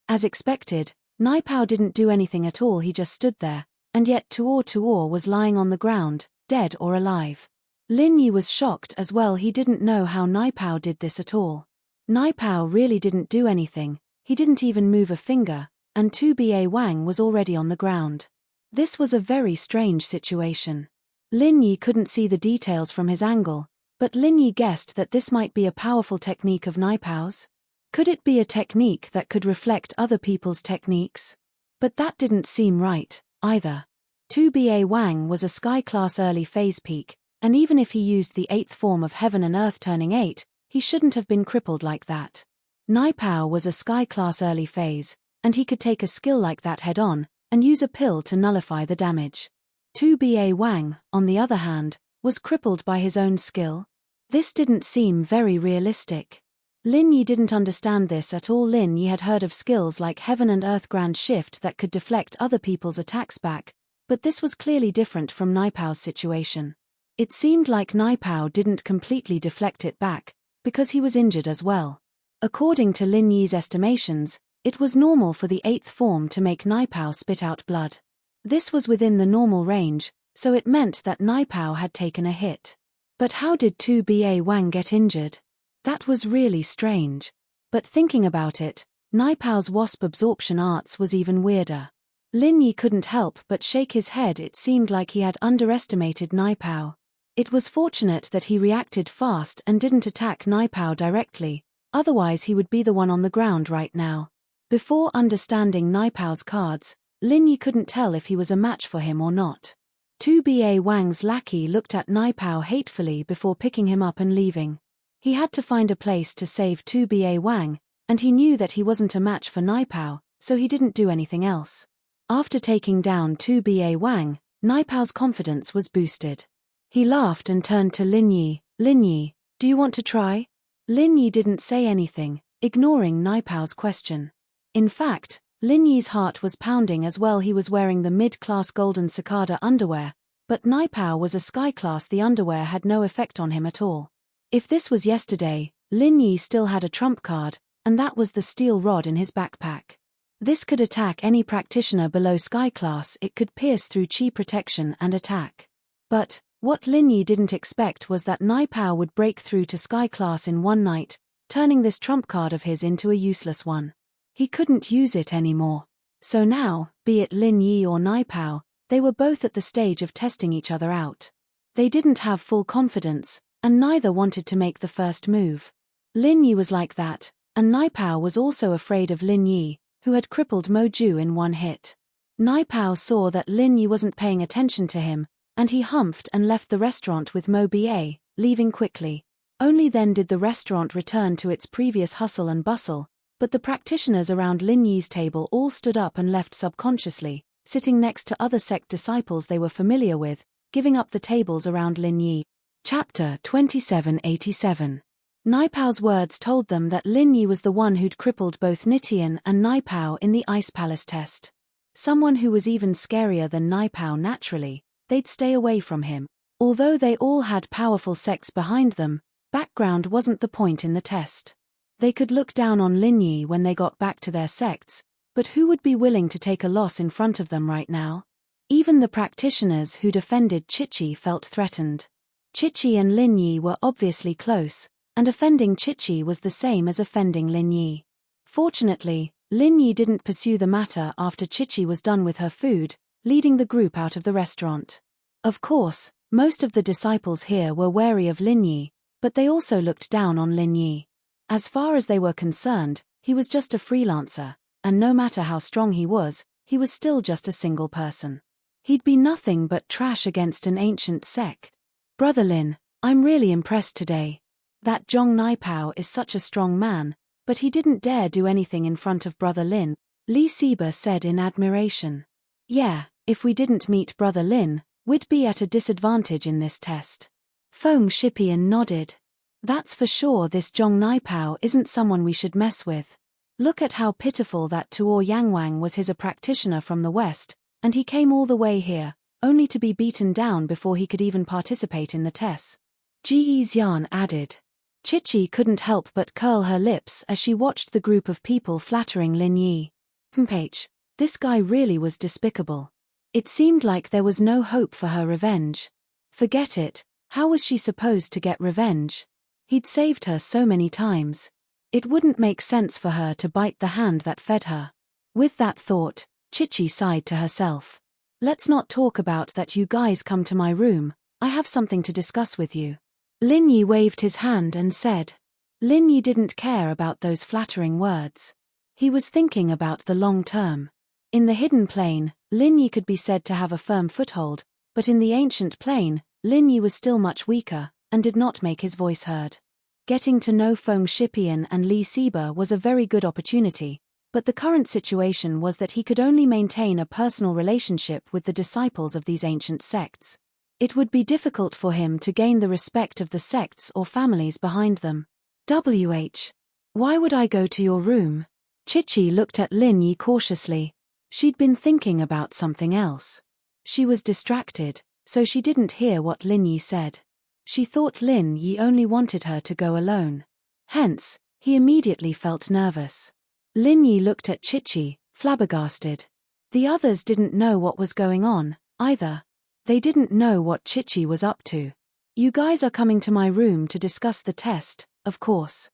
As expected, Naipao didn't do anything at all. He just stood there, and yet Tuor was lying on the ground, dead or alive. Lin Yi was shocked as well. He didn't know how Naipao did this at all. Naipao really didn't do anything, he didn't even move a finger, and 2BA Wang was already on the ground. This was a very strange situation. Lin Yi couldn't see the details from his angle, but Lin Yi guessed that this might be a powerful technique of Naipao's. Could it be a technique that could reflect other people's techniques? But that didn't seem right, either. 2BA Wang was a sky-class early phase peak, and even if he used the 8th form of Heaven and Earth turning 8, he shouldn't have been crippled like that. Naipao was a sky-class early phase, and he could take a skill like that head-on, and use a pill to nullify the damage. 2BA Wang, on the other hand, was crippled by his own skill. This didn't seem very realistic. Lin Yi didn't understand this at all. Lin Yi had heard of skills like Heaven and Earth Grand Shift that could deflect other people's attacks back, but this was clearly different from Naipao's situation. It seemed like Naipao didn't completely deflect it back, because he was injured as well. According to Lin Yi's estimations, it was normal for the 8th form to make Naipao spit out blood. This was within the normal range, so it meant that Naipao had taken a hit. But how did 2BA Wang get injured? That was really strange. But thinking about it, Naipao's wasp absorption arts was even weirder. Lin Yi couldn't help but shake his head. It seemed like he had underestimated Naipao. It was fortunate that he reacted fast and didn't attack Naipao directly, otherwise he would be the one on the ground right now. Before understanding Naipao's cards, Lin Yi couldn't tell if he was a match for him or not. 2BA Wang's lackey looked at Naipao hatefully before picking him up and leaving. He had to find a place to save 2BA Wang, and he knew that he wasn't a match for Naipao, so he didn't do anything else. After taking down 2BA Wang, Naipao's confidence was boosted. He laughed and turned to Lin Yi. Lin Yi, do you want to try? Lin Yi didn't say anything, ignoring Naipao's question. In fact, Lin Yi's heart was pounding as well. He was wearing the mid-class golden cicada underwear, but Naipao was a sky class. The underwear had no effect on him at all. If this was yesterday, Lin Yi still had a trump card, and that was the steel rod in his backpack. This could attack any practitioner below sky class. It could pierce through chi protection and attack. But what Lin Yi didn't expect was that Naipao would break through to sky class in one night, turning this trump card of his into a useless one. He couldn't use it anymore. So now, be it Lin Yi or Naipao, they were both at the stage of testing each other out. They didn't have full confidence, and neither wanted to make the first move. Lin Yi was like that, and Naipao was also afraid of Lin Yi, who had crippled Mo Ju in one hit. Naipao saw that Lin Yi wasn't paying attention to him, and he humphed and left the restaurant with Mo Ba, leaving quickly. Only then did the restaurant return to its previous hustle and bustle, but the practitioners around Lin Yi's table all stood up and left subconsciously, sitting next to other sect disciples they were familiar with, giving up the tables around Lin Yi. Chapter 2787. Naipao's words told them that Lin Yi was the one who'd crippled both Nitian and Naipao in the Ice Palace test. Someone who was even scarier than Naipao. Naturally, they'd stay away from him. Although they all had powerful sects behind them, background wasn't the point in the test. They could look down on Lin Yi when they got back to their sects, but who would be willing to take a loss in front of them right now? Even the practitioners who defended Chichi felt threatened. Chichi and Lin Yi were obviously close, and offending Chichi was the same as offending Lin Yi. Fortunately, Lin Yi didn't pursue the matter after Chichi was done with her food, leading the group out of the restaurant. Of course, most of the disciples here were wary of Lin Yi, but they also looked down on Lin Yi. As far as they were concerned, he was just a freelancer, and no matter how strong he was still just a single person. He'd be nothing but trash against an ancient sect. Brother Lin, I'm really impressed today. That Zhong Naipao is such a strong man, but he didn't dare do anything in front of Brother Lin, Li Siba said in admiration. Yeah, if we didn't meet Brother Lin, we'd be at a disadvantage in this test. Feng Shipian nodded. That's for sure. This Zhong Naipao isn't someone we should mess with. Look at how pitiful that Tuor Yangwang was. He's a practitioner from the West, and he came all the way here, only to be beaten down before he could even participate in the test. Ji Xian added. Chichi couldn't help but curl her lips as she watched the group of people flattering Lin Yi. This guy really was despicable. It seemed like there was no hope for her revenge. Forget it, how was she supposed to get revenge? He'd saved her so many times. It wouldn't make sense for her to bite the hand that fed her. With that thought, Chichi sighed to herself. Let's not talk about that. You guys come to my room, I have something to discuss with you. Lin Yi waved his hand and said. Lin Yi didn't care about those flattering words. He was thinking about the long term. In the hidden plane, Lin Yi could be said to have a firm foothold, but in the ancient plane, Lin Yi was still much weaker, and did not make his voice heard. Getting to know Feng Shipian and Li Siba was a very good opportunity, but the current situation was that he could only maintain a personal relationship with the disciples of these ancient sects. It would be difficult for him to gain the respect of the sects or families behind them. Why would I go to your room? Chichi looked at Lin Yi cautiously. She'd been thinking about something else. She was distracted, so she didn't hear what Lin Yi said. She thought Lin Yi only wanted her to go alone. Hence, he immediately felt nervous. Lin Yi looked at Chichi, flabbergasted. The others didn't know what was going on, either. They didn't know what Chichi was up to. You guys are coming to my room to discuss the test, of course.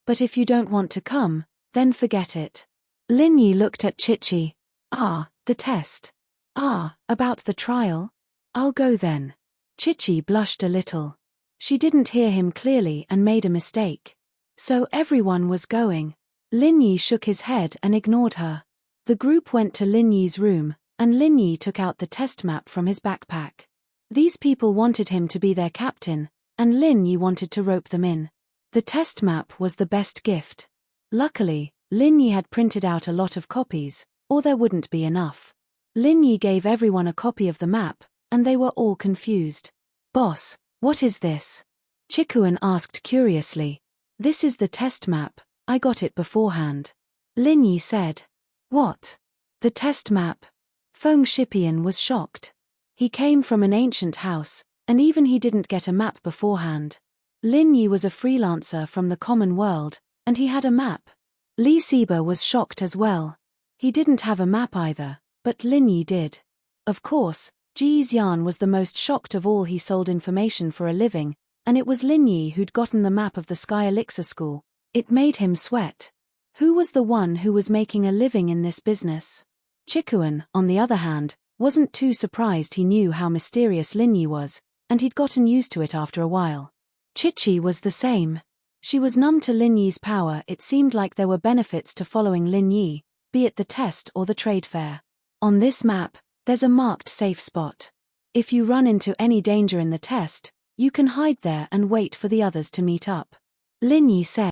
But if you don't want to come, then forget it. Lin Yi looked at Chichi. The test. About the trial? I'll go then. Chichi blushed a little. She didn't hear him clearly and made a mistake. So everyone was going. Lin Yi shook his head and ignored her. The group went to Lin Yi's room, and Lin Yi took out the test map from his backpack. These people wanted him to be their captain, and Lin Yi wanted to rope them in. The test map was the best gift. Luckily, Lin Yi had printed out a lot of copies, or there wouldn't be enough. Lin Yi gave everyone a copy of the map, and they were all confused. "Boss, what is this?" Chikuan asked curiously. "This is the test map, I got it beforehand." Lin Yi said. "What? The test map?" Feng Shipian was shocked. He came from an ancient house, and even he didn't get a map beforehand. Lin Yi was a freelancer from the common world, and he had a map. Li Siba was shocked as well. He didn't have a map either, but Lin Yi did. Of course, Ji Xian was the most shocked of all. He sold information for a living, and it was Lin Yi who'd gotten the map of the Sky Elixir School. It made him sweat. Who was the one who was making a living in this business? Chikuan, on the other hand, wasn't too surprised. He knew how mysterious Lin Yi was, and he'd gotten used to it after a while. Chichi was the same. She was numb to Lin Yi's power. It seemed like there were benefits to following Lin Yi, be it the test or the trade fair. On this map, there's a marked safe spot. If you run into any danger in the test, you can hide there and wait for the others to meet up. Lin Yi said.